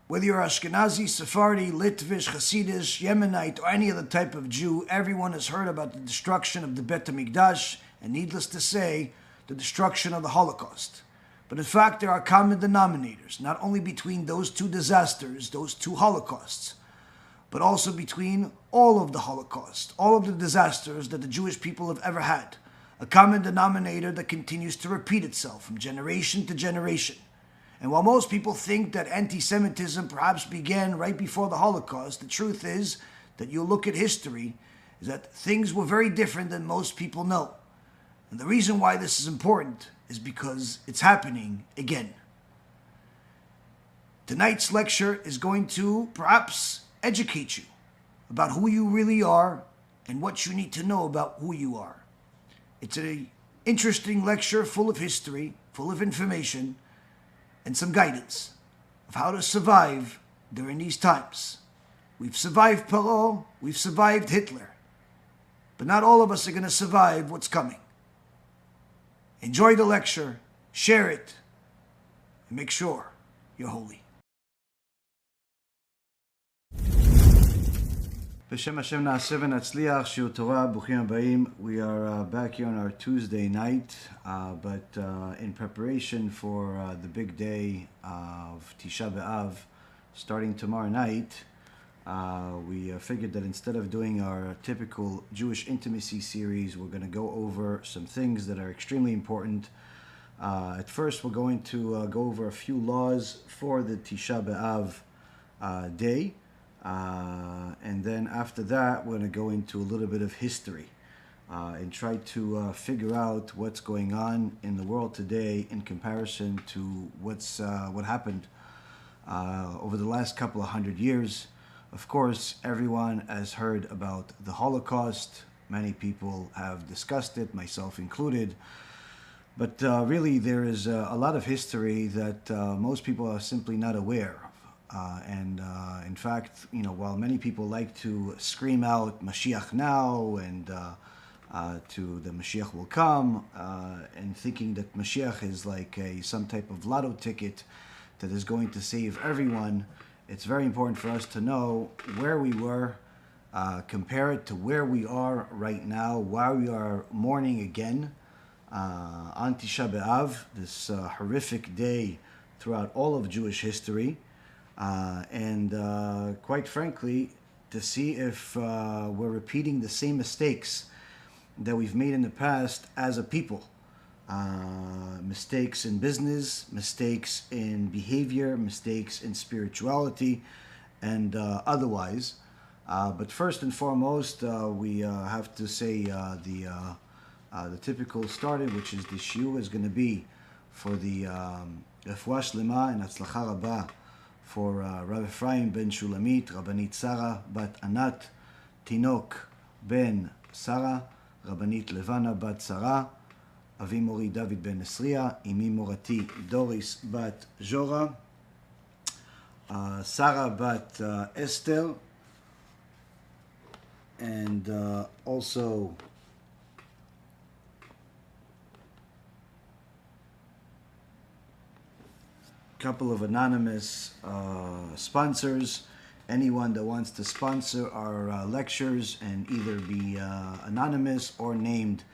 Whether you're Ashkenazi, Sephardi, Litvish, Hasidish, Yemenite, or any other type of Jew, everyone has heard about the destruction of the Bet HaMikdash, and needless to say, the destruction of the Holocaust. But in fact, there are common denominators, not only between those two disasters, those two Holocausts, but also between all of the Holocaust, all of the disasters that the Jewish people have ever had. A common denominator that continues to repeat itself from generation to generation. And while most people think that anti-Semitism perhaps began right before the Holocaust, the truth is that you look at history, is that things were very different than most people know. And the reason why this is important is because it's happening again. Tonight's lecture is going to perhaps educate you about who you really are and what you need to know about who you are. It's an interesting lecture full of history, full of information, and some guidance of how to survive during these times. We've survived Paro, we've survived Hitler, but not all of us are going to survive what's coming. Enjoy the lecture, share it, and make sure you're holy. B'Shem Hashem Na'aseh v'Natzliach, Shiur Torah, Bruchim Habayim. We are back here on our Tuesday night, but in preparation for the big day of Tisha B'Av, starting tomorrow night, we figured that instead of doing our typical Jewish intimacy series, we're going to go over some things that are extremely important. At first, we're going to go over a few laws for the Tisha B'Av day. And then after that, we're going to go into a little bit of history and try to figure out what's going on in the world today in comparison to what happened over the last couple of 100 years. Of course, everyone has heard about the Holocaust. Many people have discussed it, myself included. But really, there is a lot of history that most people are simply not aware of. In fact, while many people like to scream out MaShiach now and to the MaShiach will come, and thinking that MaShiach is like some type of lotto ticket that is going to save everyone, it's very important for us to know where we were, compare it to where we are right now, while we are mourning again on Tisha B'Av, this horrific day throughout all of Jewish history. Quite frankly, to see if we're repeating the same mistakes that we've made in the past as a people. Mistakes in business, mistakes in behavior, mistakes in spirituality, and otherwise. But first and foremost, we have to say the typical started, which is the shiur is going to be for the Refuah Shlema and Hatzlacha Rabbah for Rav Ephraim ben Shulamit, Rabbanit Sarah bat Anat, Tinok ben Sarah, Rabbanit Levana bat Sarah, Avi Mori David ben Esriya, Imi Morati Doris bat Jora, Sarah bat Esther, and also couple of anonymous sponsors. Anyone that wants to sponsor our lectures and either be anonymous or named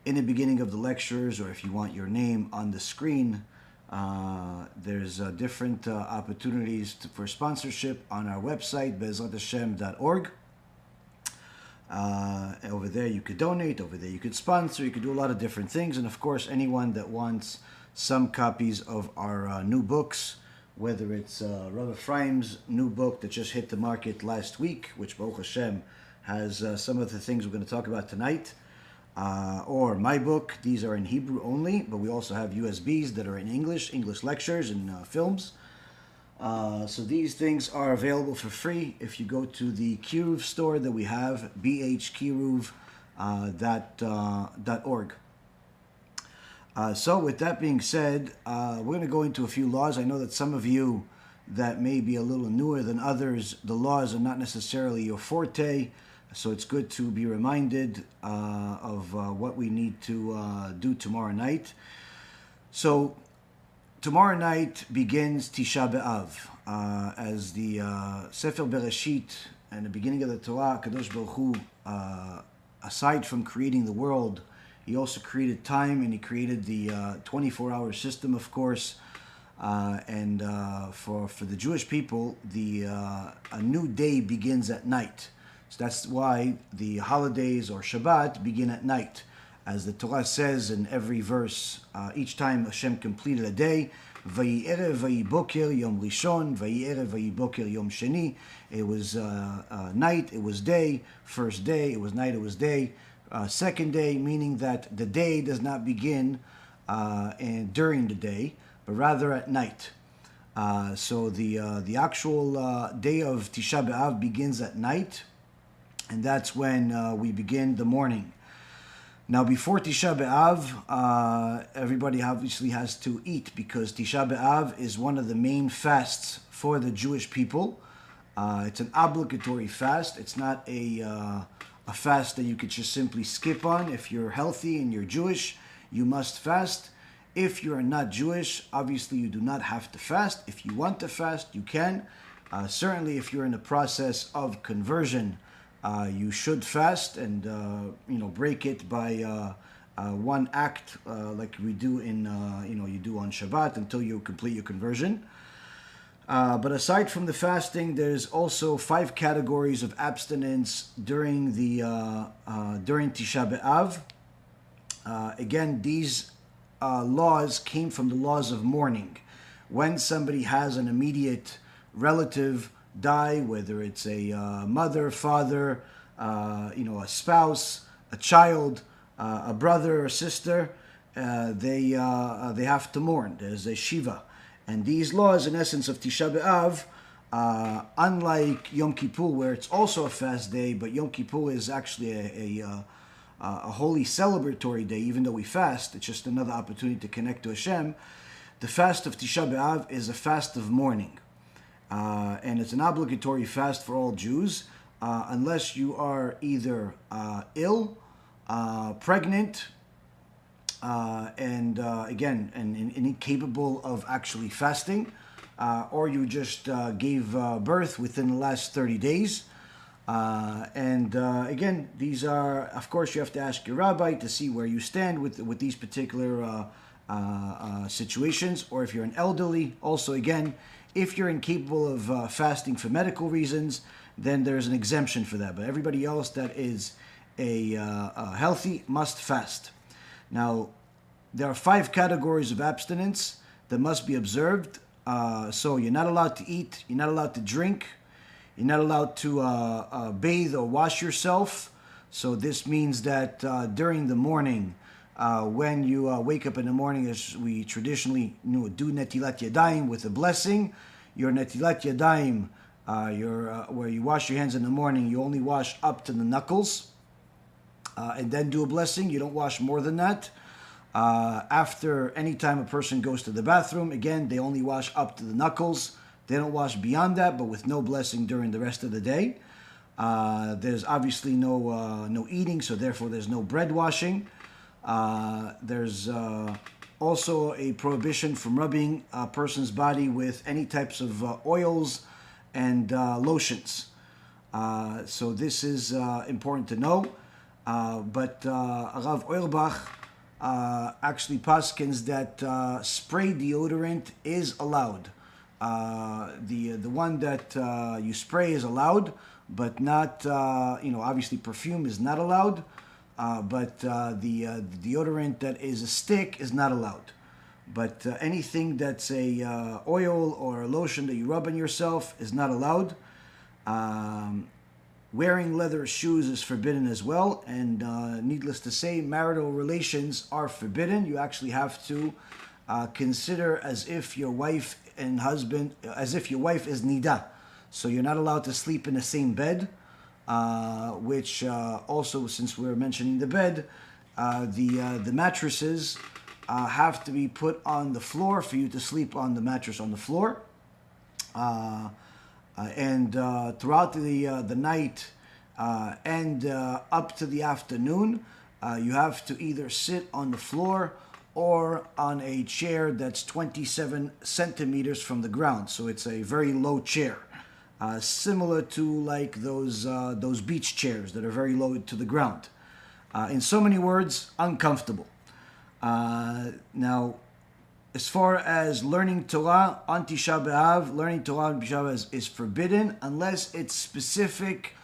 in the beginning of the lectures, or if you want your name on the screen, there's different opportunities for sponsorship on our website, bezrathashem.org. Over there you could donate, over there you could sponsor, you could do a lot of different things, and of course anyone that wants some copies of our new books, whether it's Rav Ephraim's new book that just hit the market last week, which Baruch Hashem has some of the things we're going to talk about tonight, or my book. These are in Hebrew only, but we also have USBs that are in English lectures and films. So these things are available for free if you go to the Kiruv store that we have, bhkiruv.org. So with that being said, we're going to go into a few laws. I know that some of you that may be a little newer than others, the laws are not necessarily your forte, so it's good to be reminded of what we need to do tomorrow night. So tomorrow night begins Tisha B'Av. as the Sefer Bereshit and the beginning of the Torah, Kadosh Baruch Hu, aside from creating the world, he also created time, and he created the 24-hour system, of course. And for the Jewish people, a new day begins at night. So that's why the holidays or Shabbat begin at night. As the Torah says in every verse, each time Hashem completed a day, Vayi erev vayi boker yom rishon, vayi erev vayi boker yom sheni. It was night, it was day. First day, it was night, it was day. Second day, meaning that the day does not begin during the day, but rather at night. So the actual day of Tisha B'Av begins at night, and that's when we begin the morning. Now, before Tisha B'Av, everybody obviously has to eat, because Tisha B'Av is one of the main fasts for the Jewish people. It's an obligatory fast. It's not a fast that you could just simply skip on. If you're healthy and you're Jewish, you must fast. If you're not Jewish, obviously you do not have to fast. If you want to fast, you can. Certainly, if you're in the process of conversion, you should fast and break it by one act, like we do you do on Shabbat until you complete your conversion. But aside from the fasting, there's also 5 categories of abstinence during Tisha B'Av. Again, these laws came from the laws of mourning. When somebody has an immediate relative die, whether it's a mother, father, a spouse, a child, a brother or sister, they have to mourn. There's a shiva. And these laws, in essence, of Tisha B'Av, unlike Yom Kippur, where it's also a fast day, but Yom Kippur is actually a holy celebratory day, even though we fast. It's just another opportunity to connect to Hashem. The fast of Tisha B'Av is a fast of mourning. And it's an obligatory fast for all Jews, unless you are either ill, pregnant, and incapable of actually fasting, or you just gave birth within the last 30 days. Again, these are, of course, you have to ask your rabbi to see where you stand with these particular situations, or if you're an elderly. Also, again, if you're incapable of fasting for medical reasons, then there's an exemption for that. But everybody else that is healthy must fast. Now, there are 5 categories of abstinence that must be observed. So you're not allowed to eat, you're not allowed to drink, you're not allowed to bathe or wash yourself. So this means that during the morning, when you wake up in the morning, as we traditionally do Netilat Yadayim with a blessing, your Netilat Yadayim, where you wash your hands in the morning, you only wash up to the knuckles, and then do a blessing. You don't wash more than that. After any time a person goes to the bathroom, again, they only wash up to the knuckles. They don't wash beyond that, but with no blessing during the rest of the day. There's obviously no eating, so therefore there's no bread washing. There's also a prohibition from rubbing a person's body with any types of oils and lotions. So this is important to know. But Rav Oirbach actually paskins that spray deodorant is allowed. The one that you spray is allowed, but not, obviously perfume is not allowed. But the deodorant that is a stick is not allowed. But anything that's a oil or a lotion that you rub on yourself is not allowed. Wearing leather shoes is forbidden as well. And needless to say, marital relations are forbidden. You actually have to consider as if your wife is nida. So you're not allowed to sleep in the same bed. Which also, since we're mentioning the bed, the mattresses have to be put on the floor for you to sleep on the mattress on the floor. And throughout the night and up to the afternoon, you have to either sit on the floor or on a chair that's 27 centimeters from the ground. So it's a very low chair, similar to like those beach chairs that are very low to the ground. In so many words, uncomfortable. Now, as far as learning Torah on Tisha B'Av, learning Torah on Tisha B'Av is forbidden unless it's specific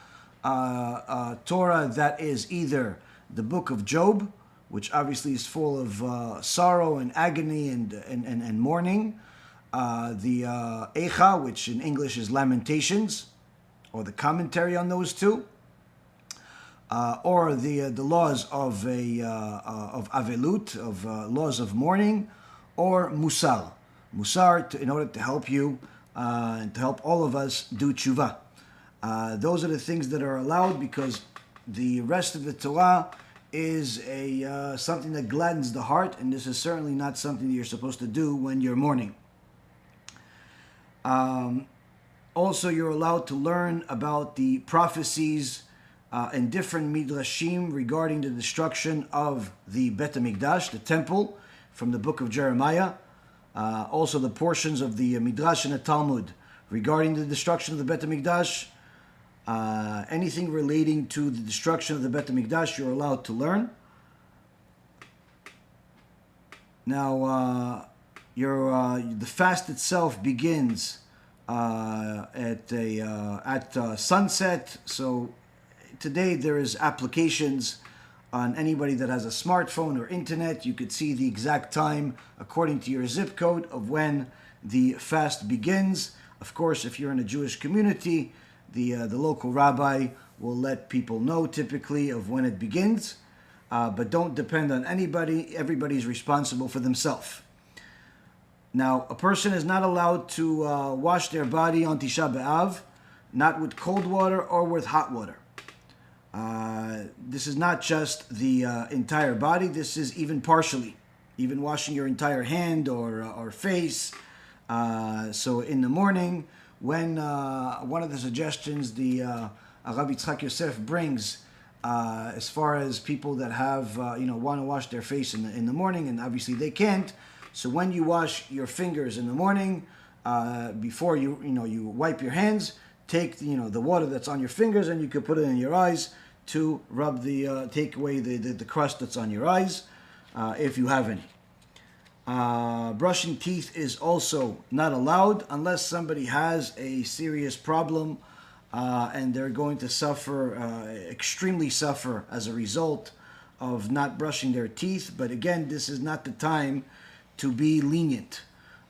Torah that is either the book of Job, which obviously is full of sorrow and agony and mourning, the Eicha, which in English is Lamentations, or the commentary on those two, or the laws of Avelut, of laws of mourning, or Musar. Musar, in order to help you and to help all of us do tshuva. Those are the things that are allowed, because the rest of the Torah is something that gladdens the heart, and this is certainly not something that you're supposed to do when you're mourning. Also, you're allowed to learn about the prophecies and different midrashim regarding the destruction of the Bet HaMikdash, the temple, from the book of Jeremiah. Also the portions of the Midrash and the Talmud regarding the destruction of the Bet HaMikdash. Anything relating to the destruction of the Bet HaMikdash, you're allowed to learn. Now, the fast itself begins at sunset. So today there is applications on anybody that has a smartphone or internet. You could see the exact time according to your zip code of when the fast begins. Of course, if you're in a Jewish community, the local rabbi will let people know typically of when it begins, but don't depend on anybody. Everybody's responsible for themselves. Now, a person is not allowed to wash their body on Tisha B'Av, not with cold water or with hot water. This is not just the entire body. This is even partially, even washing your entire hand or face. So in the morning, when one of the suggestions the Rabbi Yitzchak Yosef brings, as far as people that have want to wash their face in the morning, and obviously they can't. So when you wash your fingers in the morning, before you wipe your hands, take the water that's on your fingers and you can put it in your eyes to rub take away the crust that's on your eyes, if you have any. Brushing teeth is also not allowed unless somebody has a serious problem and they're going to extremely suffer as a result of not brushing their teeth. But again, this is not the time to be lenient.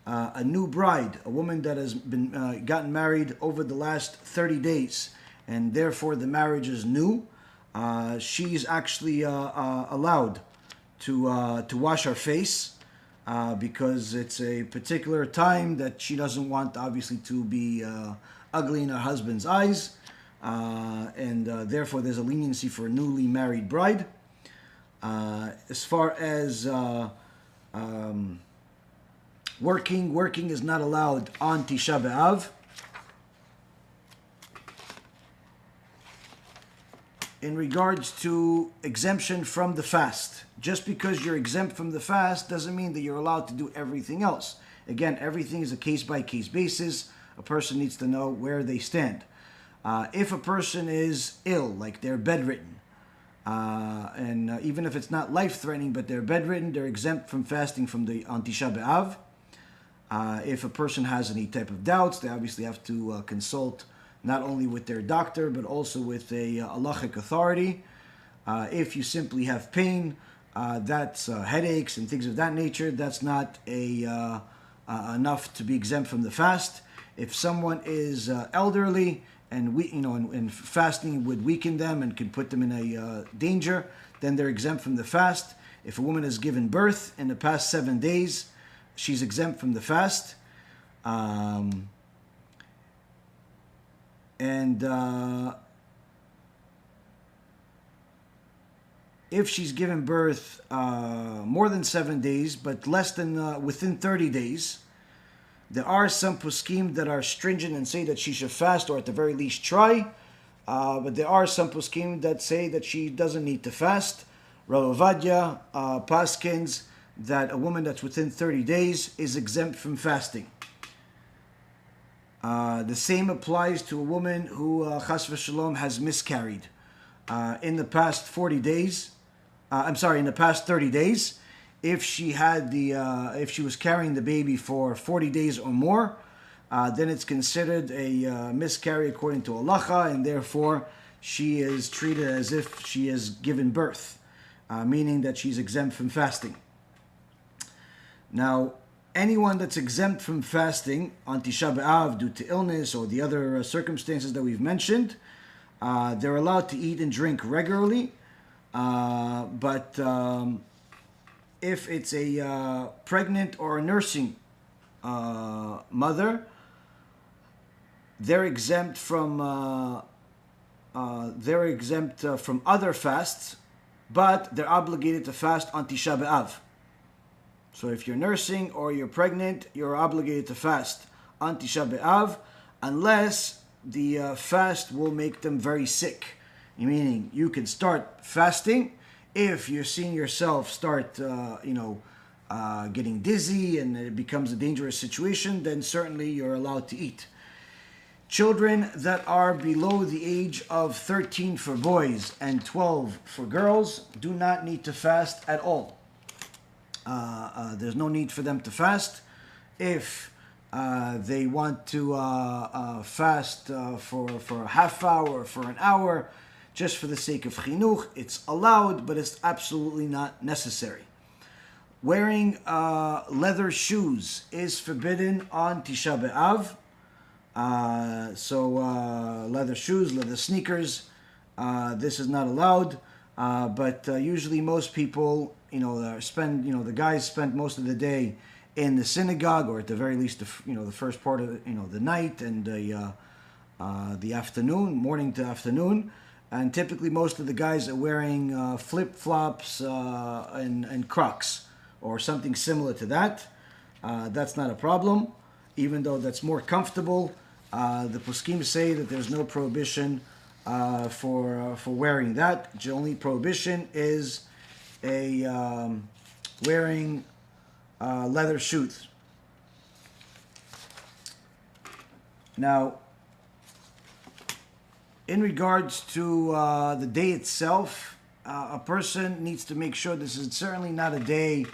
A new bride, a woman that has been gotten married over the last 30 days, and therefore the marriage is new, she's actually allowed to wash her face, because it's a particular time that she doesn't want, obviously, to be ugly in her husband's eyes, and therefore there's a leniency for a newly married bride. As far as working is not allowed on Tisha B'Av. In regards to exemption from the fast, just because you're exempt from the fast doesn't mean that you're allowed to do everything else. Again, everything is a case-by-case basis. A person needs to know where they stand. If a person is ill, like they're bedridden, and even if it's not life-threatening, but they're bedridden, they're exempt from fasting on Tisha B'Av. If a person has any type of doubts, they obviously have to consult not only with their doctor, but also with a halachic authority. If you simply have pain, that's headaches and things of that nature, that's not enough to be exempt from the fast. If someone is elderly and fasting would weaken them and could put them in a danger, then they're exempt from the fast. If a woman has given birth in the past 7 days, she's exempt from the fast. If she's given birth more than 7 days, but less than within 30 days, there are some poskim that are stringent and say that she should fast, or at the very least try. But there are some poskim that say that she doesn't need to fast. Rav Ovadia paskins that a woman that's within 30 days is exempt from fasting. The same applies to a woman who, chas v'shalom, has miscarried. In the past 40 days, in the past 30 days, if she was carrying the baby for 40 days or more, then it's considered a miscarry according to halacha, and therefore she is treated as if she has given birth, meaning that she's exempt from fasting. Now, anyone that's exempt from fasting on Tisha B'Av due to illness or the other circumstances that we've mentioned, they're allowed to eat and drink regularly, but if it's a pregnant or a nursing mother, they're exempt from other fasts, but they're obligated to fast on Tisha B'Av. So if you're nursing or you're pregnant, you're obligated to fast on Tisha B'Av, unless the fast will make them very sick. Meaning, you can start fasting if you're seeing yourself start, getting dizzy and it becomes a dangerous situation. Then certainly you're allowed to eat. Children that are below the age of 13 for boys and 12 for girls do not need to fast at all. There's no need for them to fast. If they want to fast for a half hour or for an hour, just for the sake of chinuch, it's allowed, but it's absolutely not necessary. Wearing leather shoes is forbidden on Tisha B'Av. Leather shoes, leather sneakers, this is not allowed. But usually most people, the guys spend most of the day in the synagogue, or at the very least, the first part of the night and the afternoon, morning to afternoon. And typically most of the guys are wearing flip-flops and Crocs or something similar to that. That's not a problem, even though that's more comfortable. The poskim say that there's no prohibition for wearing that. The only prohibition is wearing leather shoes. Now, in regards to the day itself, a person needs to make sure this is certainly not a day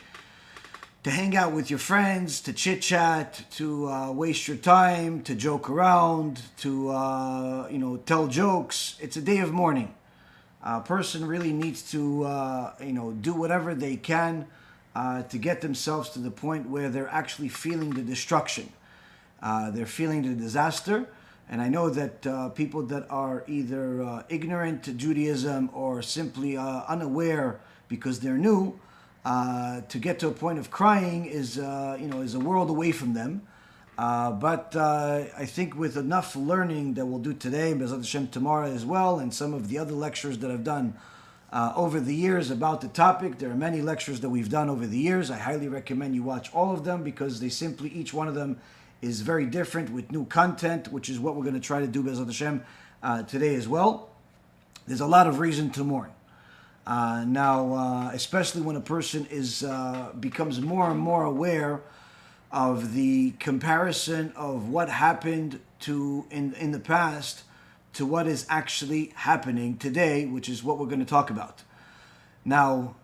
to hang out with your friends, to chit-chat, to waste your time, to joke around, to tell jokes. It's a day of mourning. A person really needs to do whatever they can to get themselves to the point where they're actually feeling the destruction. They're feeling the disaster. And I know that people that are either ignorant to Judaism or simply unaware because they're new, to get to a point of crying is a world away from them. But I think with enough learning that we'll do today, B'ezrat Hashem tomorrow as well, and some of the other lectures that I've done over the years about the topic, there are many lectures that we've done over the years. I highly recommend you watch all of them because they simply, each one of them is very different with new content, which is what we're going to try to do, B'ezrat Hashem, today as well. There's a lot of reason to mourn. Now, especially when a person becomes more and more aware of the comparison of what happened in the past to what is actually happening today, which is what we're going to talk about. Now,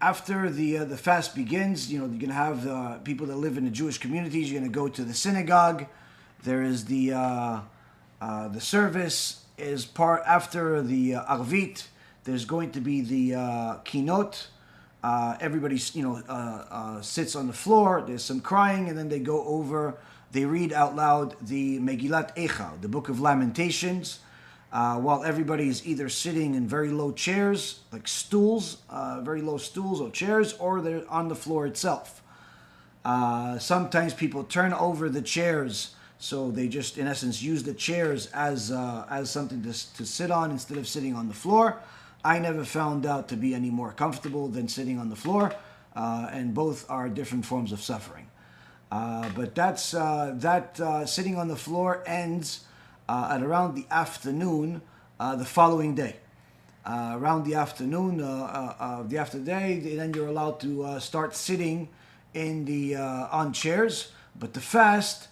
after the fast begins, you're going to have people that live in the Jewish communities. You're going to go to the synagogue. There is the service is part after the Arvit. There's going to be the kinot. Everybody sits on the floor. There's some crying, and then they go over. They read out loud the Megillat Eicha, the Book of Lamentations, while everybody is either sitting in very low chairs, like stools, very low stools or chairs, or they're on the floor itself. Sometimes people turn over the chairs, so they just, in essence, use the chairs as something to sit on instead of sitting on the floor. I never found out to be any more comfortable than sitting on the floor, and both are different forms of suffering. But that's sitting on the floor ends at around the afternoon the following day. around the afternoon of the after day, then you're allowed to start sitting in the on chairs. But the fast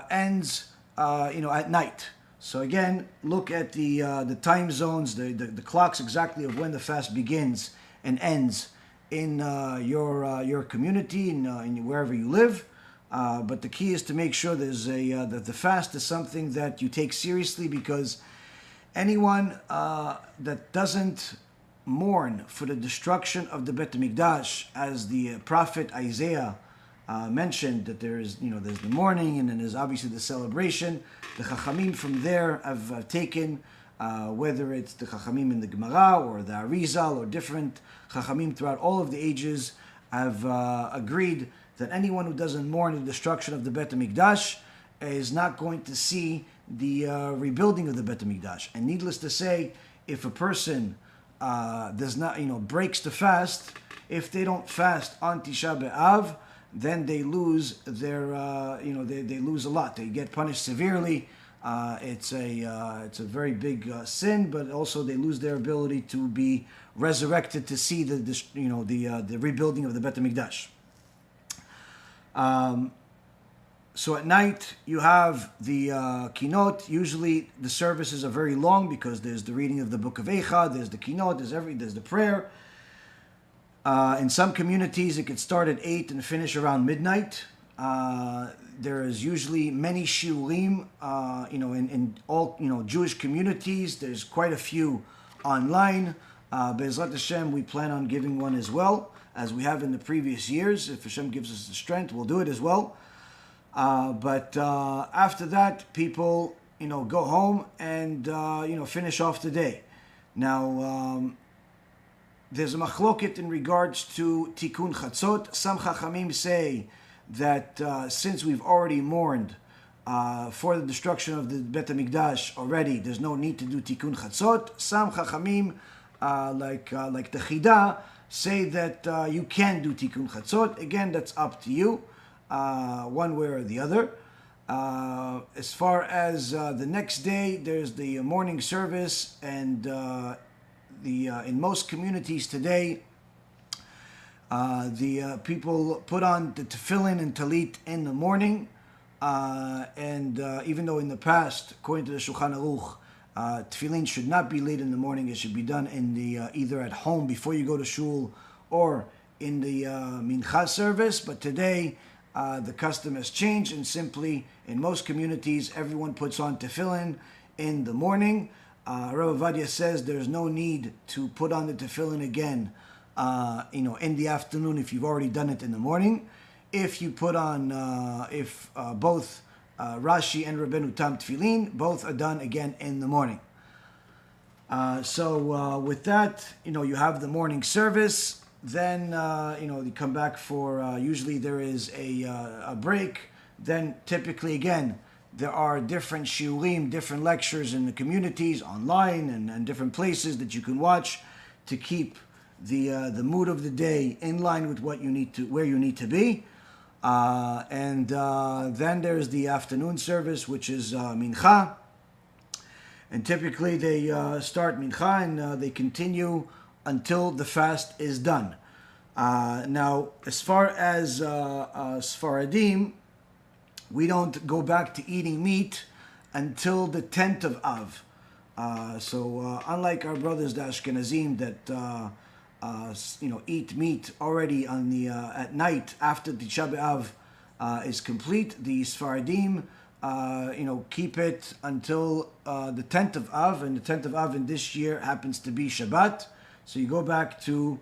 ends, at night. So again, look at the time zones, the clocks exactly of when the fast begins and ends in your community, in wherever you live. But the key is to make sure that the fast is something that you take seriously, because anyone that doesn't mourn for the destruction of the Bet HaMikdash, as the prophet Isaiah mentioned, that there's the mourning and then there's obviously the celebration. The Chachamim from there have taken, whether it's the Chachamim in the Gemara or the Arizal or different Chachamim throughout all of the ages, have agreed that anyone who doesn't mourn the destruction of the Bet HaMikdash is not going to see the rebuilding of the Bet HaMikdash. And needless to say, if a person does not, breaks the fast, if they don't fast on Tisha B'Av, then they lose their, they lose a lot. They get punished severely. It's a very big sin, but also they lose their ability to be resurrected to see the rebuilding of the Bet HaMikdash. So at night you have the kinot. Usually the services are very long because there's the reading of the book of Eicha, there's the kinot, there's the prayer. In some communities it could start at 8 and finish around midnight. There is usually many shiurim, in all Jewish communities. There's quite a few online. Be'ezrat Hashem, we plan on giving one as well, as we have in the previous years. If Hashem gives us the strength, we'll do it as well. But after that, people, go home and, finish off the day. Now, there's a machloket in regards to Tikkun Chatzot. Some Chachamim say that since we've already mourned for the destruction of the Bet HaMikdash already, there's no need to do Tikkun Chatzot. Some Chachamim, like the Chida, say that you can do Tikkun Chatzot. Again, that's up to you, one way or the other. As far as the next day, there's the morning service, and in most communities today, the people put on the tefillin and talit in the morning, and even though in the past, according to the Shulchan Aruch, tefillin should not be lit in the morning, it should be done in the either at home before you go to shul or in the mincha service. But today the custom has changed, and simply in most communities everyone puts on tefillin in the morning. Rabbi Vadia says there's no need to put on the tefillin again in the afternoon if you've already done it in the morning. If you put on, both Rashi and Rabbeinu Tam tefillin, both are done again in the morning. So with that, you have the morning service. Then you come back for usually there is a break. Then typically again there are different shiurim, different lectures in the communities online and different places that you can watch to keep the mood of the day in line with where you need to be. And then there's the afternoon service, which is mincha. And typically they start mincha and they continue until the fast is done. Now, as far as Sfaradim, we don't go back to eating meat until the 10th of Av. So unlike our brothers, the Ashkenazim, that eat meat already on the at night after the Tisha B'Av is complete, the Sfaradim keep it until the 10th of Av, and the 10th of Av in this year happens to be Shabbat. So you go back to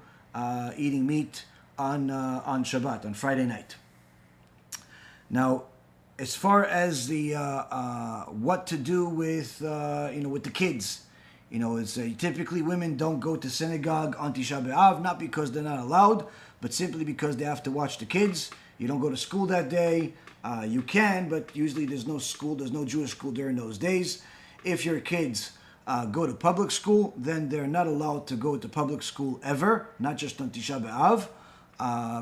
eating meat on Shabbat, on Friday night. Now, as far as the what to do with with the kids, it's typically women don't go to synagogue on Tisha B'Av, not because they're not allowed, but simply because they have to watch the kids. You don't go to school that day. You can, but usually there's no school, there's no Jewish school during those days. If your kids go to public school, then they're not allowed to go to public school ever, not just on Tisha B'Av,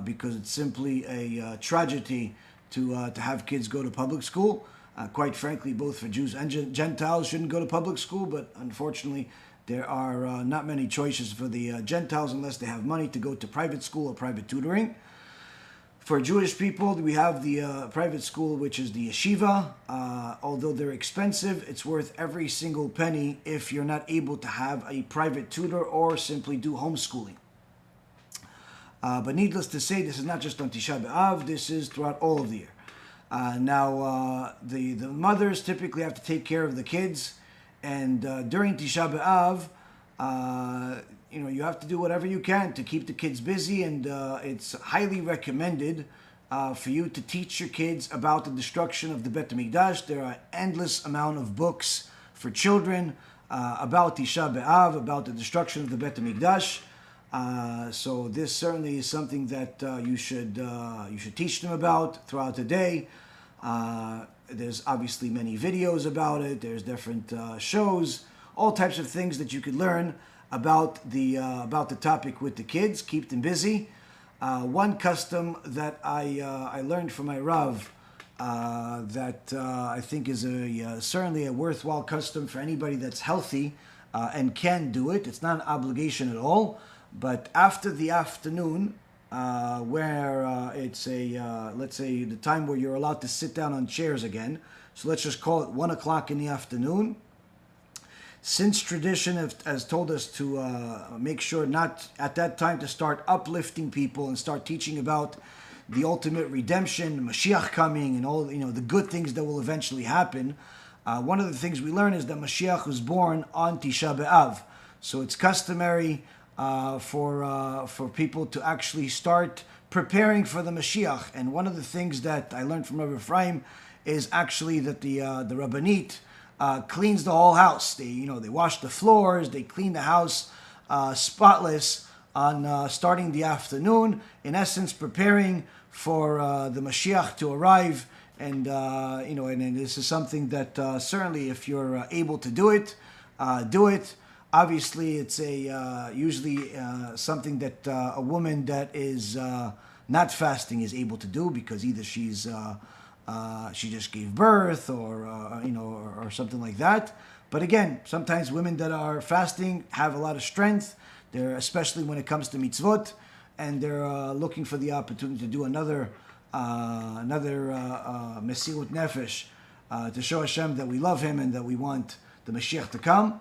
because it's simply a tragedy to have kids go to public school. Quite frankly, both for Jews and Gentiles shouldn't go to public school, but unfortunately There are not many choices for the Gentiles unless they have money to go to private school or private tutoring. For Jewish people, we have the private school, which is the yeshiva. Although they're expensive, it's worth every single penny if you're not able to have a private tutor or simply do homeschooling. But needless to say, this is not just on Tisha B'Av, this is throughout all of the year. Now, the mothers typically have to take care of the kids, and during Tisha B'Av, you have to do whatever you can to keep the kids busy, and it's highly recommended for you to teach your kids about the destruction of the Bet HaMikdash. There are endless amount of books for children about Tisha B'Av, about the destruction of the Bet HaMikdash. So this certainly is something that you should teach them about throughout the day. There's obviously many videos about it. There's different shows, all types of things that you could learn about the topic with the kids. Keep them busy. One custom that I learned from my Rav that I think is certainly a worthwhile custom for anybody that's healthy and can do it. It's not an obligation at all. But after the afternoon, where it's let's say the time where you're allowed to sit down on chairs again, so let's just call it 1 o'clock in the afternoon, since tradition has told us to make sure not at that time to start uplifting people and start teaching about the ultimate redemption, MaShiach coming, and all the good things that will eventually happen, one of the things we learn is that MaShiach was born on Tisha B'Av. So it's customary for people to actually start preparing for the Mashiach. And one of the things that I learned from Rabbi Ephraim is actually that the Rabbanit cleans the whole house. They wash the floors, they clean the house spotless on starting the afternoon. In essence, preparing for the Mashiach to arrive. And and this is something that certainly, if you're able to do it, do it. Obviously, it's usually something that a woman that is not fasting is able to do, because either she just gave birth or something like that. But again, sometimes women that are fasting have a lot of strength. They're, especially when it comes to mitzvot, and they're looking for the opportunity to do another Mesirut Nefesh to show Hashem that we love Him and that we want the Mashiach to come.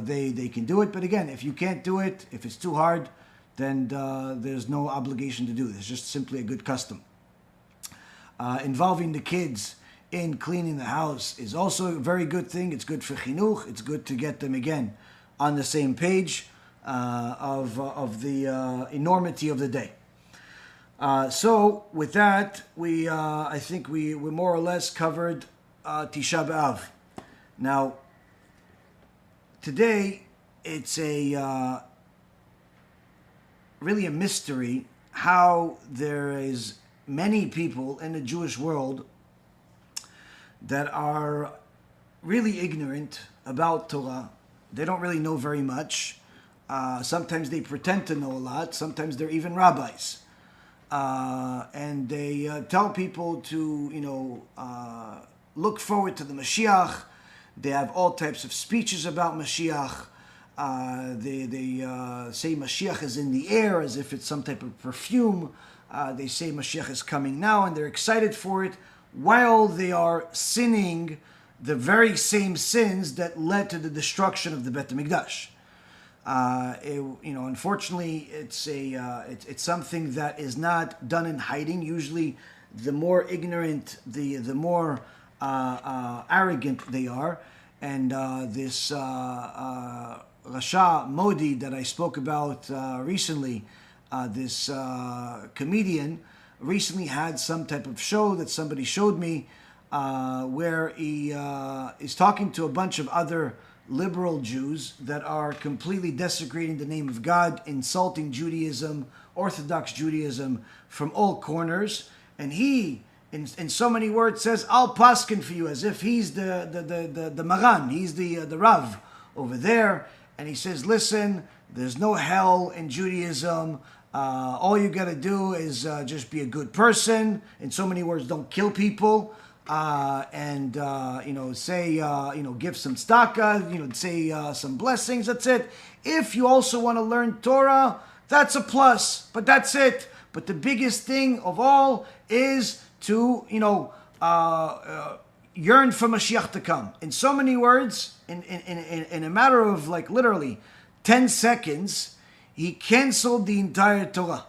They can do it. But again, if you can't do it, if it's too hard, then there's no obligation to do this. It's just simply a good custom. Involving the kids in cleaning the house is also a very good thing. It's good for chinuch. It's good to get them again on the same page of the enormity of the day. So with that, I think we more or less covered Tisha B'Av. Now, today, it's really a mystery how there is many people in the Jewish world that are really ignorant about Torah. They don't really know very much. Sometimes they pretend to know a lot. Sometimes they're even rabbis. And they tell people to, look forward to the Mashiach. They have all types of speeches about Mashiach. They say Mashiach is in the air as if it's some type of perfume. They say Mashiach is coming now, and they're excited for it, while they are sinning the very same sins that led to the destruction of the Bet HaMikdash. Unfortunately, it's something that is not done in hiding. Usually, the more ignorant, the more arrogant they are. And this Rasha Modi that I spoke about recently, this comedian, recently had some type of show that somebody showed me, where he is talking to a bunch of other liberal Jews that are completely desecrating the name of God, insulting Judaism, Orthodox Judaism from all corners. And he, in so many words, says, "I'll paskin for you," as if he's the Maran, he's the Rav over there. And he says, "Listen, there's no hell in Judaism. All you got to do is just be a good person. In so many words, don't kill people. and say give some tzedakah, say some blessings. That's it. If you also want to learn Torah, that's a plus, but that's it. But the biggest thing of all is to yearn for Mashiach to come. In so many words, in a matter of like literally 10 seconds, he canceled the entire Torah.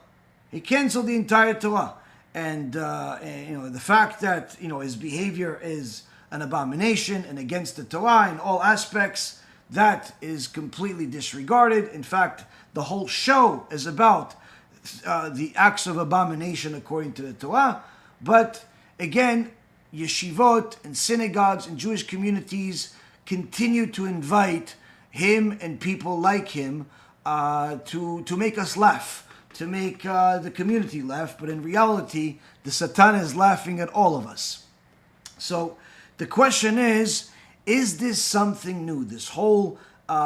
He canceled the entire Torah. And the fact that his behavior is an abomination and against the Torah in all aspects, that is completely disregarded. In fact, the whole show is about the acts of abomination according to the Torah. But again, yeshivot and synagogues and Jewish communities continue to invite him and people like him to make us laugh, to make the community laugh. But in reality, the Satan is laughing at all of us. So the question is this something new? This whole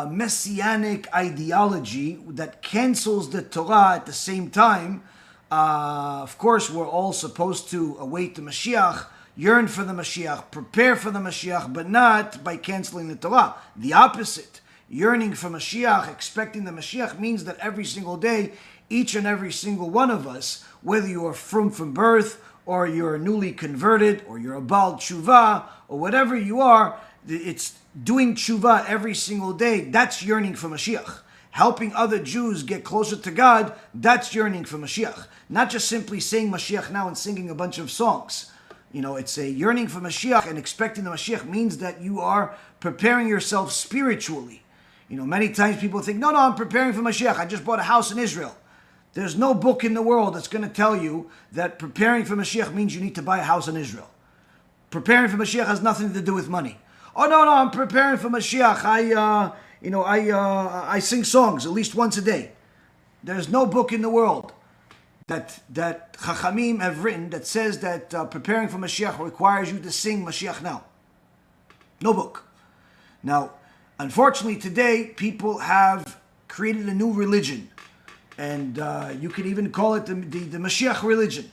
messianic ideology that cancels the Torah at the same time. Of course, we're all supposed to await the Mashiach, yearn for the Mashiach, prepare for the Mashiach, but not by canceling the Torah. The opposite. Yearning for Mashiach, expecting the Mashiach, means that every single day, each and every single one of us, whether you are from birth, or you're newly converted, or you're a Baal Tshuva, or whatever you are, it's doing Tshuva every single day. That's yearning for Mashiach. Helping other Jews get closer to God, that's yearning for Mashiach. Not just simply saying Mashiach now and singing a bunch of songs. It's a yearning for Mashiach, and expecting the Mashiach means that you are preparing yourself spiritually. Many times people think, no, I'm preparing for Mashiach. I just bought a house in Israel. There's no book in the world that's going to tell you that preparing for Mashiach means you need to buy a house in Israel. Preparing for Mashiach has nothing to do with money. Oh, no, I'm preparing for Mashiach. I sing songs at least once a day. There's no book in the world that Chachamim have written that says that preparing for Mashiach requires you to sing Mashiach now. No book. Now, unfortunately today, people have created a new religion. And you could even call it the Mashiach religion.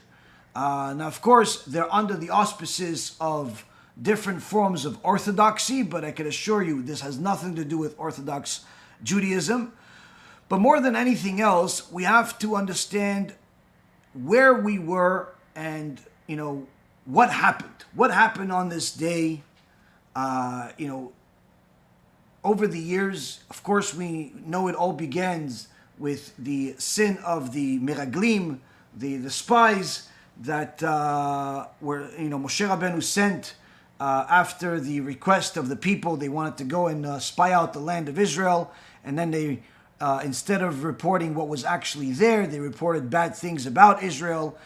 Now, of course, they're under the auspices of different forms of orthodoxy, but I can assure you this has nothing to do with Orthodox Judaism. But more than anything else, we have to understand where we were and, what happened. What happened on this day, over the years. Of course, we know it all begins with the sin of the Meraglim, the spies that were, Moshe Rabbeinu sent after the request of the people. They wanted to go and spy out the land of Israel, and then they, instead of reporting what was actually there, they reported bad things about Israel,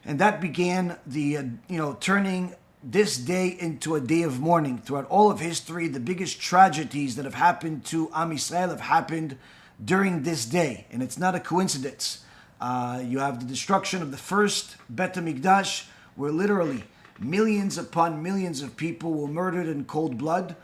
and that began the, turning this day into a day of mourning. Throughout all of history, the biggest tragedies that have happened to Am Yisrael have happened during this day, and it's not a coincidence. You have the destruction of the first Bet HaMikdash, where literally millions upon millions of people were murdered in cold blood.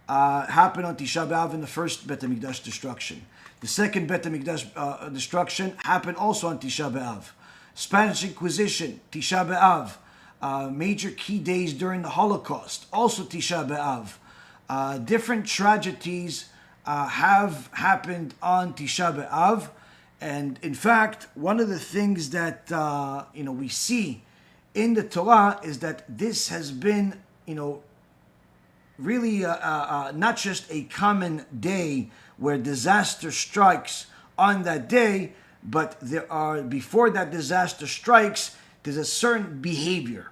Happened on Tisha B'Av in the first Bet HaMikdash destruction. The second Bet HaMikdash destruction happened also on Tisha B'Av. Spanish Inquisition, Tisha B'Av. Major key days during the Holocaust, also Tisha B'Av. Different tragedies have happened on Tisha B'Av, and in fact, one of the things that we see in the Torah is that this has been really not just a common day where disaster strikes on that day, but before that disaster strikes, there's a certain behavior.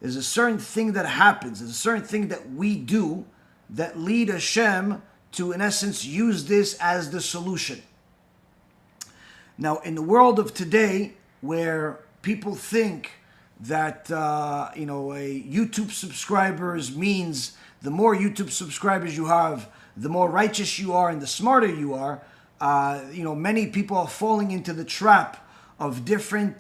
There's a certain thing that happens. There's a certain thing that we do that lead Hashem to, in essence, use this as the solution. Now, in the world of today, where people think that a YouTube subscribers means the more YouTube subscribers you have, the more righteous you are and the smarter you are, many people are falling into the trap of different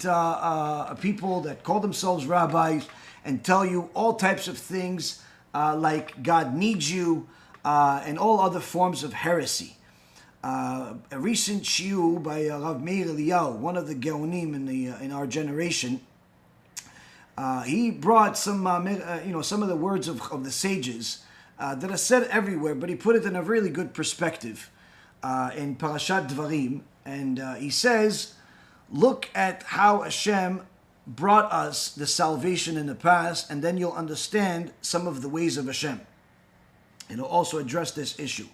people that call themselves rabbis and tell you all types of things like God needs you, and all other forms of heresy. A recent shiur by Rav Meir Eliyahu, one of the Geonim in our generation, he brought some some of the words of the sages that are said everywhere, but he put it in a really good perspective in Parashat Dvarim, and he says, look at how Hashem brought us the salvation in the past, and then you'll understand some of the ways of Hashem. And he'll also address this issue.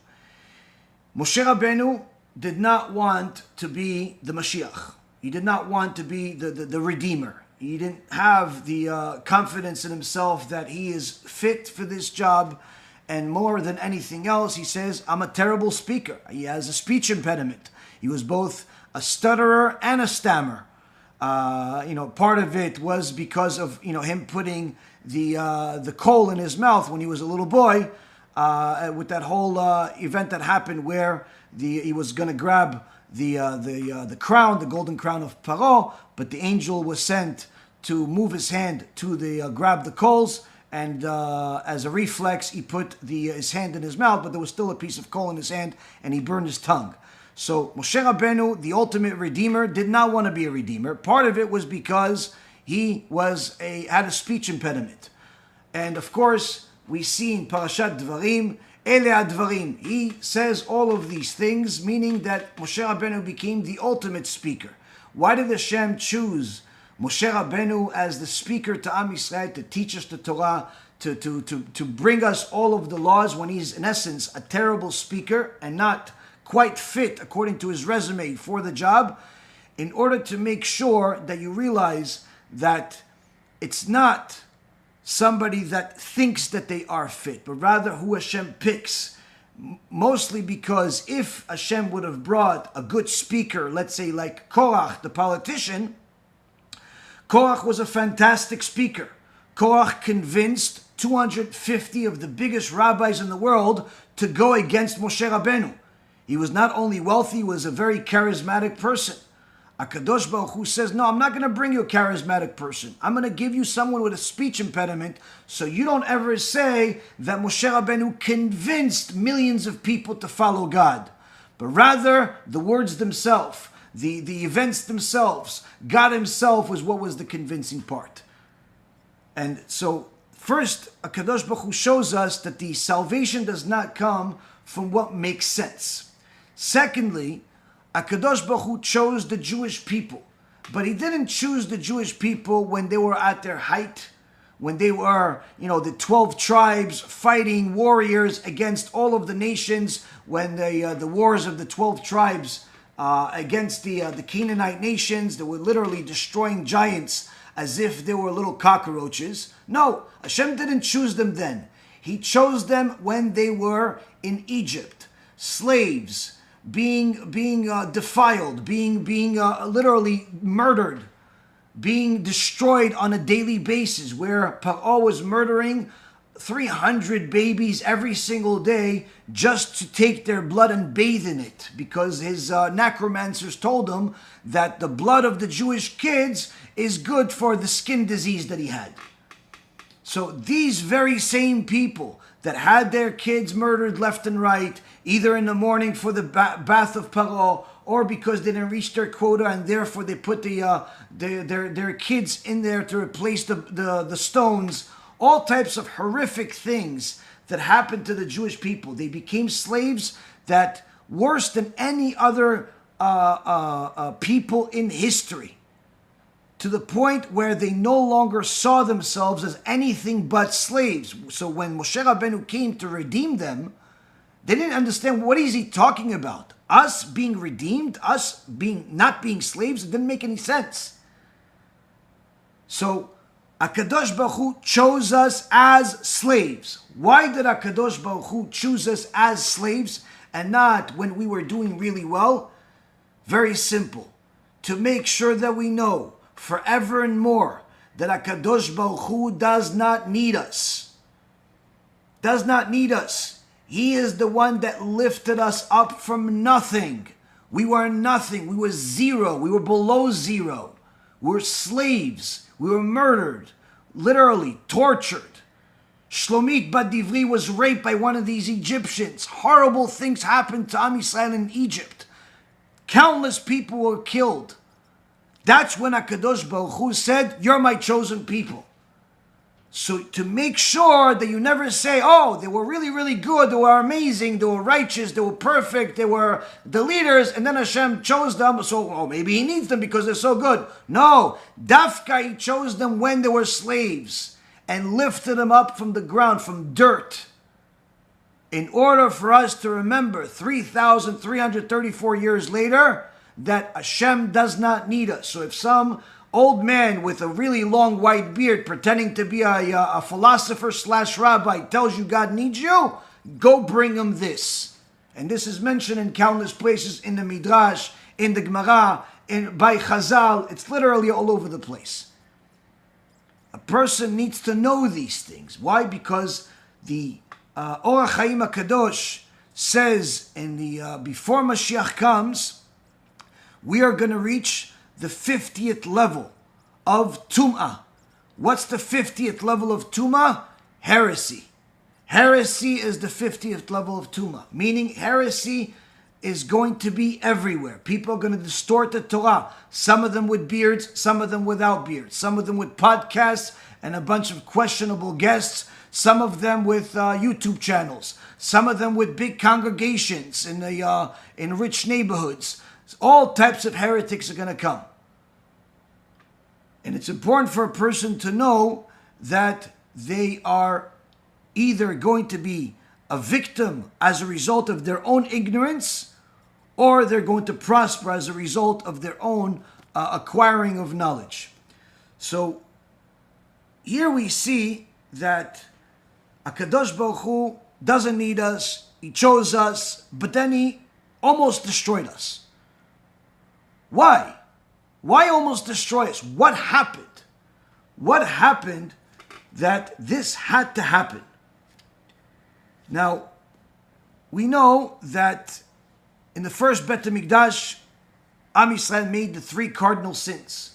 Moshe Rabbeinu did not want to be the MaShiach. He did not want to be the Redeemer. He didn't have the confidence in himself that he is fit for this job. And more than anything else, he says, I'm a terrible speaker. He has a speech impediment. He was both a stutterer and a stammer. Part of it was because of him putting the coal in his mouth when he was a little boy, with that whole event that happened where he was going to grab the crown, the golden crown of Paro, but the angel was sent to move his hand to grab the coals, and as a reflex, he put his hand in his mouth, but there was still a piece of coal in his hand, and he burned his tongue. So Moshe Rabbeinu, the ultimate redeemer, did not want to be a redeemer. Part of it was because he had a speech impediment. And of course, we see in Parashat Dvarim, Ele Advarim. He says all of these things, meaning that Moshe Rabbeinu became the ultimate speaker. Why did Hashem choose Moshe Rabbeinu as the speaker to Am Yisrael, to teach us the Torah, to bring us all of the laws, when he's in essence a terrible speaker and not quite fit according to his resume for the job? In order to make sure that you realize that it's not somebody that thinks that they are fit, but rather who Hashem picks. Mostly because if Hashem would have brought a good speaker, let's say like Korach, the politician, Korach was a fantastic speaker. Korach convinced 250 of the biggest rabbis in the world to go against Moshe Rabbeinu. He was not only wealthy, he was a very charismatic person. HaKadosh Baruch Hu says, no, I'm not going to bring you a charismatic person. I'm going to give you someone with a speech impediment, so you don't ever say that Moshe Rabbeinu convinced millions of people to follow God. But rather, the words themselves, the events themselves, God himself was what was the convincing part. And so, first, HaKadosh Baruch Hu shows us that the salvation does not come from what makes sense. Secondly, HaKadosh Baruch Hu chose the Jewish people, but he didn't choose the Jewish people when they were at their height, when they were, the 12 tribes fighting warriors against all of the nations, when the wars of the 12 tribes against the Canaanite nations that were literally destroying giants as if they were little cockroaches. No, Hashem didn't choose them then. He chose them when they were in Egypt, slaves, being defiled, being literally murdered, being destroyed on a daily basis, where Paro was murdering 300 babies every single day just to take their blood and bathe in it, because his necromancers told him that the blood of the Jewish kids is good for the skin disease that he had. So these very same people that had their kids murdered left and right, either in the morning for the bath of Paro, or because they didn't reach their quota and therefore they put their kids in there to replace the stones, all types of horrific things that happened to the Jewish people. They became slaves that worse than any other people in history, to the point where they no longer saw themselves as anything but slaves. So when Moshe Rabbeinu came to redeem them, they didn't understand, what is he talking about? Us being redeemed, us not being slaves, it didn't make any sense. So HaKadosh Baruch Hu chose us as slaves. Why did HaKadosh Baruch Hu choose us as slaves and not when we were doing really well? Very simple. To make sure that we know forever and more that HaKadosh Baruch Hu does not need us. Does not need us. He is the one that lifted us up from nothing. We were nothing. We were zero. We were below zero. We were slaves. We were murdered. Literally tortured. Shlomit Bat Divri was raped by one of these Egyptians. Horrible things happened to Am Yisrael in Egypt. Countless people were killed. That's when HaKadosh Baruch Hu said, you're my chosen people. So to make sure that you never say, oh, they were really, really good, they were amazing, they were righteous, they were perfect, they were the leaders, and then Hashem chose them, so maybe he needs them because they're so good. No, Dafka, he chose them when they were slaves and lifted them up from the ground, from dirt, in order for us to remember 3,334 years later that Hashem does not need us. So if some old man with a really long white beard pretending to be a philosopher / rabbi tells you God needs you, go bring him this. And this is mentioned in countless places in the Midrash, in the Gemara, by Chazal. It's literally all over the place. A person needs to know these things. Why? Because the Orach Chaim HaKadosh says in the before MaShiach comes, we are going to reach the 50th level of Tum'ah. What's the 50th level of Tum'ah? Heresy. Heresy is the 50th level of Tum'ah, meaning heresy is going to be everywhere. People are going to distort the Torah. Some of them with beards, some of them without beards, some of them with podcasts and a bunch of questionable guests, some of them with YouTube channels, some of them with big congregations in rich neighborhoods. All types of heretics are going to come. And it's important for a person to know that they are either going to be a victim as a result of their own ignorance, or they're going to prosper as a result of their own acquiring of knowledge. So here we see that HaKadosh Baruch Hu doesn't need us, he chose us, but then he almost destroyed us. Why? Why almost destroy us? What happened? What happened that this had to happen? Now, we know that in the first Bet HaMikdash, Am Yisrael made the 3 cardinal sins.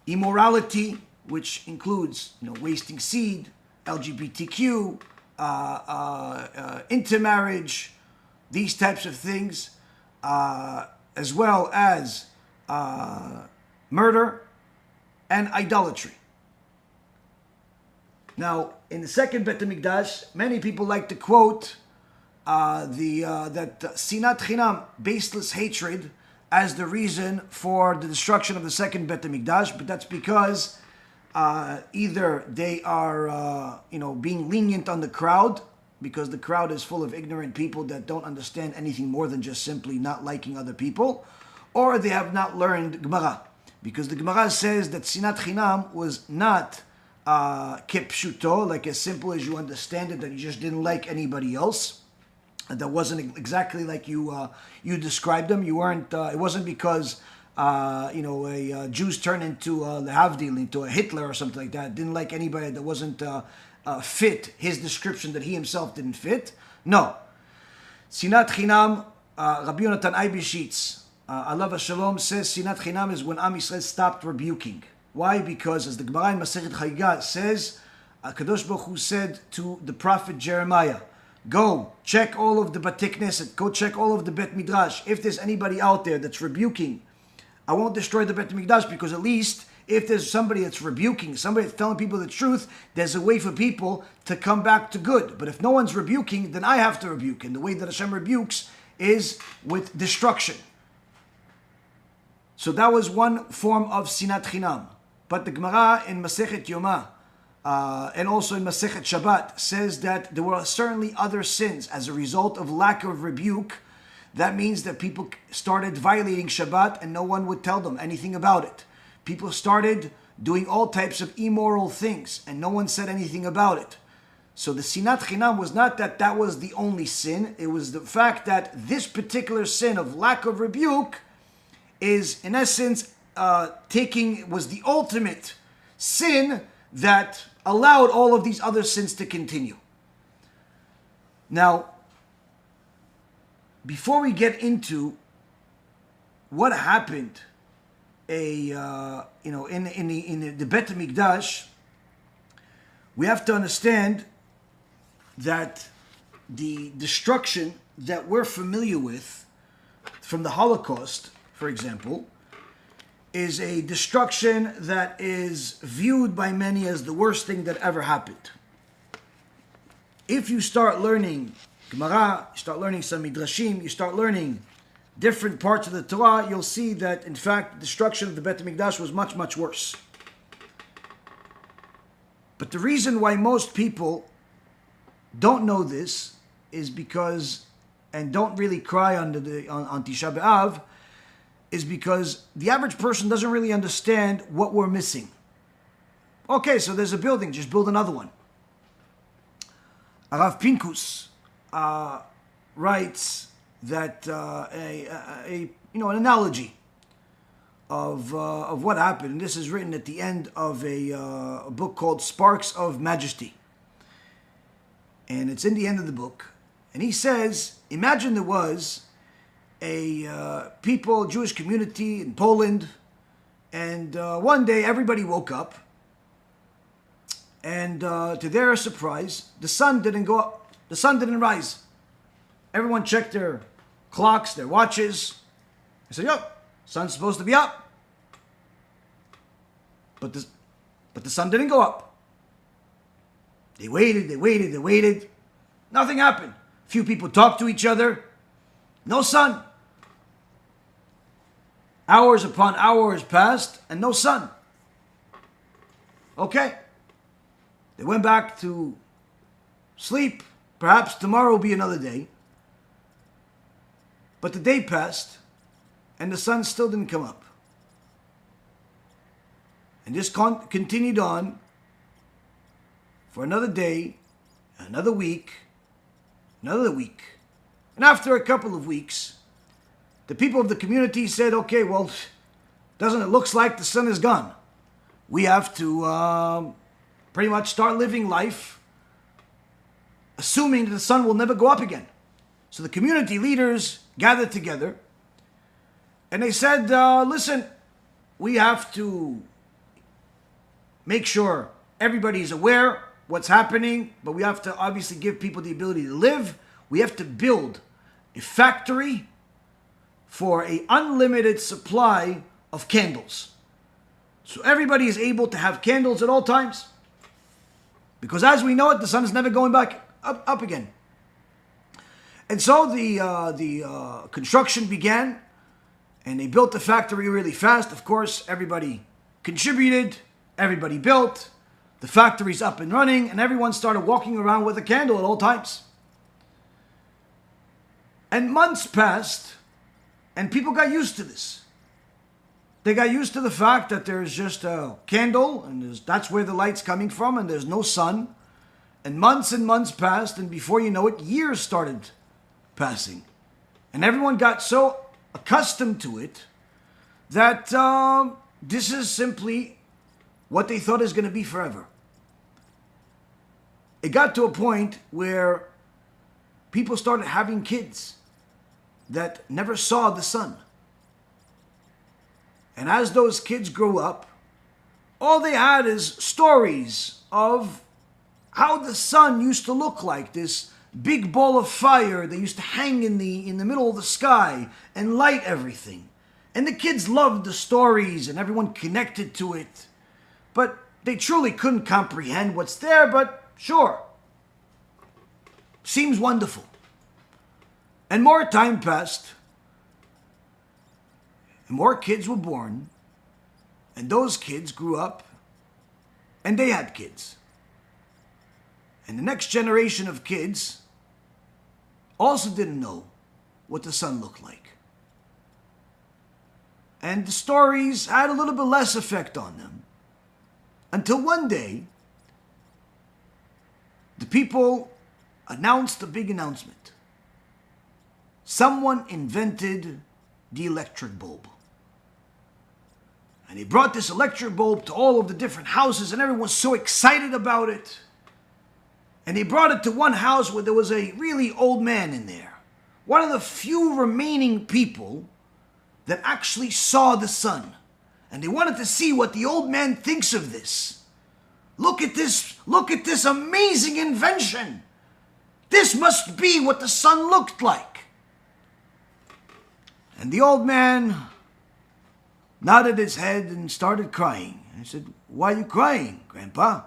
Immorality, which includes wasting seed, LGBTQ, intermarriage, these types of things, as well as murder and idolatry. Now, in the second Bet HaMikdash, many people like to quote that sinat chinam, baseless hatred, as the reason for the destruction of the second Bet HaMikdash, but that's because either they are being lenient on the crowd, because the crowd is full of ignorant people that don't understand anything more than just simply not liking other people, or they have not learned Gemara, because the Gemara says that sinat chinam was not kepshuto, like as simple as you understand it, that you just didn't like anybody else. That wasn't exactly like you described them. You weren't. It wasn't because Jews turned into lehavdil, into a Hitler or something like that. Didn't like anybody that wasn't fit his description, that he himself didn't fit. No, sinat chinam. Rabbi Yonatan Eibishitz, alav hashalom, says sinat chinam is when Am Yisrael stopped rebuking. Why? Because as the Gemara in Masechet Chagigah says, Kadosh Baruch Hu said to the prophet Jeremiah, go check all of the Batei Knesset, go check all of the Bet Midrash. If there's anybody out there that's rebuking, I won't destroy the Bet Midrash, because at least if there's somebody that's rebuking, somebody that's telling people the truth, there's a way for people to come back to good. But if no one's rebuking, then I have to rebuke. And the way that Hashem rebukes is with destruction. So that was one form of sinat chinam. But the Gemara in Masechet Yomah and also in Masechet Shabbat says that there were certainly other sins as a result of lack of rebuke. That means that people started violating Shabbat and no one would tell them anything about it. People started doing all types of immoral things and no one said anything about it. So the sinat chinam was not that that was the only sin. It was the fact that this particular sin of lack of rebuke is, in essence, was the ultimate sin that allowed all of these other sins to continue. Now, before we get into what happened, in the Bet HaMikdash, we have to understand that the destruction that we're familiar with from the Holocaust, for example, is a destruction that is viewed by many as the worst thing that ever happened. If you start learning Gemara, you start learning some Midrashim, you start learning different parts of the Torah, you'll see that in fact the destruction of the Beit HaMikdash was much, much worse. But the reason why most people don't know this is because, and don't really cry on Tisha B'Av, is because the average person doesn't really understand what we're missing. Okay, so there's a building, just build another one. Rav Pinkus writes that an analogy of what happened, and this is written at the end of a book called Sparks of Majesty, and it's in the end of the book. And he says, imagine there was a Jewish community in Poland, and one day everybody woke up, and to their surprise, the sun didn't go up, the sun didn't rise. Everyone checked their clocks, their watches. They said, "Yo, sun's supposed to be up," but the sun didn't go up. They waited. Nothing happened. Few people talked to each other. No sun. Hours upon hours passed and no sun. Okay. They went back to sleep. Perhaps tomorrow will be another day. But the day passed and the sun still didn't come up. And this continued on for another day, another week. And after a couple of weeks, the people of the community said, okay, well, doesn't it look like the sun is gone? We have to pretty much start living life assuming that the sun will never go up again. So the community leaders gathered together and they said, listen, we have to make sure everybody is aware what's happening, but we have to obviously give people the ability to live. We have to build a factory for an unlimited supply of candles. So everybody is able to have candles at all times. Because as we know it, the sun is never going back up again. And so the construction began, and they built the factory really fast. Of course, everybody contributed, everybody built. The factory's up and running, and everyone started walking around with a candle at all times. And months passed, and people got used to this. They got used to the fact that there's just a candle, and that's where the light's coming from, and there's no sun. And months passed, and before you know it, years started passing. And everyone got so accustomed to it that this is simply what they thought is going to be forever. It got to a point where people started having kids that never saw the sun. And as those kids grew up, all they had is stories of how the sun used to look like, this big ball of fire that used to hang in the middle of the sky and light everything. And the kids loved the stories and everyone connected to it. But they truly couldn't comprehend what's there, but sure. Seems wonderful. And more time passed. And more kids were born. And those kids grew up. And they had kids. And the next generation of kids also didn't know what the sun looked like. And the stories had a little bit less effect on them. Until one day, the people announced a big announcement. Someone invented the electric bulb. And he brought this electric bulb to all of the different houses, and everyone was so excited about it. And they brought it to one house where there was a really old man in there. One of the few remaining people that actually saw the sun. And they wanted to see what the old man thinks of this. Look at this amazing invention. This must be what the sun looked like. And the old man nodded his head and started crying. I said, "Why are you crying, Grandpa?"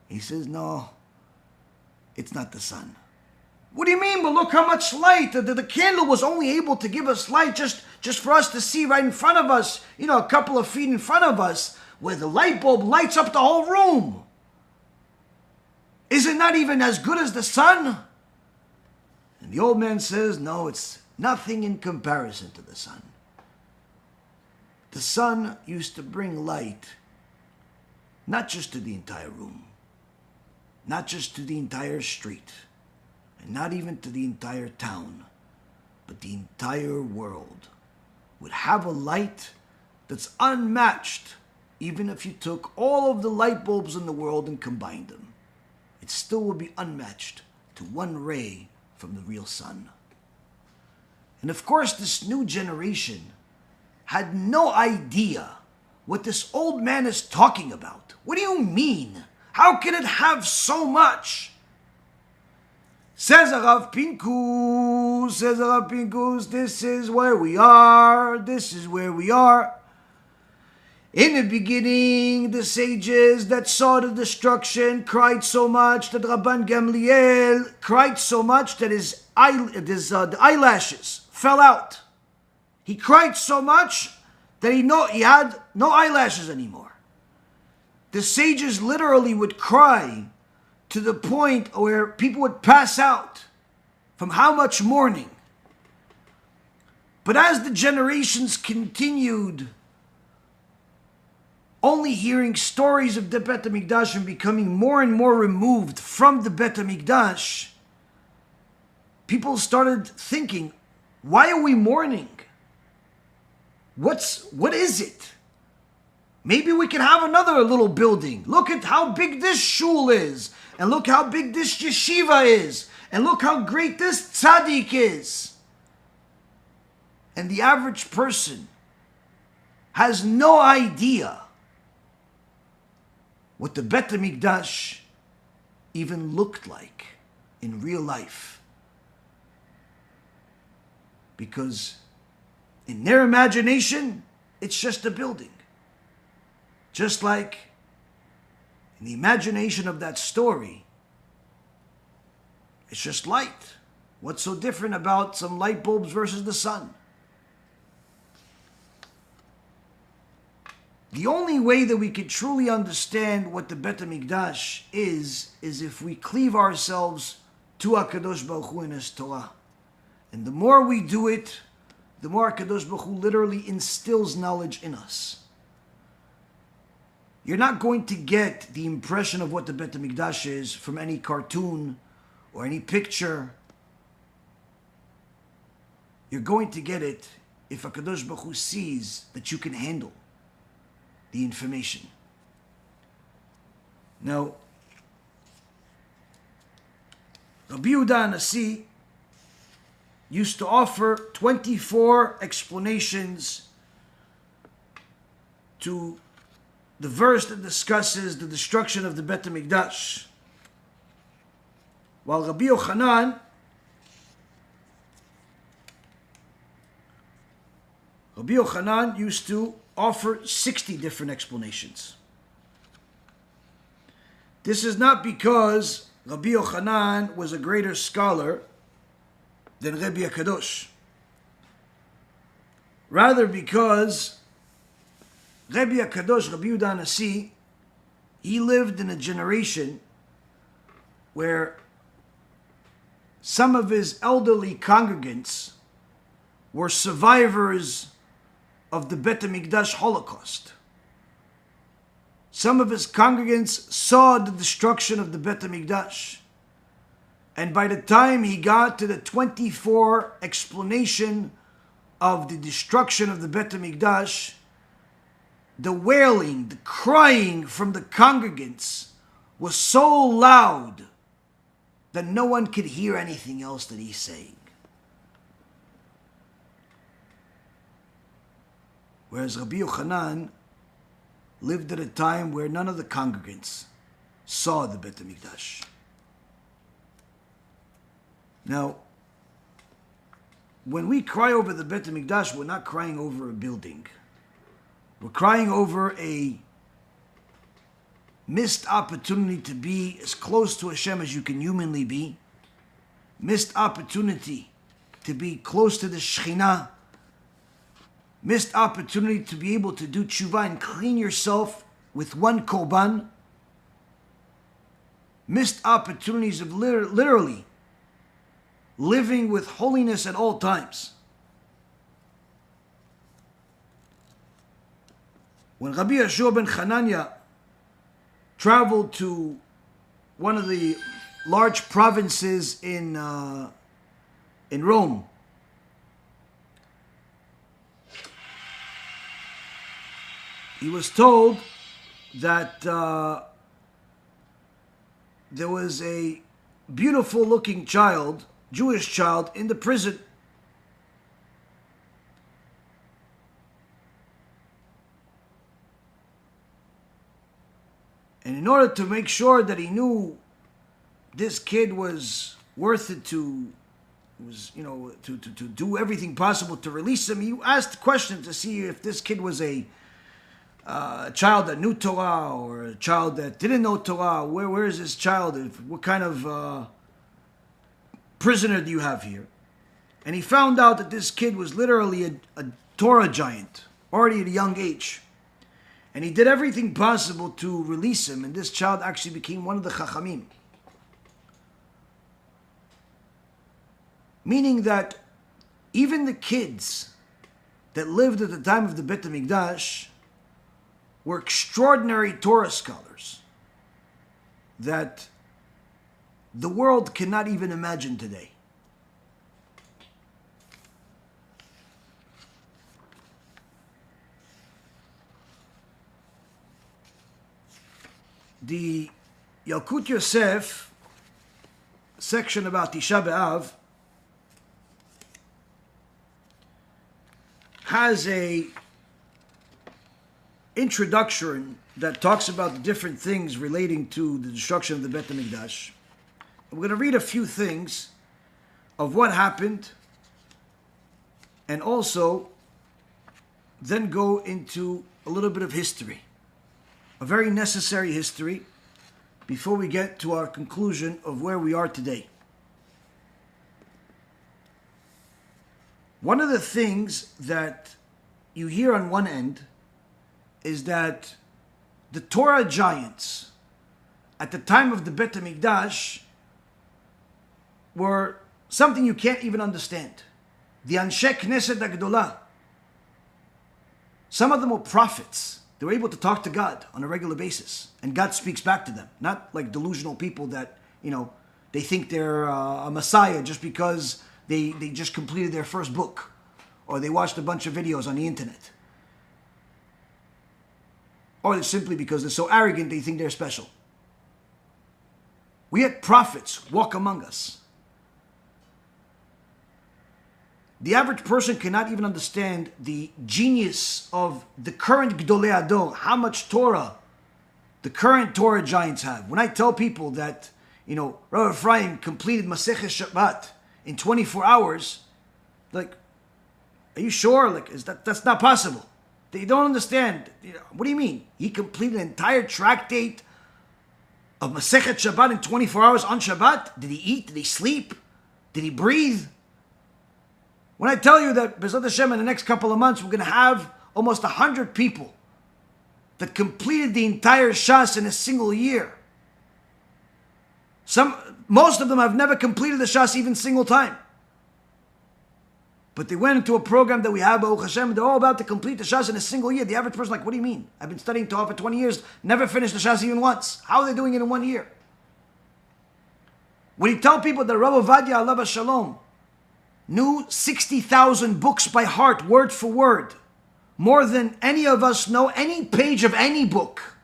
He says, "No, it's not the sun." "What do you mean? But look how much light. The candle was only able to give us light just for us to see right in front of us, a couple of feet in front of us, where the light bulb lights up the whole room. Is it not even as good as the sun?" And the old man says, "No, it's nothing in comparison to the sun. The sun used to bring light, not just to the entire room, not just to the entire street, and not even to the entire town, but the entire world would have a light that's unmatched, even if you took all of the light bulbs in the world and combined them. It still would be unmatched to one ray from the real sun." And of course, this new generation had no idea what this old man is talking about. "What do you mean? How can it have so much?" Says Rav Pinkus, "This is where we are. This is where we are. In the beginning, the sages that saw the destruction cried so much that Rabban Gamliel cried so much that the eyelashes fell out. He cried so much that he had no eyelashes anymore. The sages literally would cry to the point where people would pass out from how much mourning. But as the generations continued, only hearing stories of the Bet HaMikdash and becoming more and more removed from the Bet HaMikdash, people started thinking, why are we mourning? What is it? Maybe we can have another little building. Look at how big this shul is, and look how big this yeshiva is, and look how great this tzaddik is. And the average person has no idea what the Bet HaMikdash even looked like in real life. Because in their imagination, it's just a building. Just like in the imagination of that story, it's just light. What's so different about some light bulbs versus the sun? The only way that we can truly understand what the Bet HaMikdash is if we cleave ourselves to HaKadosh Baruch Hu in His Torah. And the more we do it, the more HaKadosh Baruch Hu literally instills knowledge in us. You're not going to get the impression of what the Bet HaMikdash is from any cartoon or any picture. You're going to get it if HaKadosh Baruch Hu sees that you can handle the information. Now, Rabbi Yehuda Nasi used to offer 24 explanations to the verse that discusses the destruction of the Bet HaMikdash. While Rabbi Yochanan used to offer 60 different explanations. This is not because Rabbi Yochanan was a greater scholar than Rabbi HaKadosh. Rather because Rabbi HaKadosh, Rabbi Yehuda Nasi, he lived in a generation where some of his elderly congregants were survivors of the Bet HaMikdash Holocaust. Some of his congregants saw the destruction of the Bet HaMikdash. And by the time he got to the 24 explanation of the destruction of the Bet HaMikdash, the wailing, the crying from the congregants was so loud that no one could hear anything else that he's saying. Whereas Rabbi Yochanan lived at a time where none of the congregants saw the Bet HaMikdash. Now, when we cry over the Bet HaMikdash, we're not crying over a building. We're crying over a missed opportunity to be as close to Hashem as you can humanly be. Missed opportunity to be close to the Shekhinah. Missed opportunity to be able to do tshuva and clean yourself with one korban. Missed opportunities of literally living with holiness at all times. When Rabbi Yeshua ben Hanania traveled to one of the large provinces in Rome, he was told that there was a beautiful looking child, Jewish child, in the prison. And in order to make sure that he knew this kid was worth it to do everything possible to release him, he asked questions to see if this kid was a child that knew Torah or a child that didn't know Torah. Where is this child? What kind of prisoner do you have here? And he found out that this kid was literally a Torah giant, already at a young age. And he did everything possible to release him, and this child actually became one of the Chachamim. Meaning that even the kids that lived at the time of the Beit HaMikdash were extraordinary Torah scholars that the world cannot even imagine today. The Yalkut Yosef section about Tisha B'Av has a introduction that talks about the different things relating to the destruction of the Beit HaMikdash. We're going to read a few things of what happened and also then go into a little bit of history. A very necessary history before we get to our conclusion of where we are today. One of the things that you hear on one end is that the Torah giants at the time of the Beit HaMikdash were something you can't even understand. The Anshe Knesset HaGdolah. Some of them were prophets. They were able to talk to God on a regular basis. And God speaks back to them. Not like delusional people that, they think they're a Messiah just because they just completed their first book. Or they watched a bunch of videos on the internet. Or simply because they're so arrogant they think they're special. We had prophets walk among us. The average person cannot even understand the genius of the current Gdolei Ador, how much Torah the current Torah giants have. When I tell people that, Rabbi Ephraim completed Masechet Shabbat in 24 hours, like, are you sure? Like, that's not possible. They don't understand. What do you mean? He completed an entire tractate of Masechet Shabbat in 24 hours on Shabbat? Did he eat? Did he sleep? Did he breathe? When I tell you that B'ezrat Hashem in the next couple of months we're going to have almost 100 people that completed the entire Shas in a single year. Most of them have never completed the Shas even a single time. But they went into a program that we have, Baruch Hashem, they're all about to complete the Shas in a single year. The average person is like, what do you mean? I've been studying Torah for 20 years, never finished the Shas even once. How are they doing it in 1 year? When you tell people that Rabbi Ovadia, alav Shalom, knew 60,000 books by heart, word for word, more than any of us know any page of any book,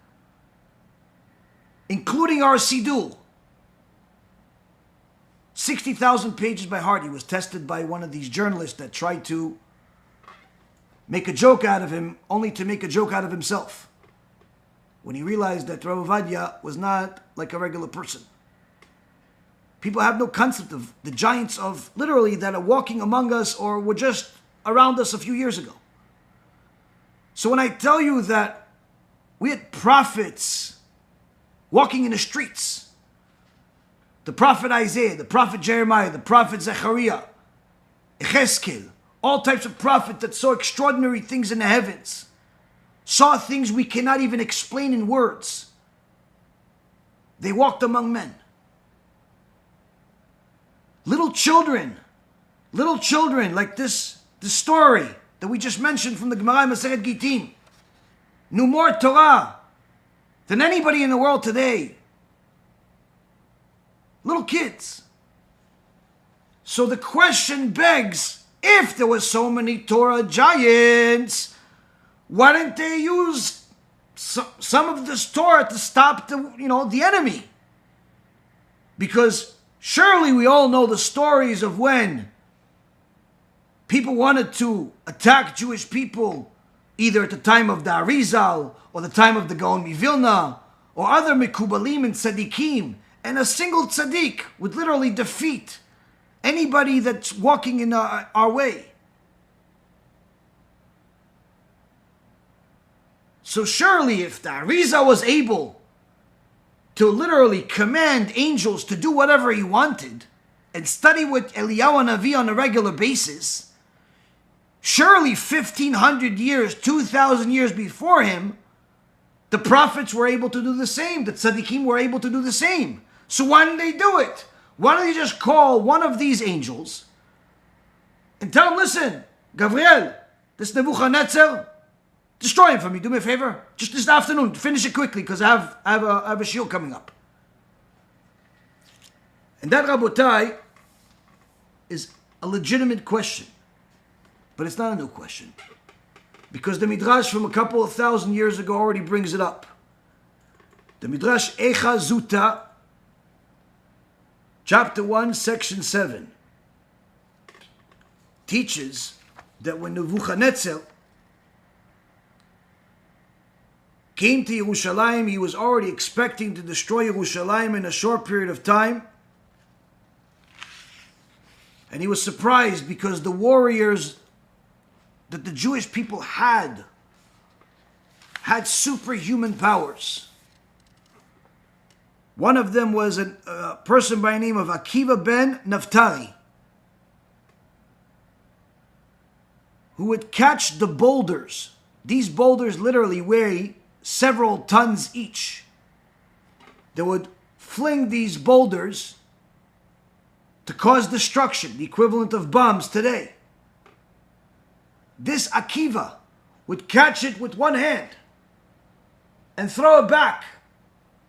including our Siddur. 60,000 pages by heart. He was tested by one of these journalists that tried to make a joke out of him, only to make a joke out of himself. When he realized that Rabbi Ovadia was not like a regular person. People have no concept of the giants of literally that are walking among us or were just around us a few years ago. So when I tell you that we had prophets walking in the streets, the prophet Isaiah, the prophet Jeremiah, the prophet Zechariah, Yechezkel, all types of prophets that saw extraordinary things in the heavens, saw things we cannot even explain in words. They walked among men. Little children, like this story that we just mentioned from the Gemara Masechet Gittin, knew more Torah than anybody in the world today. Little kids. So the question begs, if there were so many Torah giants, why didn't they use some of this Torah to stop the enemy? Because surely we all know the stories of when people wanted to attack Jewish people, either at the time of the Arizal or the time of the Gaon Mivilna or other Mekubalim and Tzaddikim, and a single tzaddik would literally defeat anybody that's walking in our way. So surely if the Arizal was able to literally command angels to do whatever he wanted and study with Eliyahu Navi on a regular basis, surely 1,500 years, 2,000 years before him, the prophets were able to do the same. The tzaddikim were able to do the same. So why didn't they do it? Why don't they just call one of these angels and tell him, listen, Gabriel, this Nebuchadnezzar, destroy him for me. Do me a favor. Just this afternoon. Finish it quickly because I have a shiur coming up. And that, Rabotai, is a legitimate question. But it's not a new question. Because the Midrash from a couple of thousand years ago already brings it up. The Midrash Echa Zuta, chapter 1, section 7, teaches that when Nebuchadnezzar came to Yerushalayim, he was already expecting to destroy Yerushalayim in a short period of time. And he was surprised because the warriors that the Jewish people had superhuman powers. One of them was a person by the name of Akiva ben Naphtali, who would catch the boulders. These boulders literally weigh several tons each. They would fling these boulders to cause destruction, the equivalent of bombs today. This Akiva would catch it with one hand and throw it back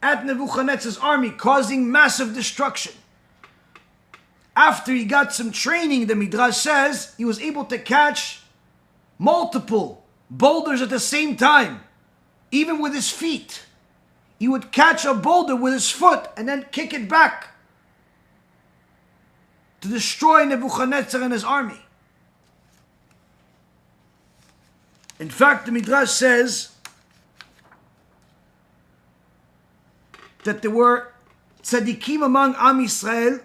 at Nebuchadnezzar's army, causing massive destruction. After he got some training, the Midrash says, he was able to catch multiple boulders at the same time, even with his feet. He would catch a boulder with his foot and then kick it back to destroy Nebuchadnezzar and his army. In fact, the Midrash says that there were tzaddikim among Am Yisrael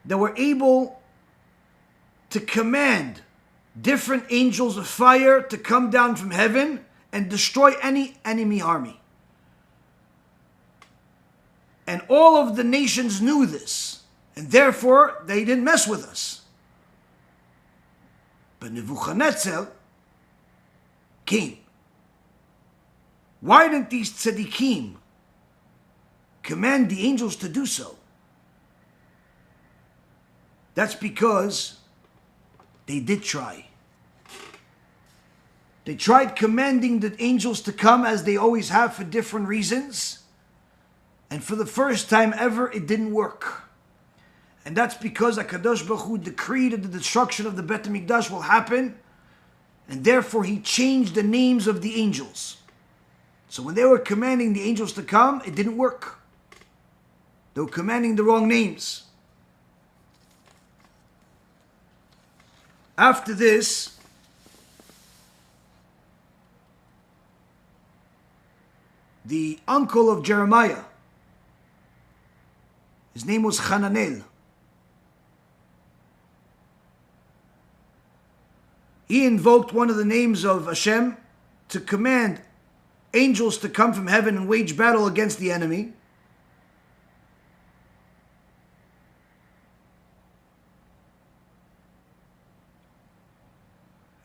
that were able to command different angels of fire to come down from heaven and destroy any enemy army. And all of the nations knew this, and therefore they didn't mess with us. But Nebuchadnezzar came. Why didn't these tzaddikim command the angels to do so? That's because they did try. They tried commanding the angels to come, as they always have, for different reasons. And for the first time ever, it didn't work. And that's because HaKadosh Baruch Hu decreed that the destruction of the Beit HaMikdash will happen, and therefore he changed the names of the angels. So when they were commanding the angels to come, it didn't work. They were commanding the wrong names. After this, the uncle of Jeremiah, his name was Hananel. he invoked one of the names of Hashem to command angels to come from heaven and wage battle against the enemy.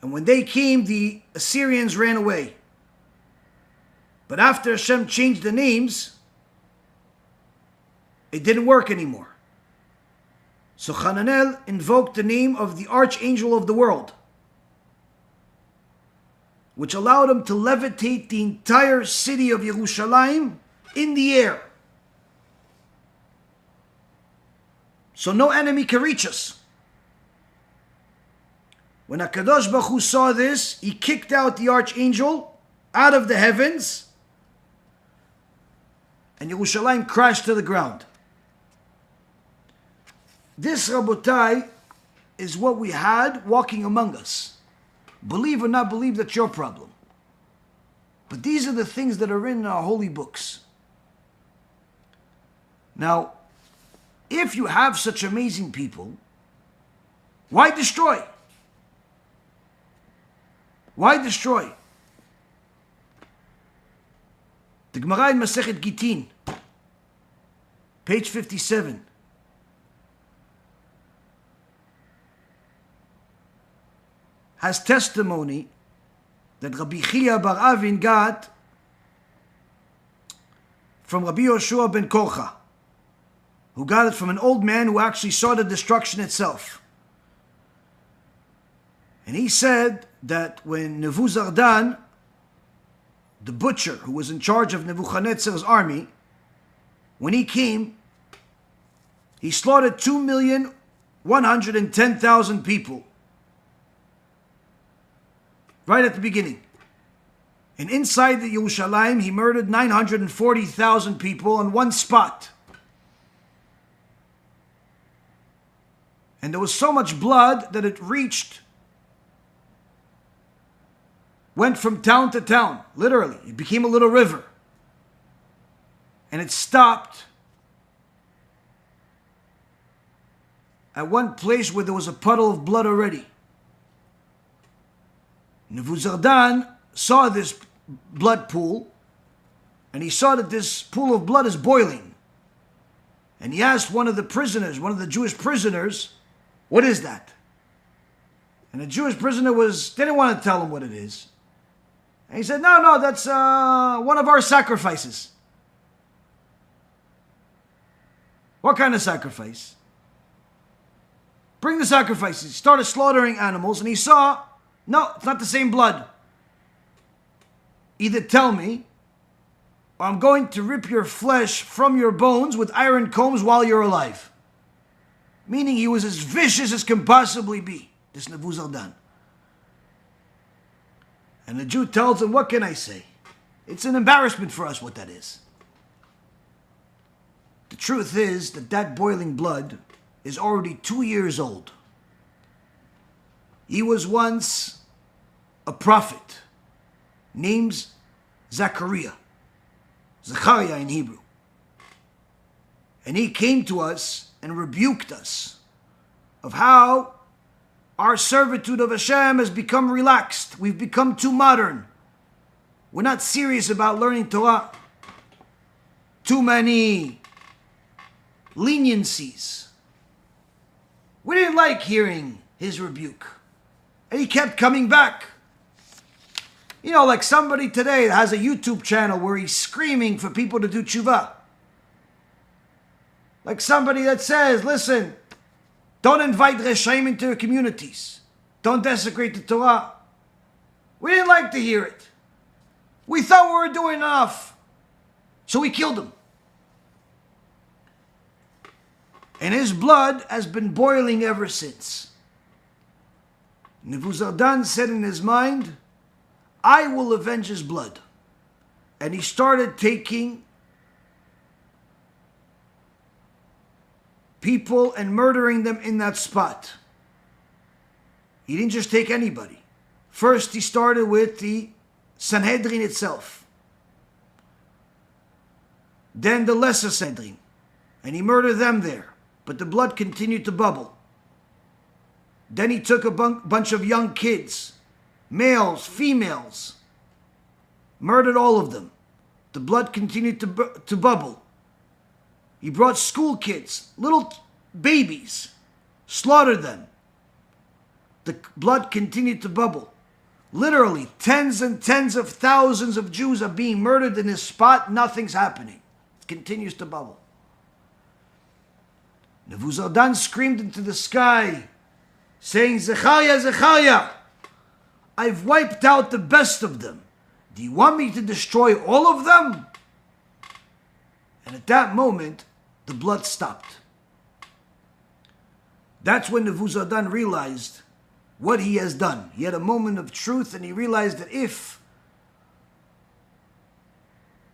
And when they came, the Assyrians ran away. But after Hashem changed the names, it didn't work anymore. So Hananel invoked the name of the archangel of the world, which allowed him to levitate the entire city of Yerushalayim in the air. So no enemy can reach us. When HaKadosh Baruch Hu saw this, he kicked out the archangel out of the heavens, and Yerushalayim crashed to the ground. This, Rabotai, is what we had walking among us. Believe or not believe, that's your problem. But these are the things that are in our holy books. Now, if you have such amazing people, why destroy? Why destroy? The Gemara in Masechet Gitin, page 57. Has testimony that Rabbi Chia bar Avin got from Rabbi Yoshua ben Korcha, who got it from an old man who actually saw the destruction itself. And he said that when Nebuzaradan, the butcher who was in charge of Nebuchadnezzar's army, when he came, he slaughtered 2,110,000 people. Right at the beginning. And inside the Yerushalayim, he murdered 940,000 people on one spot. And there was so much blood that it went from town to town, literally. It became a little river. And it stopped at one place where there was a puddle of blood already. Nebuzaradan saw this blood pool, and he saw that this pool of blood is boiling. And he asked one of the prisoners, one of the Jewish prisoners, what is that? And the Jewish prisoner didn't want to tell him what it is. And he said, no, that's one of our sacrifices. What kind of sacrifice? Bring the sacrifices. He started slaughtering animals, and he saw, no, it's not the same blood. Either tell me, or I'm going to rip your flesh from your bones with iron combs while you're alive. Meaning he was as vicious as can possibly be, this Nebuzaradan. And the Jew tells him, what can I say? It's an embarrassment for us what that is. The truth is that boiling blood is already 2 years old. He was once a prophet named Zachariah in Hebrew. And he came to us and rebuked us of how our servitude of Hashem has become relaxed. We've become too modern. We're not serious about learning Torah. Too many leniencies. We didn't like hearing his rebuke. And he kept coming back. You know, like somebody today that has a YouTube channel where he's screaming for people to do tshuva. Like somebody that says, listen, don't invite Reshaim into your communities. Don't desecrate the Torah. We didn't like to hear it. We thought we were doing enough. So we killed him. And his blood has been boiling ever since. Nebuzaradan said in his mind, I will avenge his blood. And he started taking people and murdering them in that spot. He didn't just take anybody. First, he started with the Sanhedrin itself. Then the lesser Sanhedrin. And he murdered them there. But the blood continued to bubble. Then he took a bunch of young kids males, females, murdered all of them. The blood continued to bubble. He brought school kids, little babies, slaughtered them. The blood continued to bubble. Literally, tens and tens of thousands of Jews are being murdered in this spot. Nothing's happening. It continues to bubble. Nebuzaradan screamed into the sky, saying, Zechariah, Zechariah, I've wiped out the best of them. Do you want me to destroy all of them? And at that moment, the blood stopped. That's when Nebuzaradan realized what he has done. He had a moment of truth, and he realized that if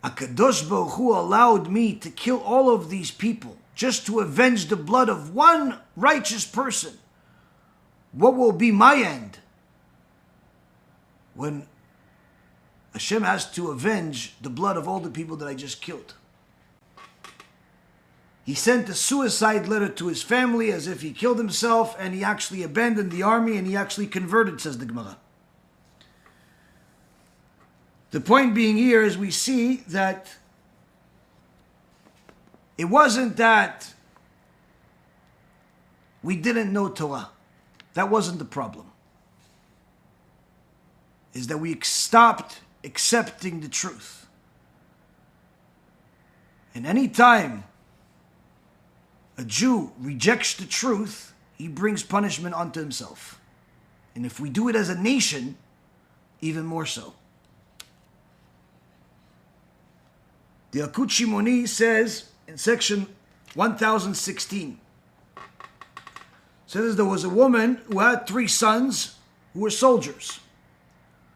HaKadosh Baruch Hu allowed me to kill all of these people just to avenge the blood of one righteous person, what will be my end when Hashem has to avenge the blood of all the people that I just killed? He sent a suicide letter to his family as if he killed himself, and he actually abandoned the army, and he actually converted, says the Gemara. The point being here is we see that it wasn't that we didn't know Torah. That wasn't the problem. Is that we stopped accepting the truth. And any time a Jew rejects the truth, he brings punishment unto himself. And if we do it as a nation, even more so. The Yalkut Shimoni says in section 1016, says there was a woman who had 3 sons who were soldiers,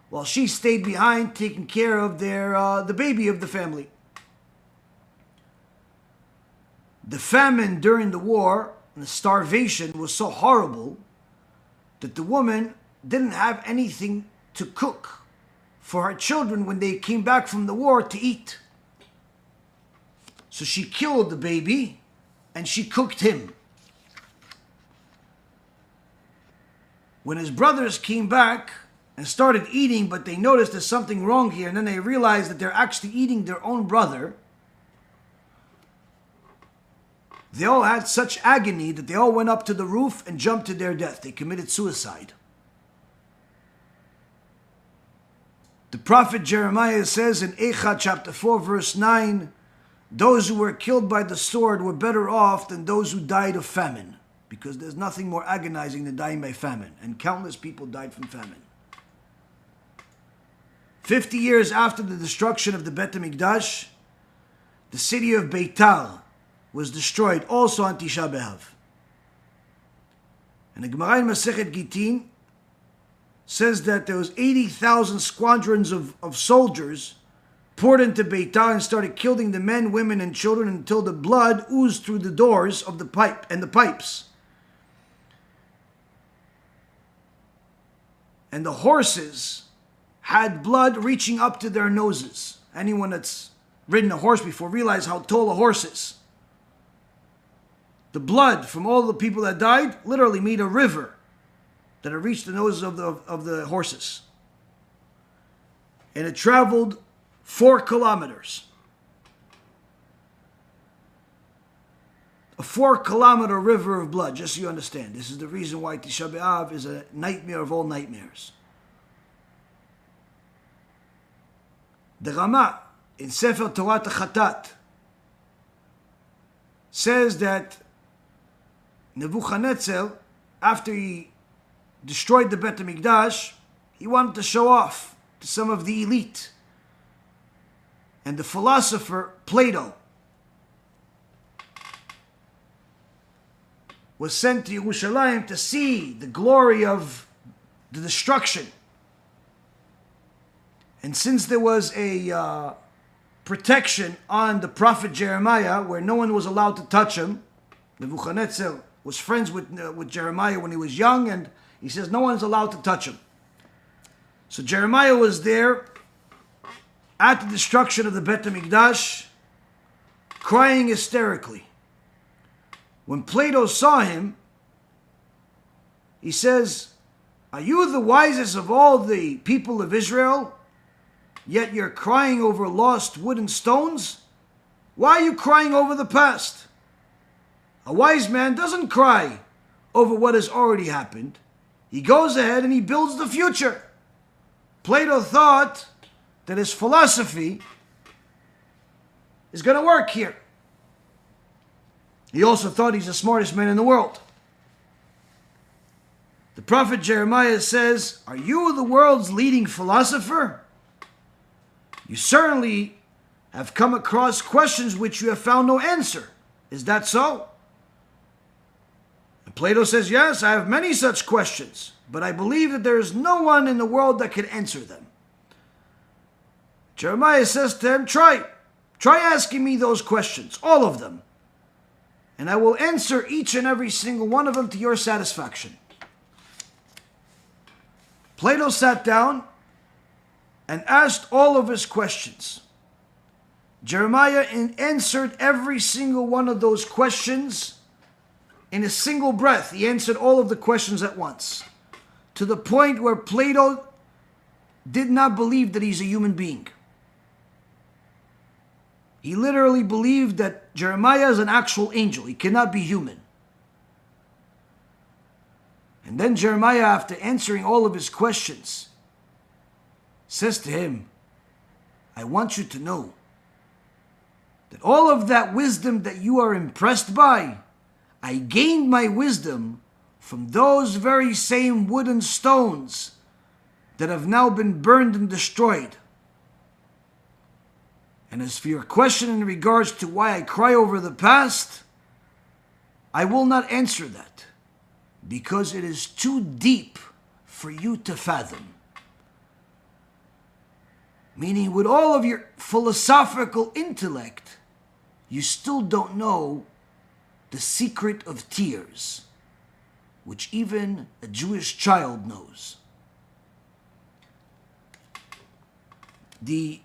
while she stayed behind taking care of the baby of the family. The famine during the war and the starvation was so horrible that the woman didn't have anything to cook for her children when they came back from the war to eat. So she killed the baby and she cooked him. When his brothers came back and started eating, but they noticed there's something wrong here, and then they realized that they're actually eating their own brother, they all had such agony that they all went up to the roof and jumped to their death. They committed suicide. The prophet Jeremiah says in Eicha chapter 4 verse 9, those who were killed by the sword were better off than those who died of famine, because there's nothing more agonizing than dying by famine, and countless people died from famine. 50 years after the destruction of the Bet HaMikdash, the city of Beitar was destroyed also on Tisha B'Av. And the Gemara in Masechet Gitin says that there was 80,000 squadrons of soldiers poured into Beitar and started killing the men, women, and children until the blood oozed through the doors of the pipe and the pipes. And the horses had blood reaching up to their noses. Anyone that's ridden a horse before realize how tall a horse is. The blood from all the people that died literally made a river that had reached the noses of the horses. And it traveled 4 kilometers. A 4-kilometer river of blood, just so you understand. This is the reason why Tisha B'Av is a nightmare of all nightmares. The Rama in Sefer Torah Chatat says that Nebuchadnezzar, after he destroyed the Bet HaMikdash, he wanted to show off to some of the elite. And the philosopher Plato was sent to Yerushalayim to see the glory of the destruction. And since there was a protection on the prophet Jeremiah, where no one was allowed to touch him, Nebuchadnezzar was friends with Jeremiah when he was young, and he says no one's allowed to touch him. So Jeremiah was there at the destruction of the Bet HaMikdash, crying hysterically. When Plato saw him, he says, Are you the wisest of all the people of Israel, yet you're crying over lost wood and stones? Why are you crying over the past? A wise man doesn't cry over what has already happened. He goes ahead and he builds the future. Plato thought that his philosophy is going to work here. He also thought he's the smartest man in the world. The prophet Jeremiah says, "Are you the world's leading philosopher? You certainly have come across questions which you have found no answer. Is that so?" And Plato says, "Yes, I have many such questions, but I believe that there is no one in the world that can answer them." Jeremiah says to him, Try asking me those questions, all of them, and I will answer each and every single one of them to your satisfaction. Plato sat down and asked all of his questions. Jeremiah answered every single one of those questions in a single breath. He answered all of the questions at once, to the point where Plato did not believe that he's a human being. He literally believed that Jeremiah is an actual angel. He cannot be human. And then Jeremiah, after answering all of his questions, says to him, "I want you to know that all of that wisdom that you are impressed by, I gained my wisdom from those very same wooden stones that have now been burned and destroyed. And as for your question in regards to why I cry over the past, I will not answer that, because it is too deep for you to fathom." Meaning, with all of your philosophical intellect, you still don't know the secret of tears, which even a Jewish child knows. The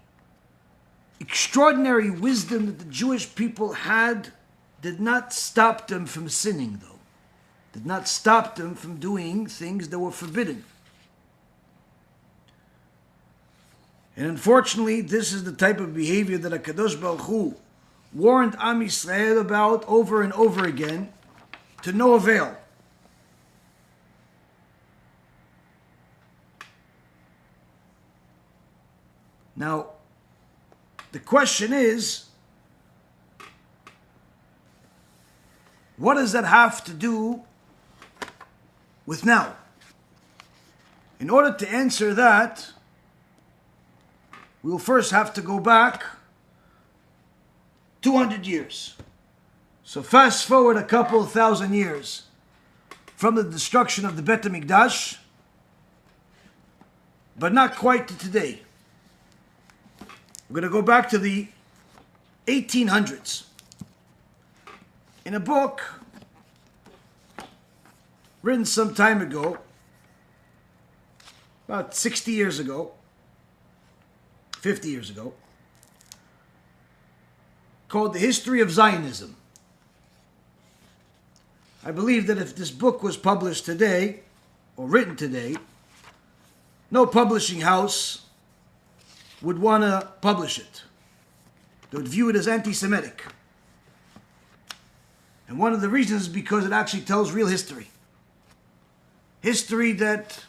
extraordinary wisdom that the Jewish people had did not stop them from sinning, though. Did not stop them from doing things that were forbidden. And unfortunately, this is the type of behavior that HaKadosh Baruch Hu warned Am Yisrael about over and over again, to no avail. Now, the question is, what does that have to do with now? In order to answer that, we will first have to go back 200 years. So fast forward a couple thousand years from the destruction of the Bet HaMikdash, but not quite to today. We're going to go back to the 1800s. In a book written some time ago, about 60 years ago, 50 years ago, called The History of Zionism. I believe that if this book was published today, or written today, no publishing house would want to publish it. They would view it as anti-Semitic. And one of the reasons is because it actually tells real history. History that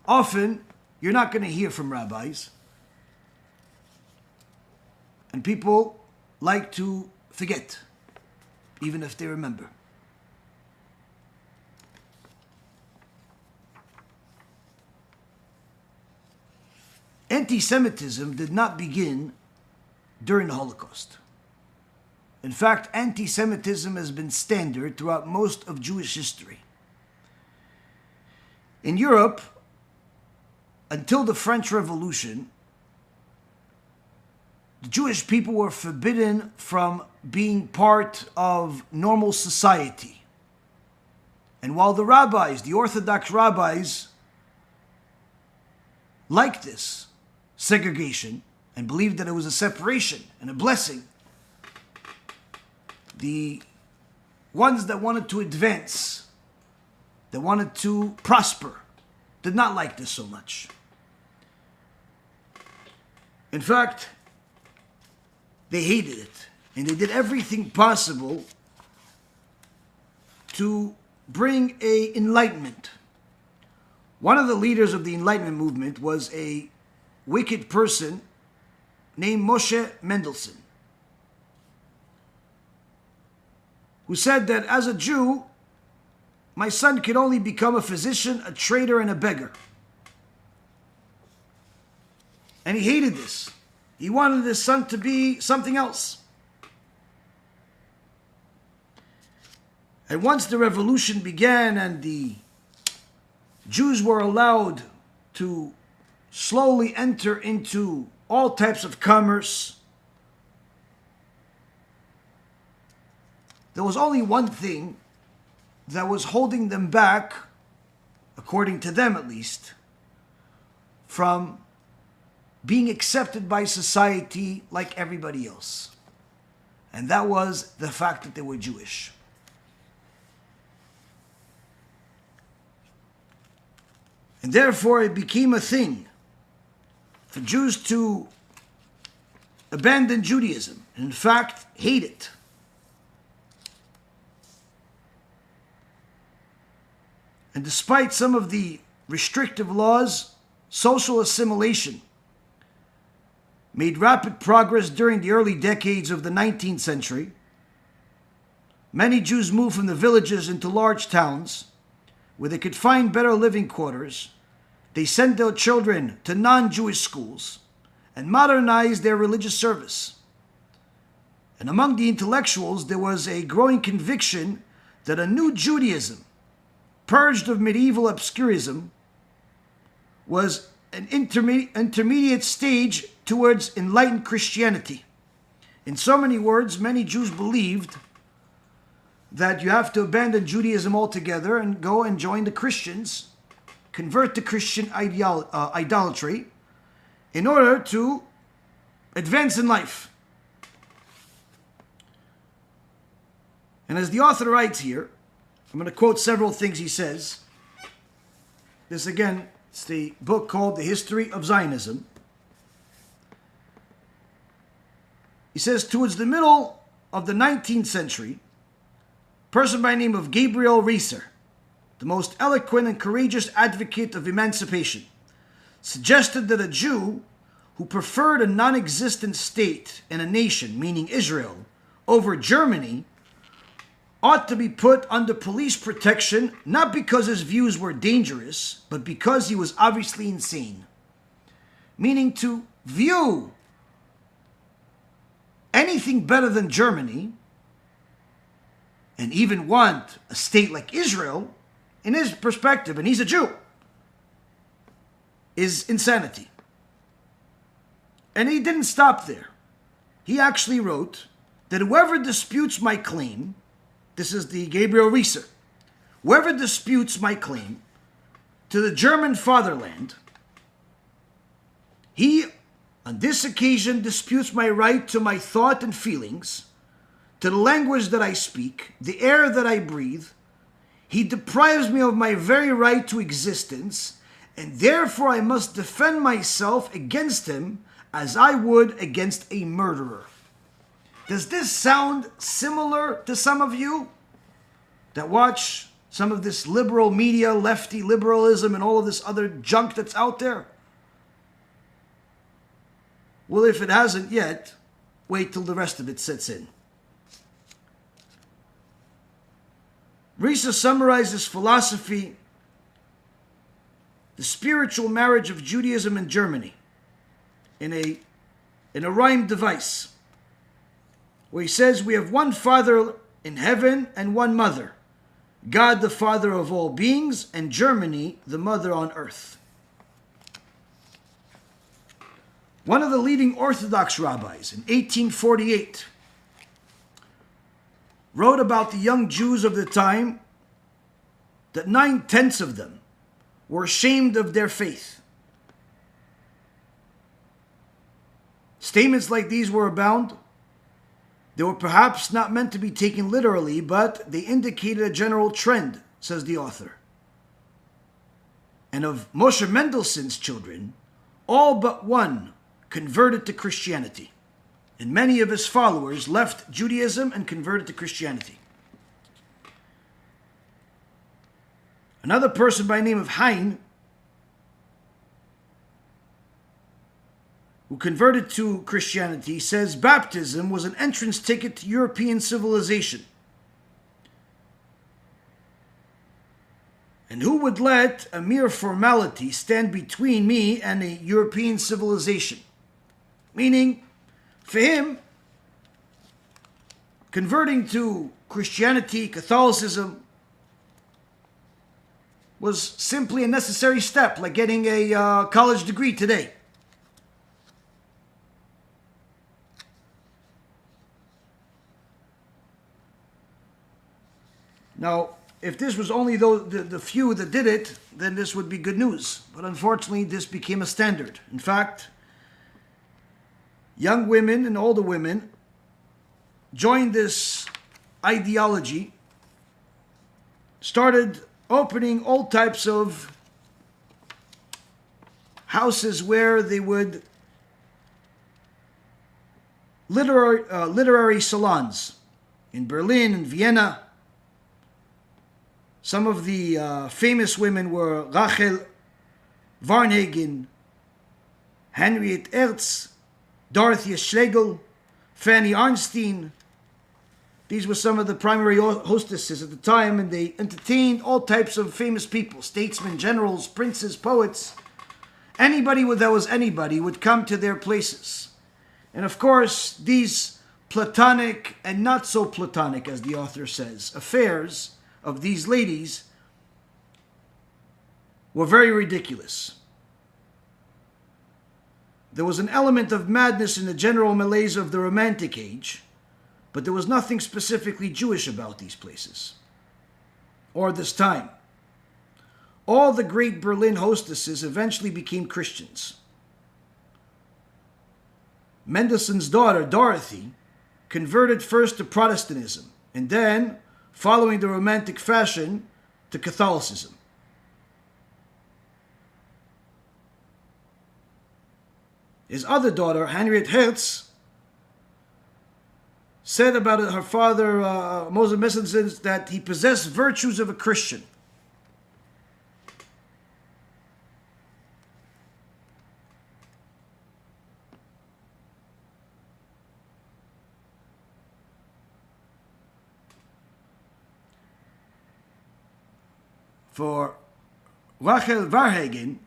often you're not going to hear from rabbis. And people like to forget, even if they remember. Anti-Semitism did not begin during the Holocaust. In fact, anti-Semitism has been standard throughout most of Jewish history. In Europe, until the French Revolution, the Jewish people were forbidden from being part of normal society. And while the rabbis, the Orthodox rabbis, liked this segregation and believed that it was a separation and a blessing, the ones that wanted to advance, that wanted to prosper, did not like this so much. In fact, they hated it, and they did everything possible to bring a enlightenment. One of the leaders of the Enlightenment movement was a wicked person named Moshe Mendelssohn, who said that as a Jew, my son could only become a physician, a trader, and a beggar. And he hated this. He wanted his son to be something else. And once the revolution began and the Jews were allowed to slowly enter into all types of commerce, there was only one thing that was holding them back, according to them at least, from being accepted by society like everybody else. And that was the fact that they were Jewish. And therefore it became a thing for Jews to abandon Judaism, and in fact hate it. And despite some of the restrictive laws, social assimilation made rapid progress during the early decades of the 19th century. Many Jews moved from the villages into large towns where they could find better living quarters. They sent their children to non-Jewish schools and modernized their religious service. And among the intellectuals, there was a growing conviction that a new Judaism, purged of medieval obscurism, was an intermediate stage towards enlightened Christianity. In so many words, many Jews believed that you have to abandon Judaism altogether and go and join the Christians, convert to Christian idolatry, in order to advance in life. And as the author writes here, I'm going to quote several things he says. This again, it's the book called The History of Zionism. He says, towards the middle of the 19th century, a person by the name of Yaron Reuven, the most eloquent and courageous advocate of emancipation, suggested that a Jew who preferred a non-existent state and a nation, meaning Israel, over Germany, ought to be put under police protection, not because his views were dangerous, but because he was obviously insane. Meaning to view anything better than Germany, and even want a state like Israel, in his perspective, and he's a Jew, is insanity. And he didn't stop there. He actually wrote that whoever disputes my claim, this is the Yaron Reuven, whoever disputes my claim to the German fatherland, he, on this occasion, disputes my right to my thought and feelings, to the language that I speak, the air that I breathe. He deprives me of my very right to existence, and therefore I must defend myself against him as I would against a murderer. Does this sound similar to some of you that watch some of this liberal media, lefty liberalism, and all of this other junk that's out there? Well, if it hasn't yet, wait till the rest of it sets in. Reuven summarizes philosophy, the spiritual marriage of Judaism and Germany, in a rhyme device, where he says, we have one Father in heaven and one Mother, God the Father of all beings, and Germany the mother on earth. One of the leading Orthodox rabbis in 1848 wrote about the young Jews of the time that 9/10 of them were ashamed of their faith. Statements like these were abound. They were perhaps not meant to be taken literally, but they indicated a general trend, says the author. And of Moshe Mendelssohn's children, all but one converted to Christianity. And many of his followers left Judaism and converted to Christianity. Another person by the name of Hain, who converted to Christianity, says baptism was an entrance ticket to European civilization. And who would let a mere formality stand between me and a European civilization? Meaning, for him, converting to Christianity, Catholicism, was simply a necessary step, like getting a college degree today. Now, if this was only the few that did it, then this would be good news. But unfortunately, this became a standard. In fact, young women and older women joined this ideology, started opening all types of houses where they would literary salons in Berlin and Vienna. Some of the famous women were Rachel Varnhagen, Henriette Ertz, Dorothea Schlegel, Fanny Arnstein. These were some of the primary hostesses at the time, and they entertained all types of famous people, statesmen, generals, princes, poets. Anybody that was anybody would come to their places. And of course, these platonic and not so platonic, as the author says, affairs of these ladies were very ridiculous. There was an element of madness in the general malaise of the Romantic age, but there was nothing specifically Jewish about these places or this time. All the great Berlin hostesses eventually became Christians. Mendelssohn's daughter, Dorothy, converted first to Protestantism and then, following the Romantic fashion, to Catholicism. His other daughter, Henriette Hertz, said about her father, Moshe Mendelssohn, that he possessed virtues of a Christian. For Rachel Varnhagen,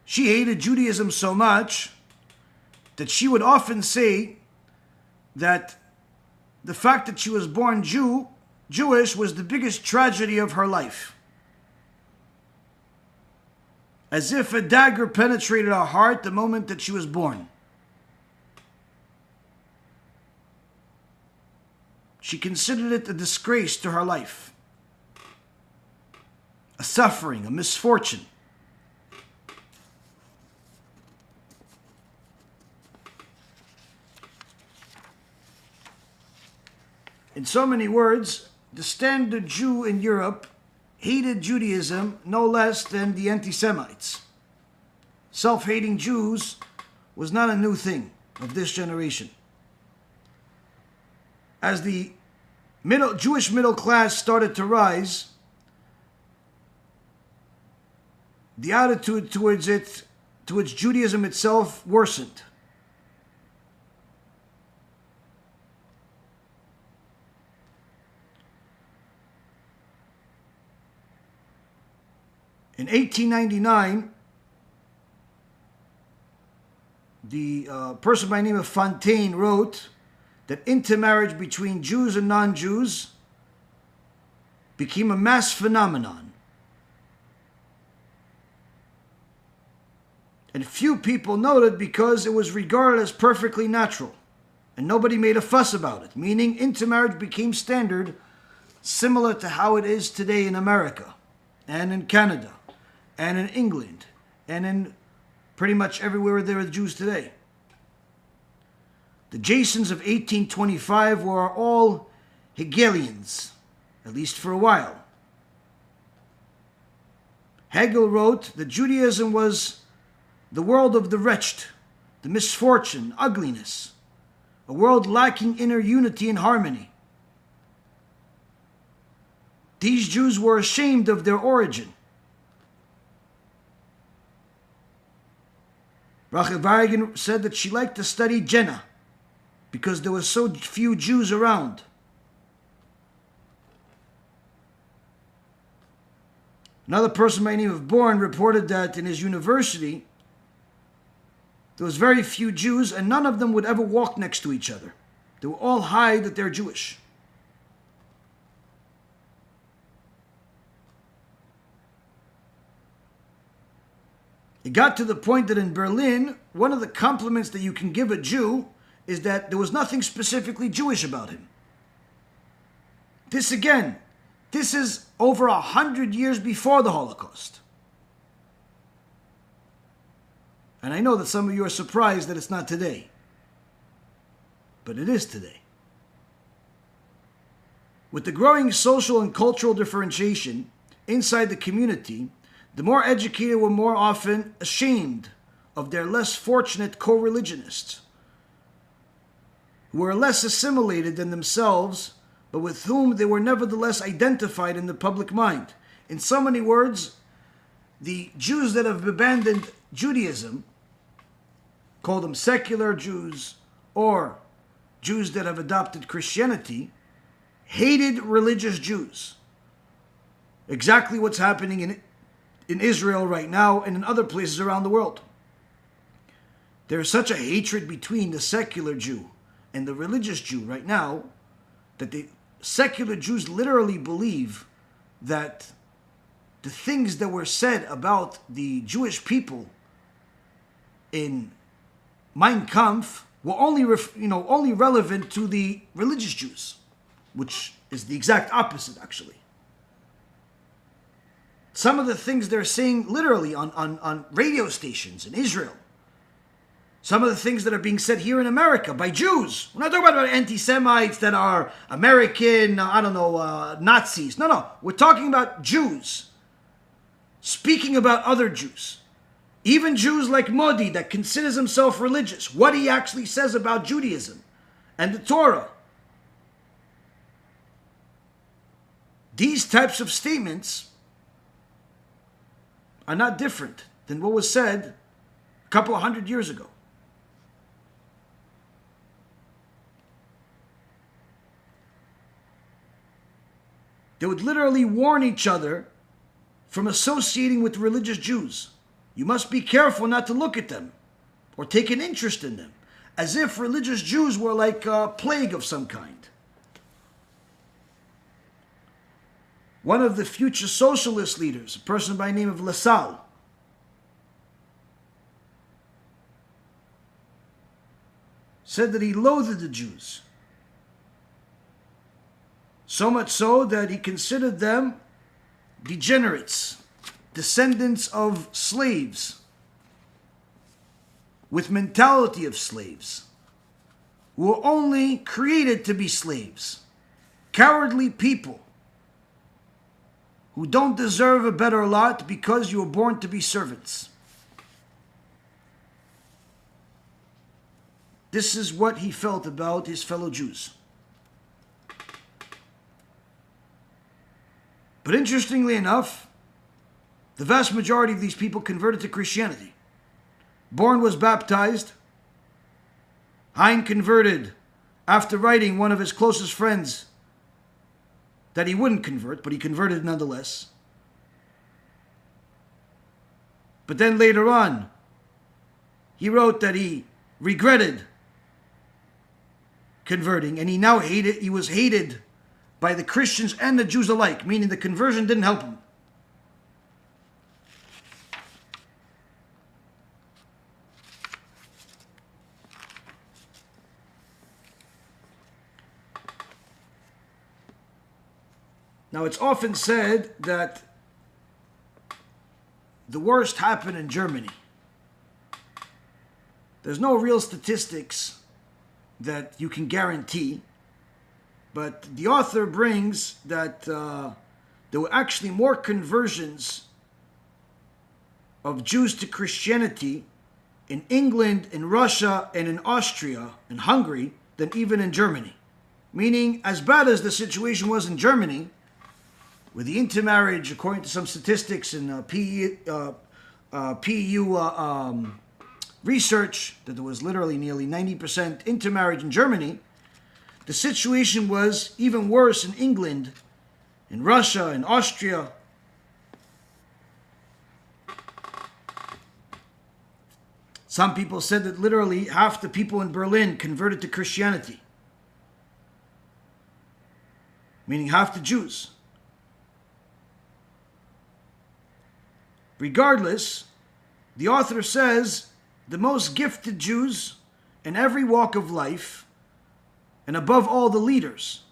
she hated Judaism so much that she would often say that the fact that she was born Jewish was the biggest tragedy of her life. As if a dagger penetrated her heart the moment that she was born. She considered it a disgrace to her life, a suffering, a misfortune. In so many words, the standard Jew in Europe hated Judaism no less than the anti-Semites. Self-hating Jews was not a new thing of this generation. As the Jewish middle class started to rise, the attitude towards Judaism itself worsened. In 1899, the person by the name of Fontaine wrote that intermarriage between Jews and non-Jews became a mass phenomenon. And few people noted because it was regarded as perfectly natural, and nobody made a fuss about it, meaning intermarriage became standard, similar to how it is today in America and in Canada and in England and in pretty much everywhere there are Jews today. The Jasons of 1825 were all Hegelians, at least for a while. Hegel wrote that Judaism was the world of the wretched, the misfortune, ugliness, a world lacking inner unity and harmony. These Jews were ashamed of their origin. Rachel Vargan said that she liked to study Jena because there were so few Jews around. Another person by the name of Born reported that in his university there was very few Jews and none of them would ever walk next to each other. They would all hide that they're Jewish. It got to the point that in Berlin, one of the compliments that you can give a Jew is that there was nothing specifically Jewish about him. This is over 100 years before the Holocaust. And I know that some of you are surprised that it's not today. But it is today. With the growing social and cultural differentiation inside the community, the more educated were more often ashamed of their less fortunate co-religionists, who were less assimilated than themselves, but with whom they were nevertheless identified in the public mind. In so many words, the Jews that have abandoned Judaism, call them secular Jews, or Jews that have adopted Christianity, hated religious Jews. Exactly what's happening in Israel right now and in other places around the world. There is such a hatred between the secular Jew and the religious Jew right now that the secular Jews literally believe that the things that were said about the Jewish people in Mein Kampf were only relevant to the religious Jews, which is the exact opposite, actually. Some of the things they're saying literally on radio stations in Israel, some of the things that are being said here in America by Jews. We're not talking about anti-Semites that are American, Nazis. No. We're talking about Jews speaking about other Jews. Even Jews like Modi that considers himself religious. What he actually says about Judaism and the Torah. These types of statements are not different than what was said a couple of 100 years ago. They would literally warn each other from associating with religious Jews. You must be careful not to look at them or take an interest in them, as if religious Jews were like a plague of some kind. One of the future socialist leaders, a person by the name of LaSalle, said that he loathed the Jews. So much so that he considered them degenerates, descendants of slaves, with mentality of slaves, who were only created to be slaves, cowardly people, who don't deserve a better lot because you were born to be servants. This is what he felt about his fellow Jews. But interestingly enough, the vast majority of these people converted to Christianity. Born was baptized. Hein converted after writing one of his closest friends that he wouldn't convert, but he converted nonetheless. But then later on, he wrote that he regretted converting, and he was hated by the Christians and the Jews alike, meaning the conversion didn't help him. Now, it's often said that the worst happened in Germany. There's no real statistics that you can guarantee, but the author brings that there were actually more conversions of Jews to Christianity in England, in Russia, and in Austria, and Hungary, than even in Germany. Meaning, as bad as the situation was in Germany, with the intermarriage, according to some statistics in PU research, that there was literally nearly 90% intermarriage in Germany, the situation was even worse in England, in Russia, in Austria. Some people said that literally half the people in Berlin converted to Christianity, meaning half the Jews. Regardless, the author says the most gifted Jews in every walk of life, and above all the leaders,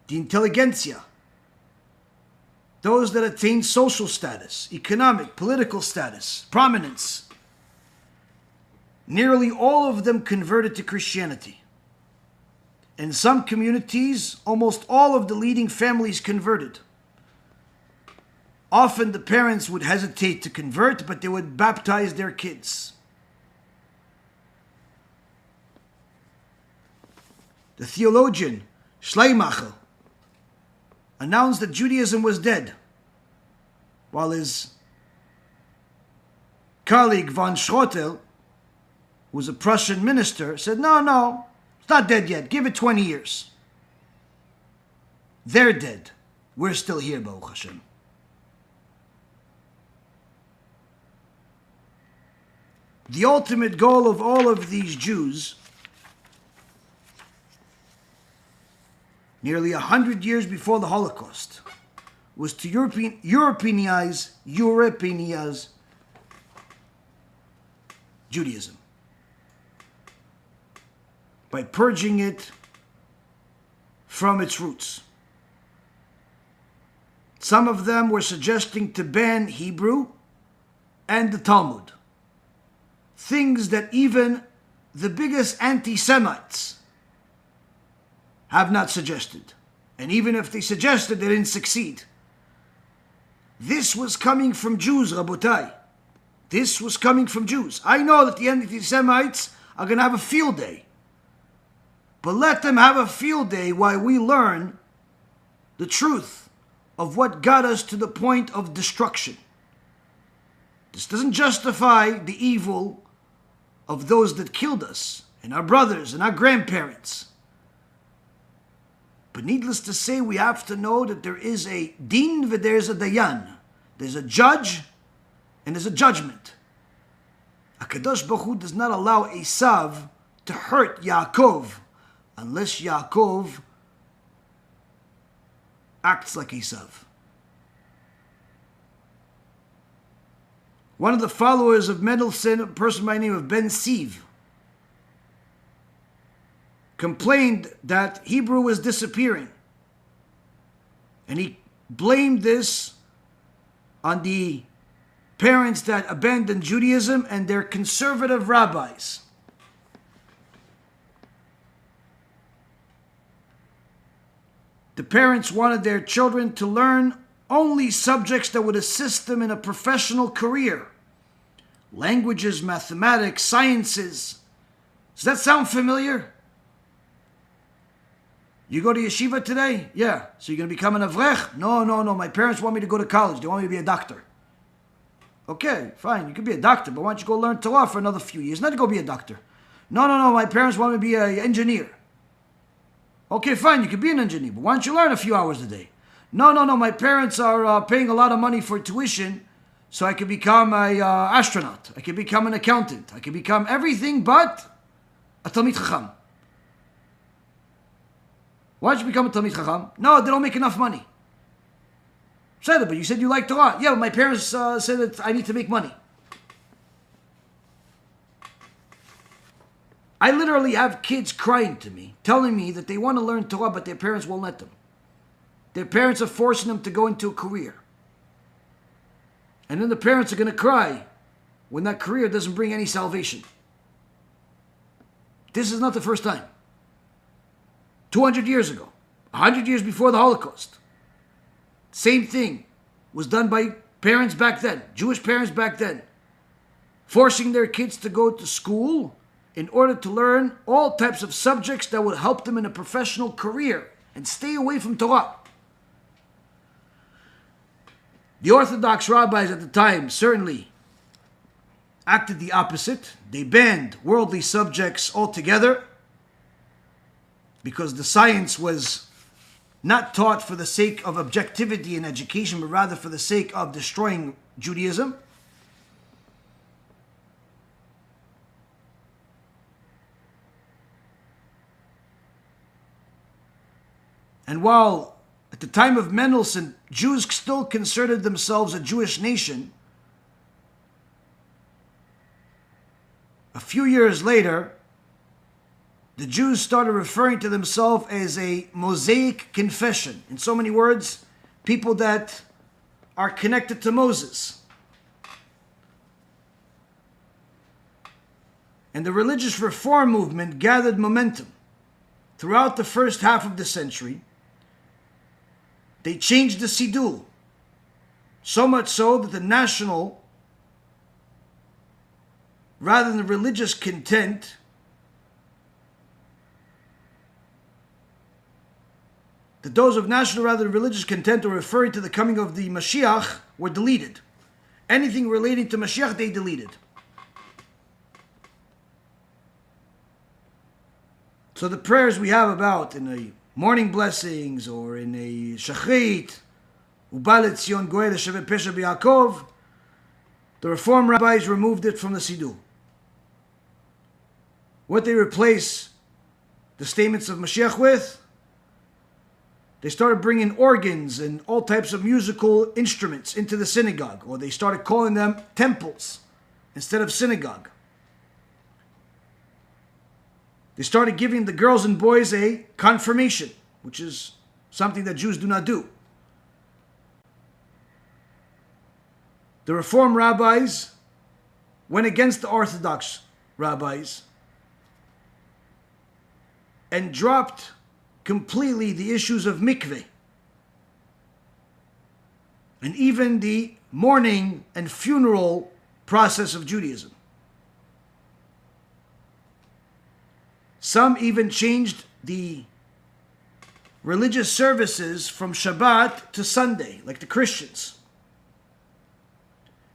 the intelligentsia, those that attain social status, economic, political status, prominence, nearly all of them converted to Christianity. In some communities, almost all of the leading families converted. Often the parents would hesitate to convert, but they would baptize their kids. The theologian Schleiermacher announced that Judaism was dead, while his colleague von Schroetel, who was a Prussian minister, said, no, it's not dead yet. Give it 20 years. They're dead. We're still here, Baruch Hashem. The ultimate goal of all of these Jews, nearly 100 years before the Holocaust, was to Europeanize Judaism by purging it from its roots. Some of them were suggesting to ban Hebrew and the Talmud, things that even the biggest anti-Semites have not suggested. And even if they suggested, they didn't succeed. This was coming from Jews, Rabotai. This was coming from Jews. I know that the anti-Semites are going to have a field day. But let them have a field day while we learn the truth of what got us to the point of destruction. This doesn't justify the evil of those that killed us, and our brothers and our grandparents. But needless to say, we have to know that there is a din and there's a dayan. There's a judge and there's a judgment. HaKadosh Baruch Hu does not allow Esav to hurt Yaakov unless Yaakov acts like Esav. One of the followers of Mendelssohn, a person by the name of Ben Siv, complained that Hebrew was disappearing. And he blamed this on the parents that abandoned Judaism and their conservative rabbis. The parents wanted their children to learn only subjects that would assist them in a professional career. Languages, mathematics, sciences. Does that sound familiar? You go to yeshiva today? Yeah. So you're going to become an avrech? No. My parents want me to go to college. They want me to be a doctor. Okay, fine. You could be a doctor, but why don't you go learn Torah for another few years? Not to go be a doctor. No. My parents want me to be an engineer. Okay, fine. You could be an engineer, but why don't you learn a few hours a day? No. My parents are paying a lot of money for tuition, so I could become an astronaut. I could become an accountant. I could become everything but a Talmid Chacham. Why don't you become a Talmid Chacham? No, they don't make enough money. Said it, but you said you like Torah. Yeah, but my parents said that I need to make money. I literally have kids crying to me, telling me that they want to learn Torah, but their parents won't let them. Their parents are forcing them to go into a career. And then the parents are going to cry when that career doesn't bring any salvation. This is not the first time. 200 years ago, 100 years before the Holocaust, same thing was done by parents back then, Jewish parents back then, forcing their kids to go to school in order to learn all types of subjects that would help them in a professional career and stay away from Torah. The Orthodox rabbis at the time certainly acted the opposite. They banned worldly subjects altogether because the science was not taught for the sake of objectivity in education, but rather for the sake of destroying Judaism. And while at the time of Mendelssohn, Jews still considered themselves a Jewish nation, a few years later, the Jews started referring to themselves as a Mosaic confession. In so many words, people that are connected to Moses. And the religious reform movement gathered momentum. Throughout the first half of the century, they changed the Siddur, so much so that the national, rather than religious content, that those of national rather than religious content were referring to the coming of the MaShiach were deleted. Anything relating to MaShiach, they deleted. So the prayers we have about in a morning blessings or in a shachrit, Uba Letzion Goel Shevet Pesha B'Yaakov, the Reform rabbis removed it from the Siddur. What they replace the statements of Mashiach with? They started bringing organs and all types of musical instruments into the synagogue, or they started calling them temples instead of synagogue. They started giving the girls and boys a confirmation, which is something that Jews do not do. The Reform rabbis went against the Orthodox rabbis and dropped completely the issues of mikveh and even the mourning and funeral process of Judaism. Some even changed the religious services from Shabbat to Sunday, like the Christians,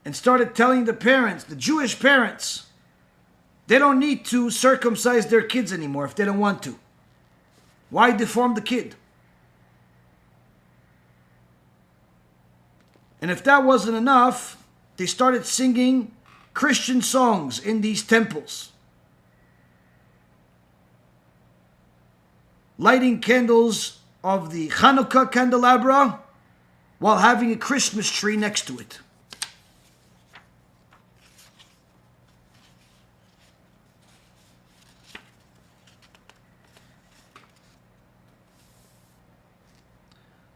and started telling the parents, the Jewish parents, they don't need to circumcise their kids anymore if they don't want to. Why deform the kid? And if that wasn't enough, they started singing Christian songs in these temples, lighting candles of the Hanukkah candelabra while having a Christmas tree next to it.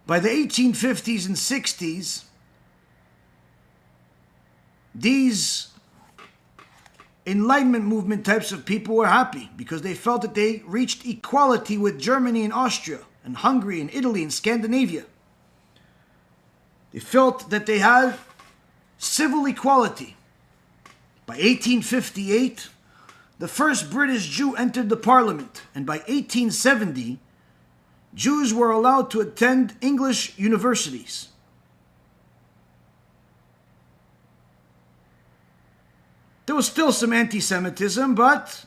By the 1850s and 60s, these Enlightenment movement types of people were happy because they felt that they reached equality with Germany and Austria and Hungary and Italy and Scandinavia. They felt that they had civil equality. By 1858, the first British Jew entered the parliament, and by 1870, Jews were allowed to attend English universities. There was still some anti-Semitism, but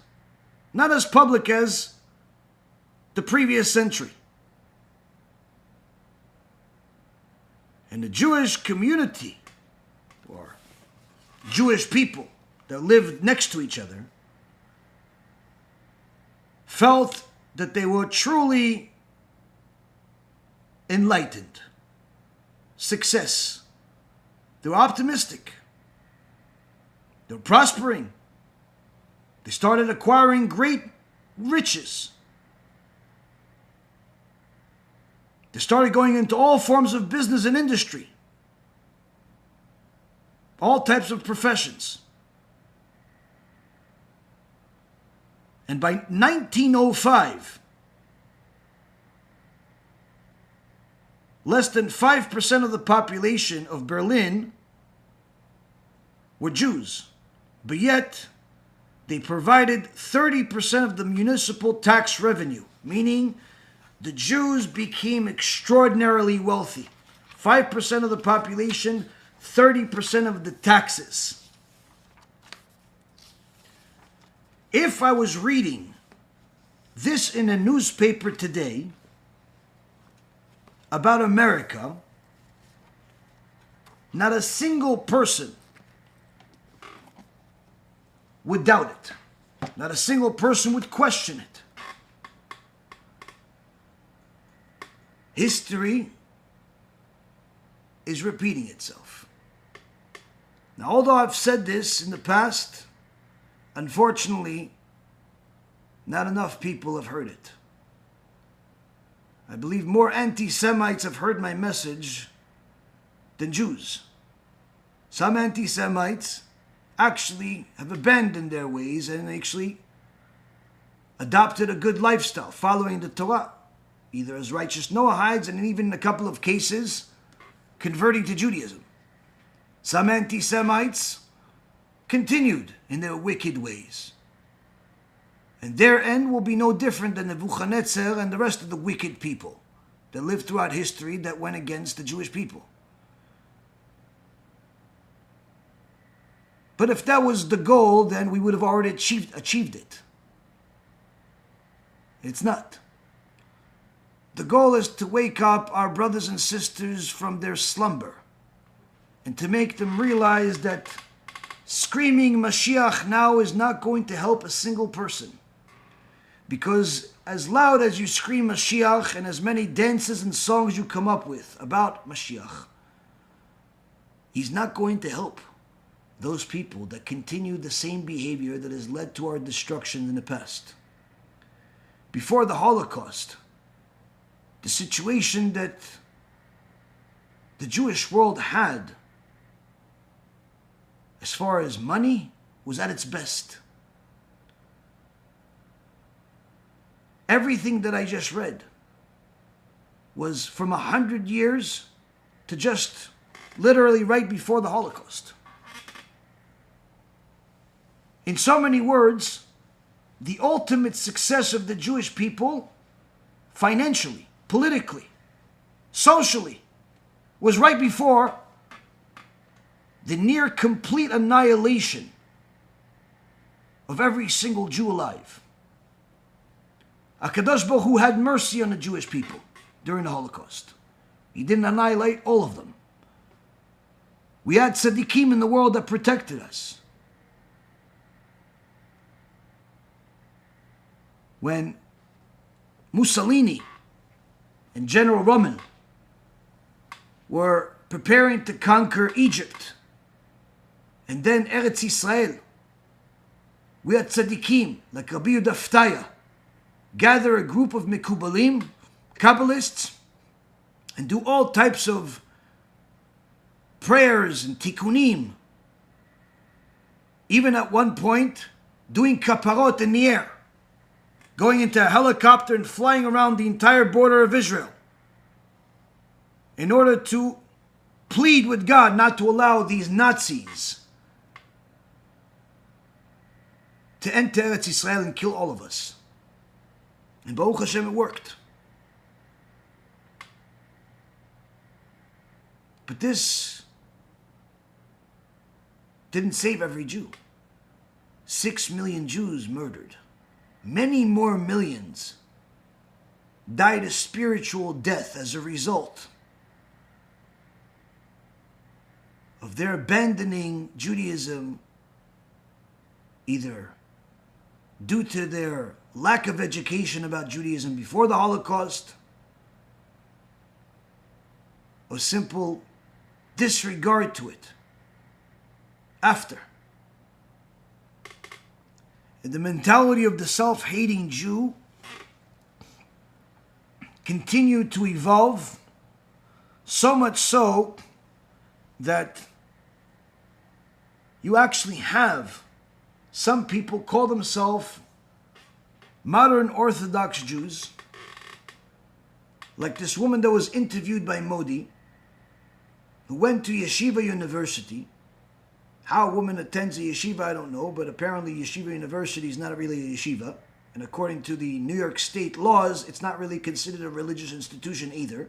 not as public as the previous century. And the Jewish community, or Jewish people that lived next to each other, felt that they were truly enlightened. Success. They were optimistic. They were prospering. They started acquiring great riches. They started going into all forms of business and industry. All types of professions. And by 1905, less than 5% of the population of Berlin were Jews, but yet they provided 30% of the municipal tax revenue, meaning the Jews became extraordinarily wealthy. 5% of the population, 30% of the taxes. If I was reading this in a newspaper today about America, not a single person would doubt it. Not a single person would question it. History is repeating itself. Now, although I've said this in the past, unfortunately, not enough people have heard it. I believe more anti-Semites have heard my message than Jews. Some anti-Semites actually have abandoned their ways and actually adopted a good lifestyle, following the Torah, either as righteous Noahides and even in a couple of cases, converting to Judaism. Some anti-Semites continued in their wicked ways. And their end will be no different than Nebuchadnezzar and the rest of the wicked people that lived throughout history that went against the Jewish people. But if that was the goal, then we would have already achieved it. It's not. The goal is to wake up our brothers and sisters from their slumber and to make them realize that screaming MaShiach now is not going to help a single person. Because as loud as you scream MaShiach and as many dances and songs you come up with about MaShiach, he's not going to help those people that continue the same behavior that has led to our destruction in the past. Before the Holocaust, the situation that the Jewish world had as far as money was at its best. Everything that I just read was from 100 years to just literally right before the Holocaust. In so many words, the ultimate success of the Jewish people, financially, politically, socially, was right before the near complete annihilation of every single Jew alive. HaKadosh Baruch Hu had mercy on the Jewish people during the Holocaust. He didn't annihilate all of them. We had tzaddikim in the world that protected us. When Mussolini and General Rommel were preparing to conquer Egypt and then Eretz Yisrael, we had tzaddikim like Rabbi Yehuda gather a group of Mekubalim, Kabbalists, and do all types of prayers and tikkunim. Even at one point, doing kaparot in the air, going into a helicopter and flying around the entire border of Israel in order to plead with God not to allow these Nazis to enter Eretz Yisrael and kill all of us. And Baruch Hashem, it worked. But this didn't save every Jew. 6 million Jews murdered. Many more millions died a spiritual death as a result of their abandoning Judaism, either due to their lack of education about Judaism before the Holocaust, or simple disregard to it after. And the mentality of the self-hating Jew continued to evolve, so much so that you actually have some people call themselves modern Orthodox Jews, like this woman that was interviewed by Modi, who went to Yeshiva University, How a woman attends a yeshiva, I don't know, but apparently yeshiva university is not really a yeshiva. And according to the New York State laws, it's not really considered a religious institution either.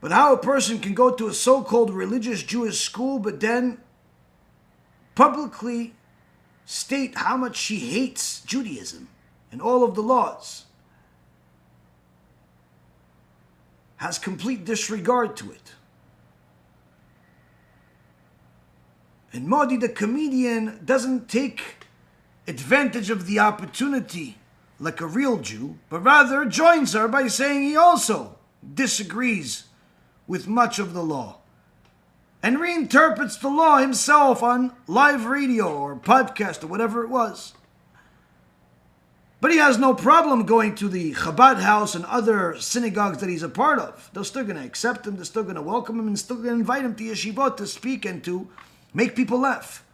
But how a person can go to a so-called religious Jewish school, but then publicly state how much she hates Judaism and all of the laws, has complete disregard to it. And Modi, the comedian, doesn't take advantage of the opportunity like a real Jew, but rather joins her by saying he also disagrees with much of the law and reinterprets the law himself on live radio or podcast or whatever it was. But he has no problem going to the Chabad house and other synagogues that he's a part of. They're still going to accept him, they're still going to welcome him, and still going to invite him to yeshivot to speak and to make people laugh.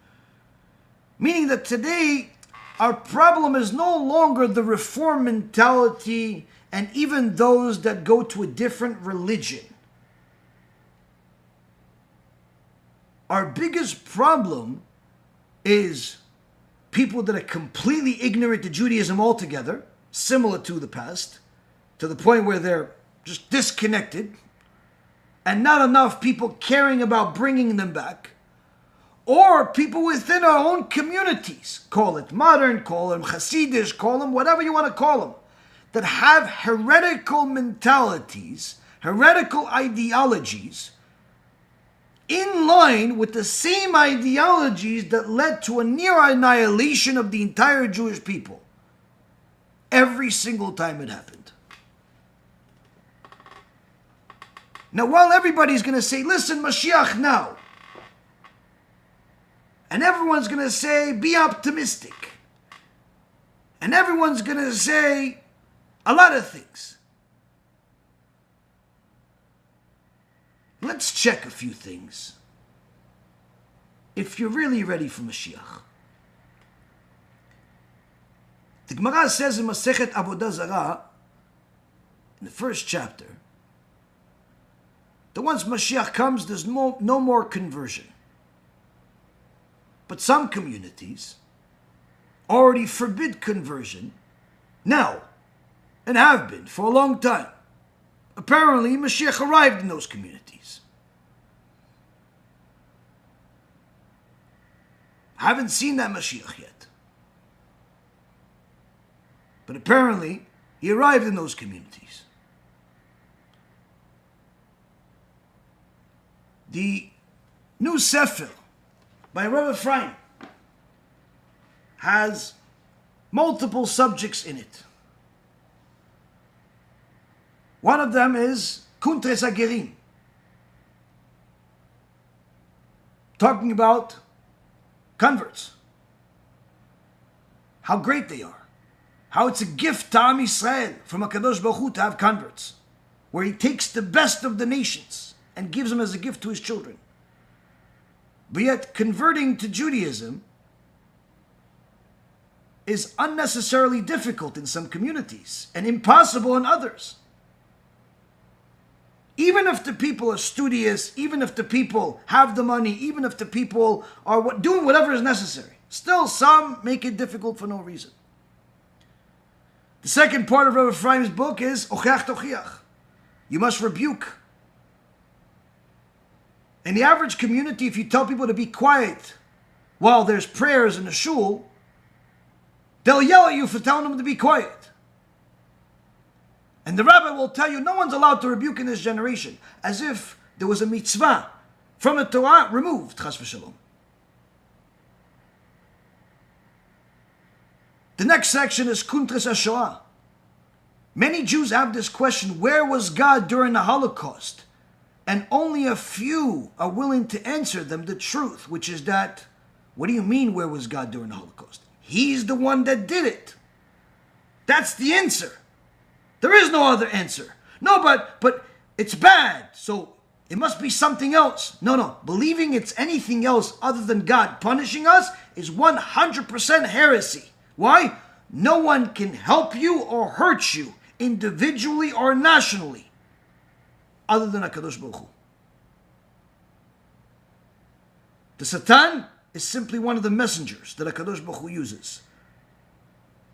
Meaning that today, our problem is no longer the reform mentality and even those that go to a different religion. Our biggest problem is people that are completely ignorant to Judaism altogether, similar to the past, to the point where they're just disconnected, and not enough people caring about bringing them back, or people within our own communities, call it modern, call them Hasidish, call them whatever you want to call them, that have heretical mentalities, heretical ideologies, in line with the same ideologies that led to a near annihilation of the entire Jewish people. Every single time it happened. Now, while everybody's going to say, listen, MaShiach now, and everyone's going to say, be optimistic, and everyone's going to say a lot of things, let's check a few things. If you're really ready for Mashiach. The Gemara says in Masechet Avodah Zarah, in the first chapter, that once Mashiach comes, there's no more conversion. But some communities already forbid conversion now, and have been for a long time. Apparently, Mashiach arrived in those communities. I haven't seen that Mashiach yet. But apparently, he arrived in those communities. The new Sefer by Rabbi Ephraim has multiple subjects in it. One of them is Kuntres Hagerim, talking about converts, how great they are, how it's a gift to Am Yisrael from HaKadosh Baruch Hu to have converts, where he takes the best of the nations and gives them as a gift to his children. But yet converting to Judaism is unnecessarily difficult in some communities and impossible in others. Even if the people are studious, even if the people have the money, even if the people are doing whatever is necessary, still some make it difficult for no reason. The second part of Rabbi Ephraim's book is Ocheach Tochiach. You must rebuke. In the average community, if you tell people to be quiet while there's prayers in the shul, they'll yell at you for telling them to be quiet. And the rabbi will tell you, no one's allowed to rebuke in this generation, as if there was a mitzvah from the Torah removed, chas v'shalom. The next section is Kuntres HaShoah. Many Jews have this question, where was God during the Holocaust? And only a few are willing to answer them the truth, which is that, what do you mean, where was God during the Holocaust? He's the one that did it. That's the answer. There is no other answer. No, but it's bad, so it must be something else. No. Believing it's anything else other than God punishing us is 100% heresy. Why? No one can help you or hurt you individually or nationally other than HaKadosh Baruch Hu. The Satan is simply one of the messengers that HaKadosh Baruch Hu uses.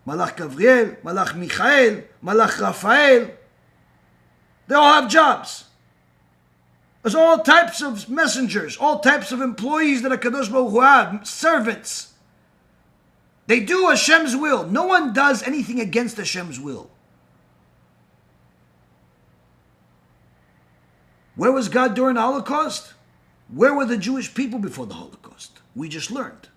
Malach Gabriel, Malach Michael, Malach Raphael, they all have jobs. There's all types of messengers, all types of employees that HaKadosh Baruch Hu have, servants. They do Hashem's will. No one does anything against Hashem's will. Where was God during the Holocaust? Where were the Jewish people before the Holocaust? We just learned.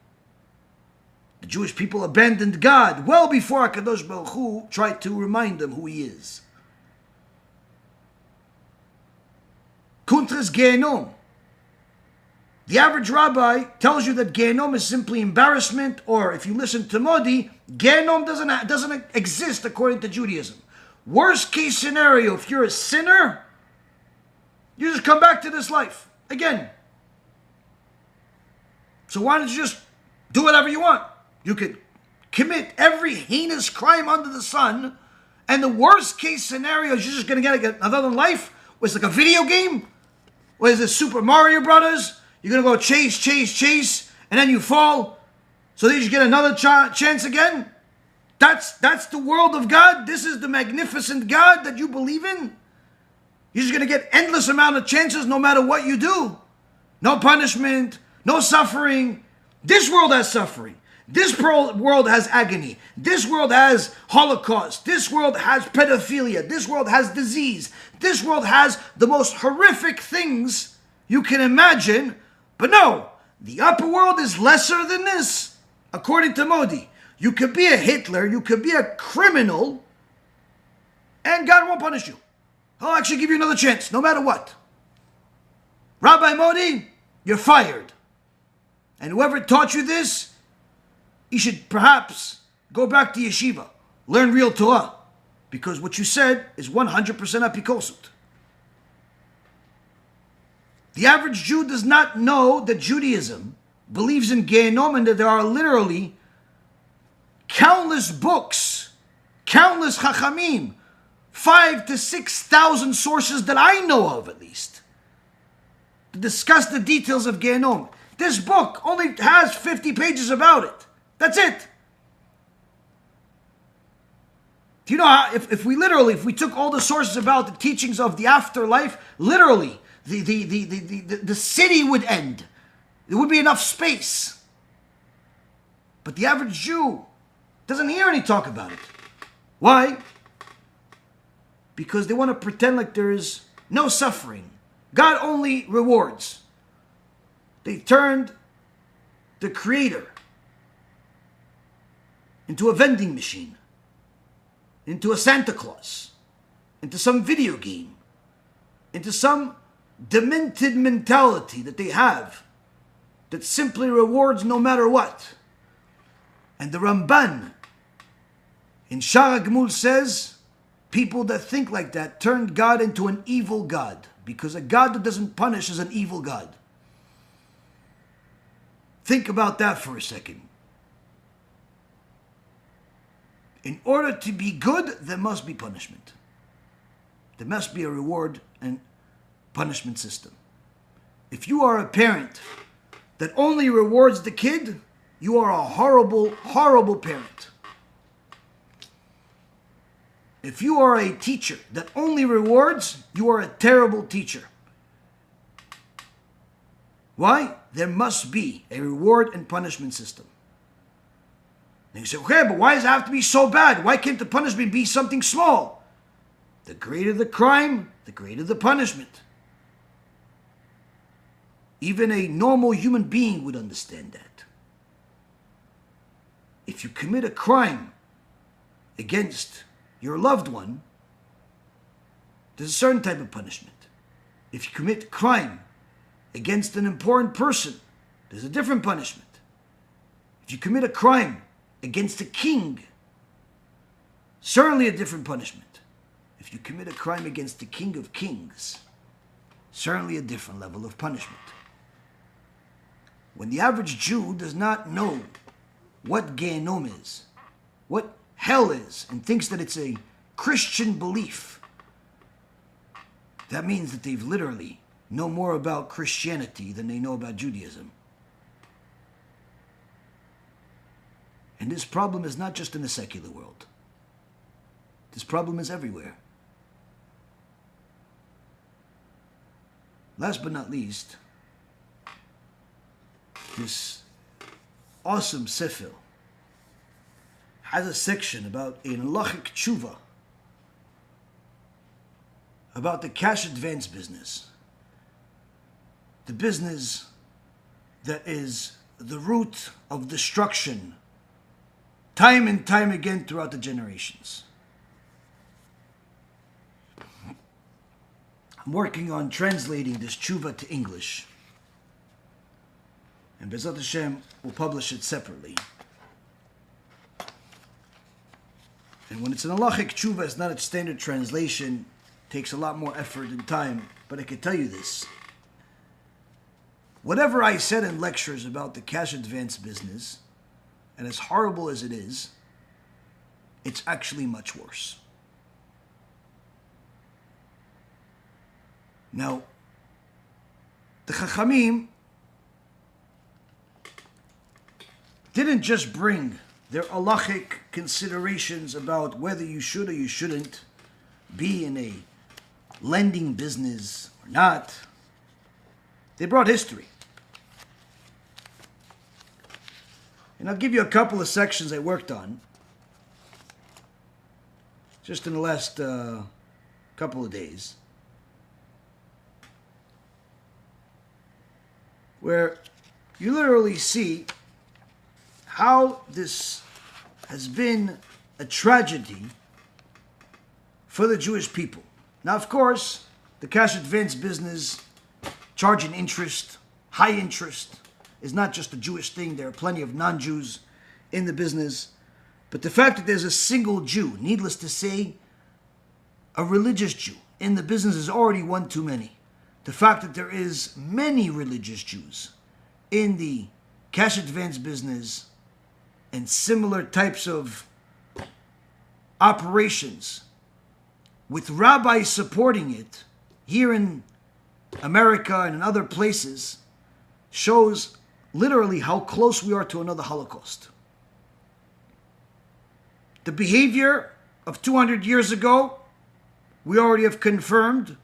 The Jewish people abandoned God well before HaKadosh Baruch Hu tried to remind them who He is. Kuntras Gehenom. The average rabbi tells you that Gehenom is simply embarrassment, or if you listen to Modi, Gehenom doesn't exist according to Judaism. Worst case scenario, if you're a sinner, you just come back to this life again. So why don't you just do whatever you want? You could commit every heinous crime under the sun, and the worst case scenario is you're just going to get another life. It's like a video game. What is this, Super Mario Brothers? You're going to go chase, and then you fall, so that you get another chance again? That's the world of God? This is the magnificent God that you believe in? You're just going to get endless amount of chances no matter what you do. No punishment, no suffering. This world has suffering. This world has agony. This world has Holocaust. This world has pedophilia. This world has disease. This world has the most horrific things you can imagine. But no, the upper world is lesser than this, according to Modi. You could be a Hitler, you could be a criminal, and God won't punish you. He'll actually give you another chance, no matter what. Rabbi Modi, you're fired. And whoever taught you this, you should perhaps go back to yeshiva, learn real Torah, because what you said is 100% apikosut. The average Jew does not know that Judaism believes in Gehenom and that there are literally countless books, countless chachamim, 5,000 to 6,000 sources that I know of at least, to discuss the details of Gehenom. This book only has 50 pages about it. That's it. Do you know how, if we took all the sources about the teachings of the afterlife, literally, the city would end. There would be enough space. But the average Jew doesn't hear any talk about it. Why? Because they want to pretend like there is no suffering. God only rewards. They turned the Creator into a vending machine, into a Santa Claus, into some video game, into some demented mentality that they have that simply rewards no matter what. And the Ramban in Shara Gmul says, people that think like that turned God into an evil God, because a God that doesn't punish is an evil God. Think about that for a second. In order to be good, there must be punishment. There must be a reward and punishment system. If you are a parent that only rewards the kid, you are a horrible, horrible parent. If you are a teacher that only rewards, you are a terrible teacher. Why? There must be a reward and punishment system. And you say, okay, but why does it have to be so bad? Why can't the punishment be something small? The greater the crime, the greater the punishment. Even a normal human being would understand that. If you commit a crime against your loved one, there's a certain type of punishment. If you commit crime against an important person, there's a different punishment. If you commit a crime against a king, certainly a different punishment. If you commit a crime against the King of Kings, certainly a different level of punishment. When the average Jew does not know what Gehenom is, what hell is, and thinks that it's a Christian belief, that means that they've literally know more about Christianity than they know about Judaism. And this problem is not just in the secular world. This problem is everywhere. Last but not least, this awesome sefer has a section about a halachic tshuva, about the cash advance business. The business that is the root of destruction time and time again throughout the generations. I'm working on translating this tshuva to English. And Bezat Hashem will publish it separately. And when it's an halachic tshuva, it's not a standard translation. It takes a lot more effort and time. But I can tell you this. Whatever I said in lectures about the cash advance business, and as horrible as it is, it's actually much worse. Now, the Chachamim didn't just bring their halachic considerations about whether you should or you shouldn't be in a lending business or not. They brought history. And I'll give you a couple of sections I worked on just in the last couple of days, where you literally see how this has been a tragedy for the Jewish people. Now, of course, the cash advance business, charging interest, high interest, is not just a Jewish thing. There are plenty of non-Jews in the business. But the fact that there's a single Jew, needless to say, a religious Jew in the business is already one too many. The fact that there is many religious Jews in the cash advance business and similar types of operations with rabbis supporting it here in America and in other places shows literally how close we are to another Holocaust. The behavior of 200 years ago, we already have confirmed,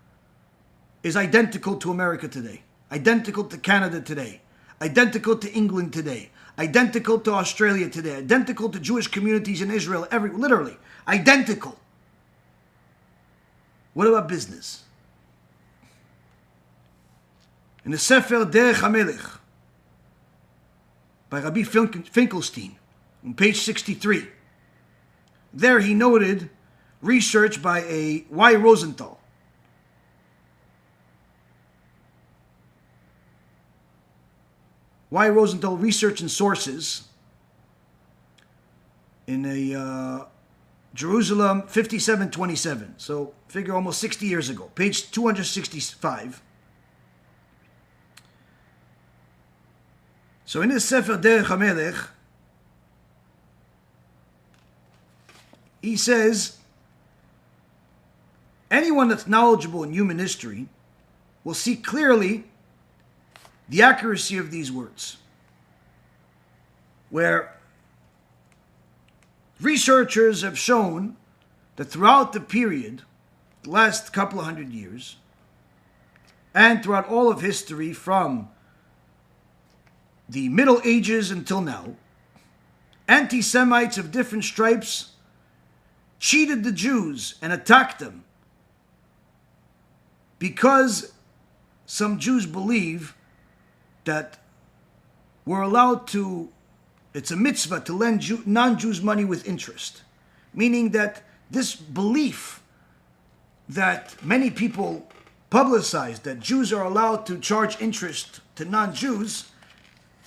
is identical to America today, identical to Canada today, identical to England today, identical to Australia today, identical to Jewish communities in Israel, literally, identical. What about business? In the Sefer Derech HaMelech by Rabbi Finkelstein, on page 63, there he noted research by a Y. Rosenthal. Y. Rosenthal Research and Sources in a Jerusalem 5727, so figure almost 60 years ago, page 265. So in his Sefer Derech HaMelech, he says, anyone that's knowledgeable in human history will see clearly the accuracy of these words, where researchers have shown that throughout the period, the last couple of hundred years, and throughout all of history from the Middle Ages until now, anti-Semites of different stripes cheated the Jews and attacked them because some Jews believe that we're allowed to, it's a mitzvah to lend non-Jews money with interest. Meaning that this belief that many people publicize, that Jews are allowed to charge interest to non-Jews,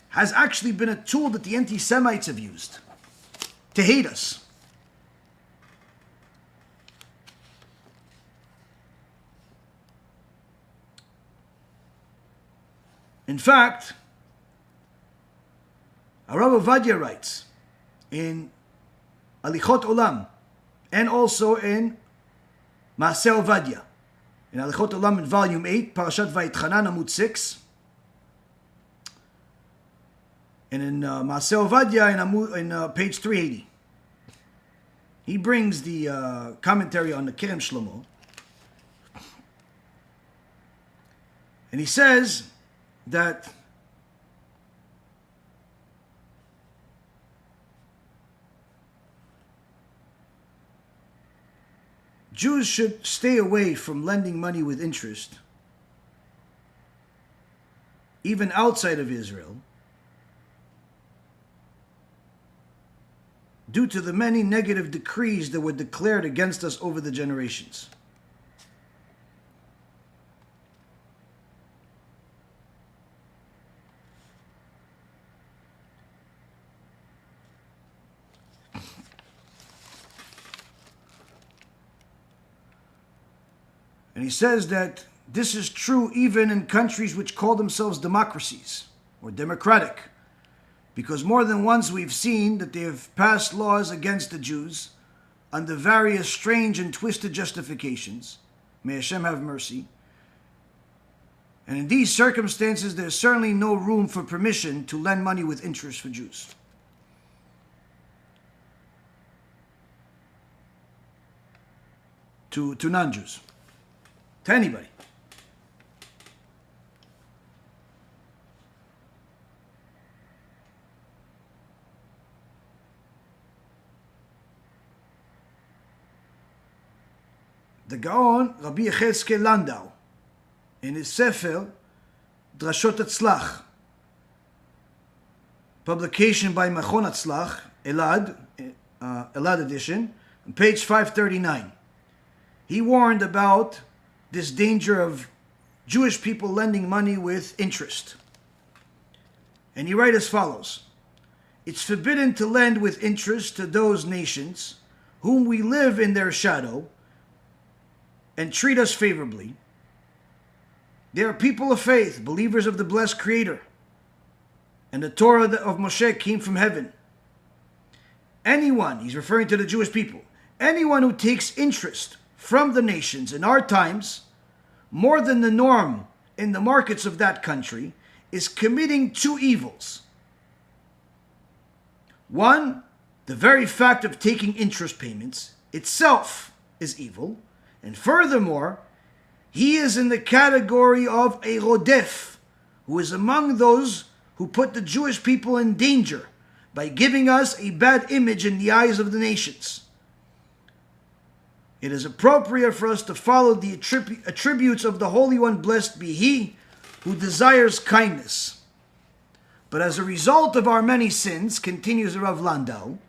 has actually been a tool that the anti-Semites have used to hate us. In fact, Rabbi Ovadia writes in Alichot Olam and also in Maaseh Ovadia, in Alichot Olam in volume 8, Parashat Vayitchanan, Amud 6, And in Maseh Ovadia, in page 380, he brings the commentary on the Kerem Shlomo. And he says that Jews should stay away from lending money with interest, even outside of Israel, due to the many negative decrees that were declared against us over the generations. And he says that this is true even in countries which call themselves democracies or democratic, because more than once we've seen that they have passed laws against the Jews under various strange and twisted justifications. May Hashem have mercy. And in these circumstances, there's certainly no room for permission to lend money with interest for Jews. To non-Jews. To anybody. The Gaon, Rabbi Yechezkel Landau, in his Sefer, Drashot Hatzlach, publication by Machon Hatzlach, Elad edition, on page 539, he warned about this danger of Jewish people lending money with interest. And he writes as follows: it's forbidden to lend with interest to those nations whom we live in their shadow and treat us favorably. They are people of faith, believers of the blessed Creator, and the Torah of MaShiach came from heaven. Anyone, he's referring to the Jewish people, anyone who takes interest from the nations in our times, more than the norm in the markets of that country, is committing two evils. One, the very fact of taking interest payments itself is evil, and furthermore, he is in the category of a rodef, who is among those who put the Jewish people in danger by giving us a bad image in the eyes of the nations. It is appropriate for us to follow the attributes of the Holy One, blessed be He, who desires kindness. But as a result of our many sins, continues Rav Landau,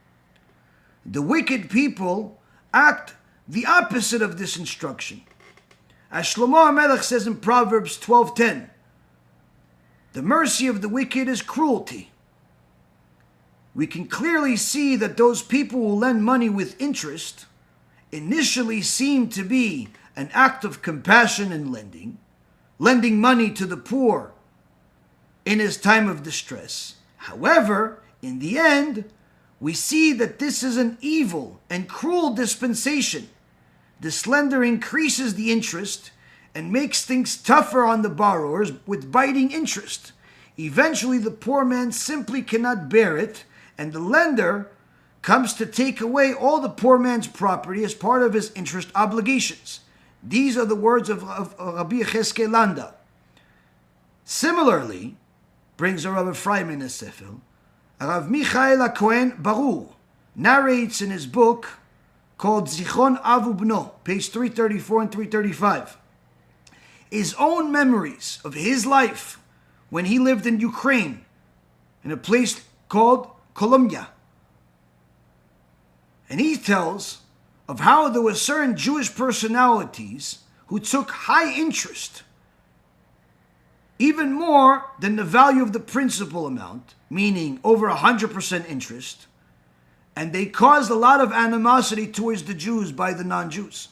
the wicked people act the opposite of this instruction. As Shlomo HaMelech says in Proverbs 12:10, the mercy of the wicked is cruelty. We can clearly see that those people who lend money with interest initially seem to be an act of compassion and lending money to the poor in his time of distress. However, in the end, we see that this is an evil and cruel dispensation. This lender increases the interest and makes things tougher on the borrowers with biting interest. Eventually, the poor man simply cannot bear it, and the lender comes to take away all the poor man's property as part of his interest obligations. These are the words of Rabbi Yechezkel Landau. Similarly, brings a Rabbi Freiman in Sefer, Rav Michael HaKohen Baruch narrates in his book called Zichron Av Ubno, page 334 and 335, his own memories of his life when he lived in Ukraine, in a place called Columbia. And he tells of how there were certain Jewish personalities who took high interest, even more than the value of the principal amount, meaning over 100% interest, and they caused a lot of animosity towards the Jews by the non-Jews.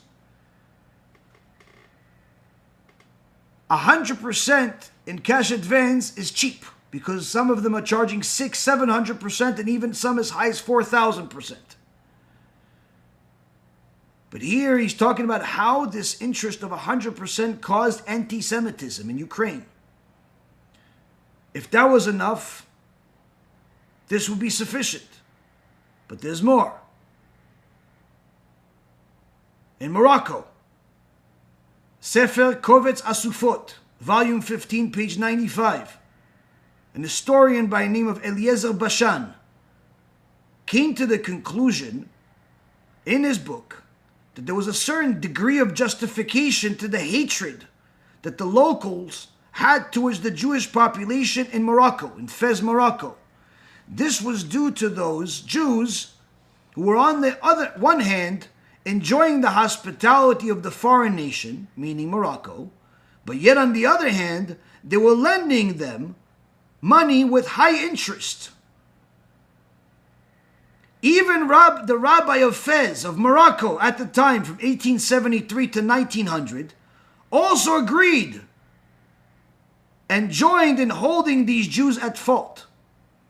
100% in cash advance is cheap, because some of them are charging 600-700%, and even some as high as 4,000%. But here he's talking about how this interest of 100% caused anti-Semitism in Ukraine. If that was enough, this would be sufficient. But there's more. In Morocco, Sefer Kovetz Asufot, volume 15, page 95, an historian by the name of Eliezer Bashan came to the conclusion in his book that there was a certain degree of justification to the hatred that the locals had towards the Jewish population in Morocco, in Fez, Morocco. This was due to those Jews who were on the other one hand enjoying the hospitality of the foreign nation, meaning Morocco, but yet on the other hand, they were lending them money with high interest. Even the Rabbi of Fez of Morocco at the time, from 1873 to 1900, also agreed and joined in holding these Jews at fault.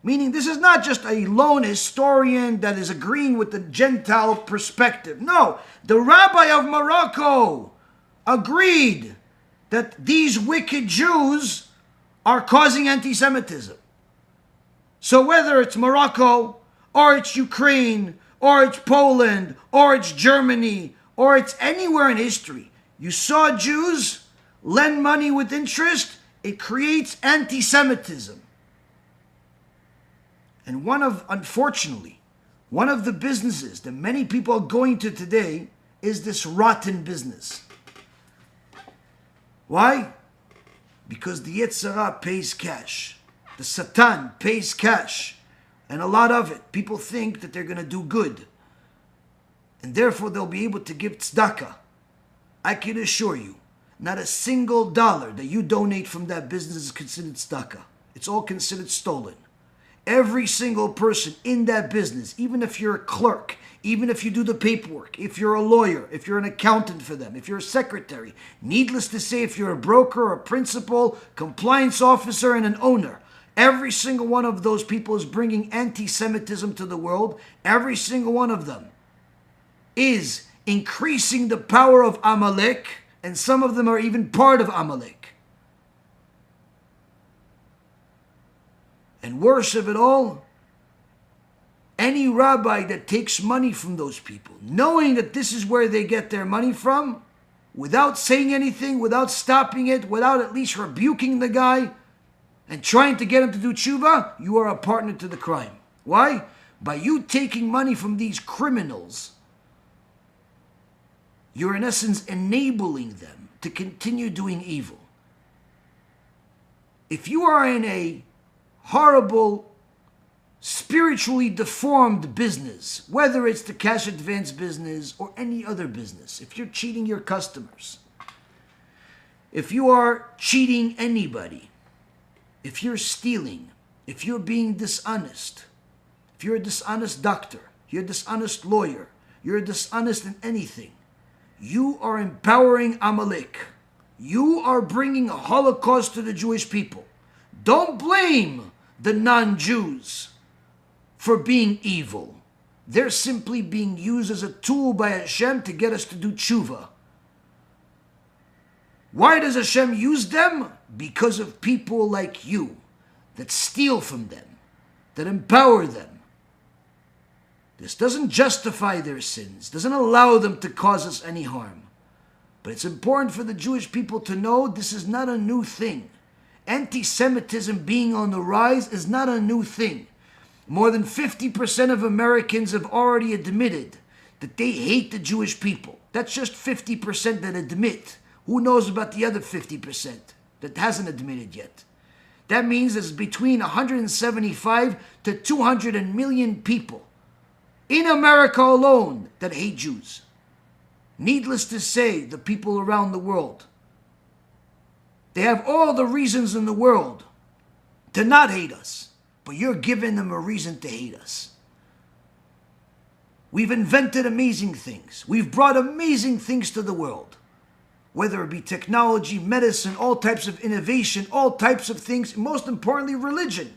Meaning this is not just a lone historian that is agreeing with the Gentile perspective. No, the Rabbi of Morocco agreed that these wicked Jews are causing anti-Semitism. So whether it's Morocco, or it's Ukraine, or it's Poland, or it's Germany, or it's anywhere in history, you saw Jews lend money with interest, it creates anti-Semitism. And unfortunately, one of the businesses that many people are going to today is this rotten business. Why? Because the Yetzer Hara pays cash. The Satan pays cash. And a lot of it. People think that they're going to do good. And therefore they'll be able to give tzedakah. I can assure you, not a single dollar that you donate from that business is considered tzedakah. It's all considered stolen. Every single person in that business, even if you're a clerk, even if you do the paperwork, if you're a lawyer, if you're an accountant for them, if you're a secretary, needless to say, if you're a broker, a principal, compliance officer, and an owner, every single one of those people is bringing anti-Semitism to the world. Every single one of them is increasing the power of Amalek, and some of them are even part of Amalek. And worse of it all, any rabbi that takes money from those people, knowing that this is where they get their money from, without saying anything, without stopping it, without at least rebuking the guy and trying to get him to do tshuva, you are a partner to the crime. Why? By you taking money from these criminals, you're in essence enabling them to continue doing evil. If you are in a horrible, spiritually deformed business, whether it's the cash advance business or any other business, if you're cheating your customers, if you are cheating anybody, if you're stealing, if you're being dishonest, if you're a dishonest doctor, you're a dishonest lawyer, you're dishonest in anything, you are empowering Amalek. You are bringing a Holocaust to the Jewish people. Don't blame the non-Jews for being evil. They're simply being used as a tool by Hashem to get us to do tshuva. Why does Hashem use them? Because of people like you that steal from them, that empower them. This doesn't justify their sins, doesn't allow them to cause us any harm. But it's important for the Jewish people to know this is not a new thing. Anti-Semitism being on the rise is not a new thing. More than 50% of Americans have already admitted that they hate the Jewish people. That's just 50% that admit. Who knows about the other 50% that hasn't admitted yet? That means there's between 175 to 200 million people in America alone that hate Jews. Needless to say, the people around the world, they have all the reasons in the world to not hate us, but you're giving them a reason to hate us. We've invented amazing things. We've brought amazing things to the world, whether it be technology, medicine, all types of innovation, all types of things, most importantly, religion.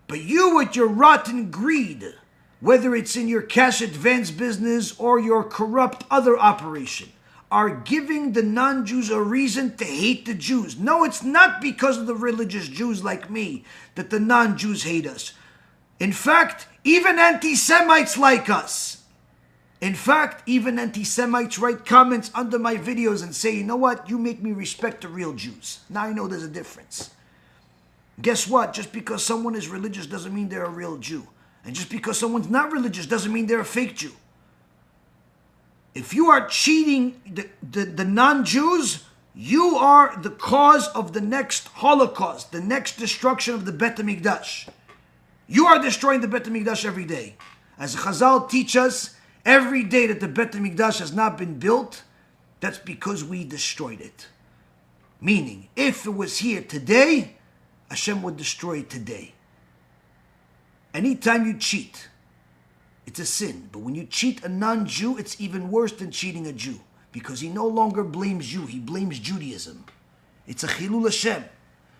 But you with your rotten greed, whether it's in your cash advance business or your corrupt other operation, are giving the non-Jews a reason to hate the Jews. No, it's not because of the religious Jews like me that the non-Jews hate us. In fact, even anti-Semites like us. In fact, even anti-Semites write comments under my videos and say, you know what, you make me respect the real Jews. Now I know there's a difference. Guess what? Just because someone is religious doesn't mean they're a real Jew. And just because someone's not religious doesn't mean they're a fake Jew. If you are cheating the non-Jews, you are the cause of the next Holocaust, the next destruction of the Bet HaMikdash. You are destroying the Bet HaMikdash every day. As Chazal teach us, every day that the Bet HaMikdash has not been built, that's because we destroyed it. Meaning, if it was here today, Hashem would destroy it today. Anytime you cheat, it's a sin. But when you cheat a non-Jew, it's even worse than cheating a Jew. Because he no longer blames you, he blames Judaism. It's a chilul Hashem.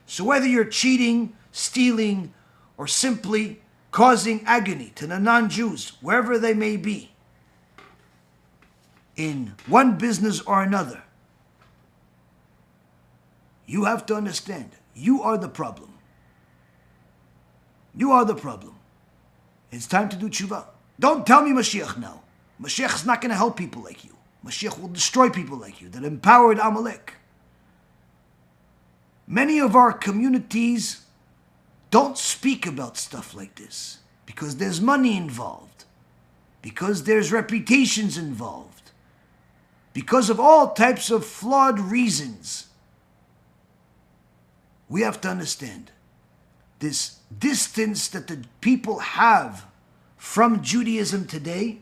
So whether you're cheating, stealing, or simply causing agony to the non-Jews, wherever they may be, in one business or another, you have to understand, you are the problem. You are the problem. It's time to do tshuva. Don't tell me Mashiach now. Mashiach is not going to help people like you. Mashiach will destroy people like you that empowered Amalek. Many of our communities don't speak about stuff like this because there's money involved, because there's reputations involved, because of all types of flawed reasons. We have to understand this distance that the people have from Judaism today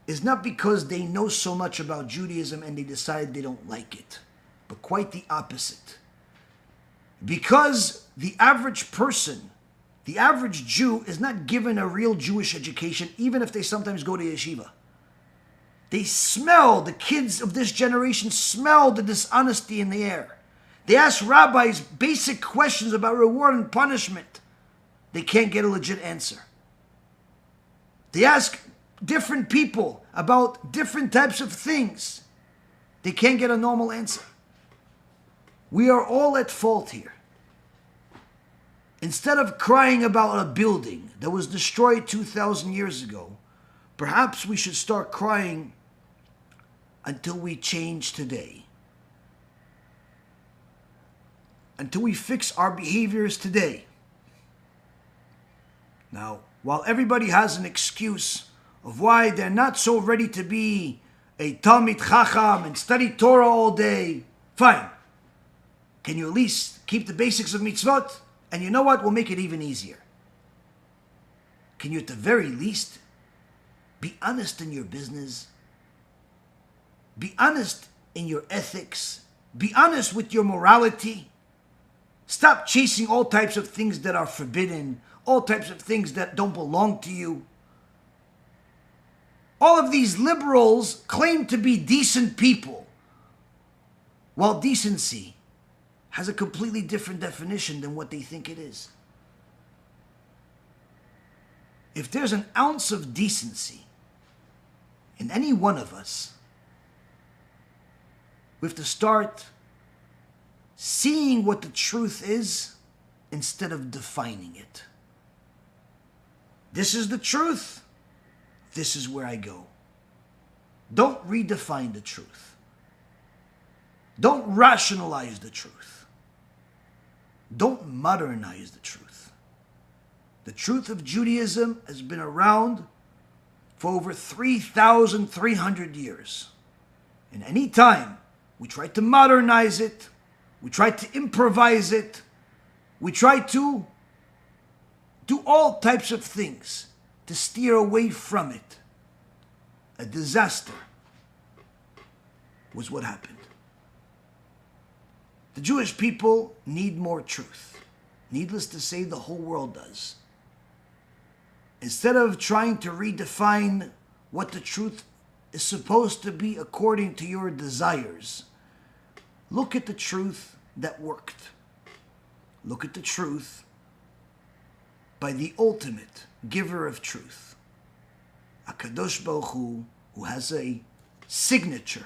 is not because they know so much about Judaism and they decide they don't like it, but quite the opposite. Because the average person, the average Jew, is not given a real Jewish education, even if they sometimes go to yeshiva. They smell, the kids of this generation smell the dishonesty in the air. They ask rabbis basic questions about reward and punishment. They can't get a legit answer. They ask different people about different types of things. They can't get a normal answer. We are all at fault here. Instead of crying about a building that was destroyed 2,000 years ago, perhaps we should start crying until we change today. Until we fix our behaviors today. Now, while everybody has an excuse of why they're not so ready to be a Talmid Chacham and study Torah all day, fine. Can you at least keep the basics of mitzvot? And you know what? We'll make it even easier. Can you at the very least be honest in your business? Be honest in your ethics? Be honest with your morality? Stop chasing all types of things that are forbidden, all types of things that don't belong to you. All of these liberals claim to be decent people, while decency has a completely different definition than what they think it is. If there's an ounce of decency in any one of us, we have to start seeing what the truth is instead of defining it. This is the truth. This is where I go. Don't redefine the truth. Don't rationalize the truth. Don't modernize the truth. The truth of Judaism has been around for over 3,300 years. And any time we try to modernize it, we try to improvise it, we try to do all types of things to steer away from it, a disaster was what happened. The Jewish people need more truth. Needless to say, the whole world does. Instead of trying to redefine what the truth is supposed to be according to your desires, look at the truth that worked. Look at the truth by the ultimate giver of truth, HaKadosh Baruch Hu, who has a signature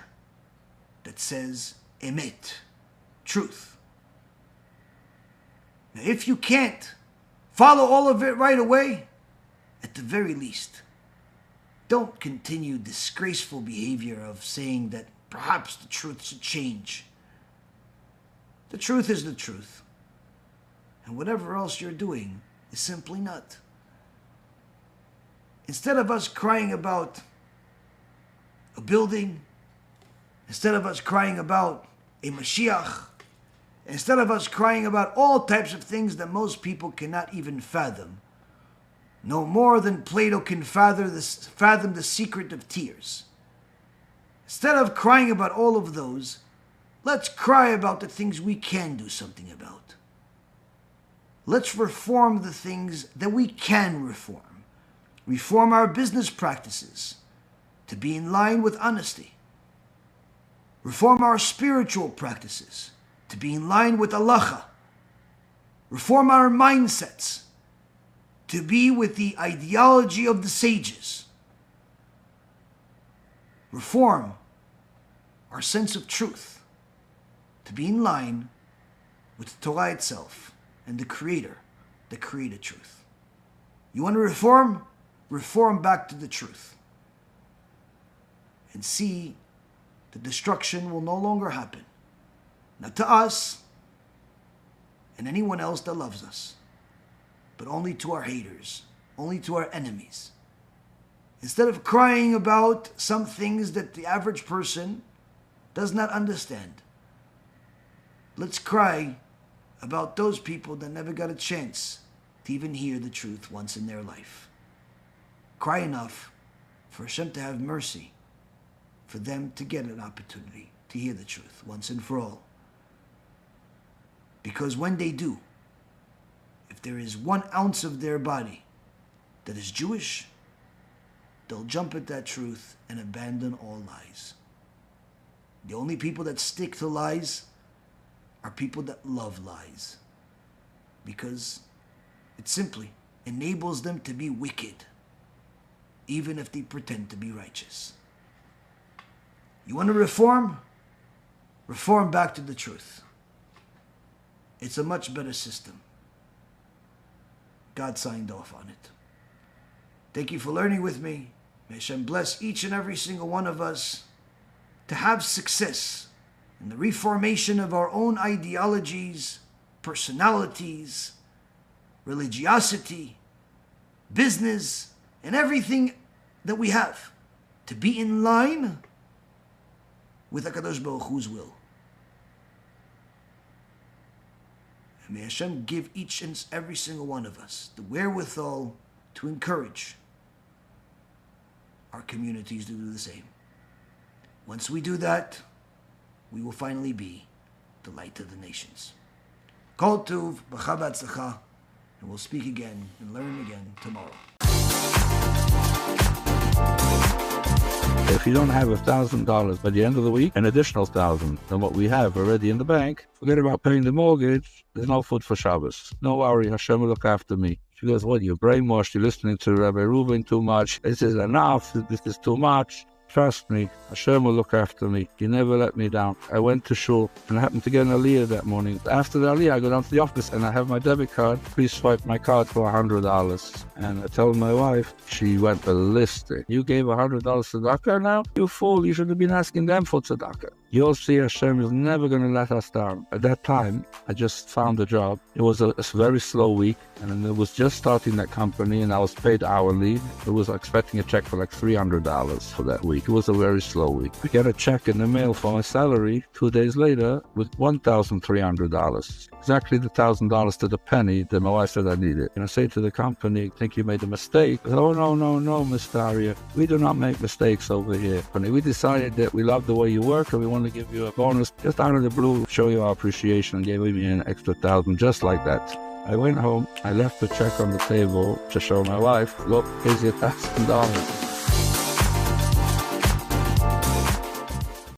that says emet, truth. Now, if you can't follow all of it right away, at the very least, don't continue disgraceful behavior of saying that perhaps the truth should change. The truth is the truth. And whatever else you're doing is simply not. Instead of us crying about a building, instead of us crying about a MaShiach, instead of us crying about all types of things that most people cannot even fathom, no more than Plato can fathom the secret of tears. Instead of crying about all of those, let's cry about the things we can do something about. Let's reform the things that we can reform. Reform our business practices to be in line with honesty. Reform our spiritual practices to be in line with halacha. Reform our mindsets to be with the ideology of the sages. Reform our sense of truth to be in line with the Torah itself and the Creator that created truth. You want to reform? Reform back to the truth. And see the destruction will no longer happen. Not to us and anyone else that loves us, but only to our haters, only to our enemies. Instead of crying about some things that the average person does not understand, let's cry about those people that never got a chance to even hear the truth once in their life. Cry enough for Hashem to have mercy, for them to get an opportunity to hear the truth once and for all. Because when they do, if there is 1 ounce of their body that is Jewish, they'll jump at that truth and abandon all lies. The only people that stick to lies are people that love lies, because it simply enables them to be wicked, even if they pretend to be righteous. You want to reform? Reform back to the truth. It's a much better system. God signed off on it. Thank you for learning with me. May Hashem bless each and every single one of us to have success in the reformation of our own ideologies, personalities, religiosity, business, and everything that we have, to be in line with HaKadosh Baruch Hu's will. And may Hashem give each and every single one of us the wherewithal to encourage our communities to do the same. Once we do that, we will finally be the light of the nations. Kol Tuv, B'cha B'atzlacha, and we'll speak again and learn again tomorrow. If you don't have $1,000 by the end of the week, an additional 1,000 than what we have already in the bank, forget about paying the mortgage. There's no food for Shabbos. No worry, Hashem will look after me. She goes, what, you're brainwashed, you're listening to Rabbi Reuven too much. This is enough, this is too much. Trust me, Hashem will look after me. He never let me down. I went to shul and I happened to get an aliyah that morning. After the aliyah, I go down to the office and I have my debit card. Please swipe my card for $100. And I told my wife, she went ballistic. You gave $100 to tzedakah now? You fool, you should have been asking them for tzedakah. You'll see Hashem is never going to let us down. At that time, I just found a job. It was a very slow week, and it was just starting that company, and I was paid hourly. I was expecting a check for like $300 for that week. It was a very slow week. I get a check in the mail for my salary 2 days later with $1,300. Exactly the $1,000 to the penny that my wife said I needed. And I say to the company, I think you made a mistake. I said, oh, no, Mr. Arya. We do not make mistakes over here. We decided that we love the way you work and we want to give you a bonus just out of the blue, show you our appreciation, and gave me an extra 1,000 just like that. I went home, I left the check on the table to show my wife, look, here's your $1,000.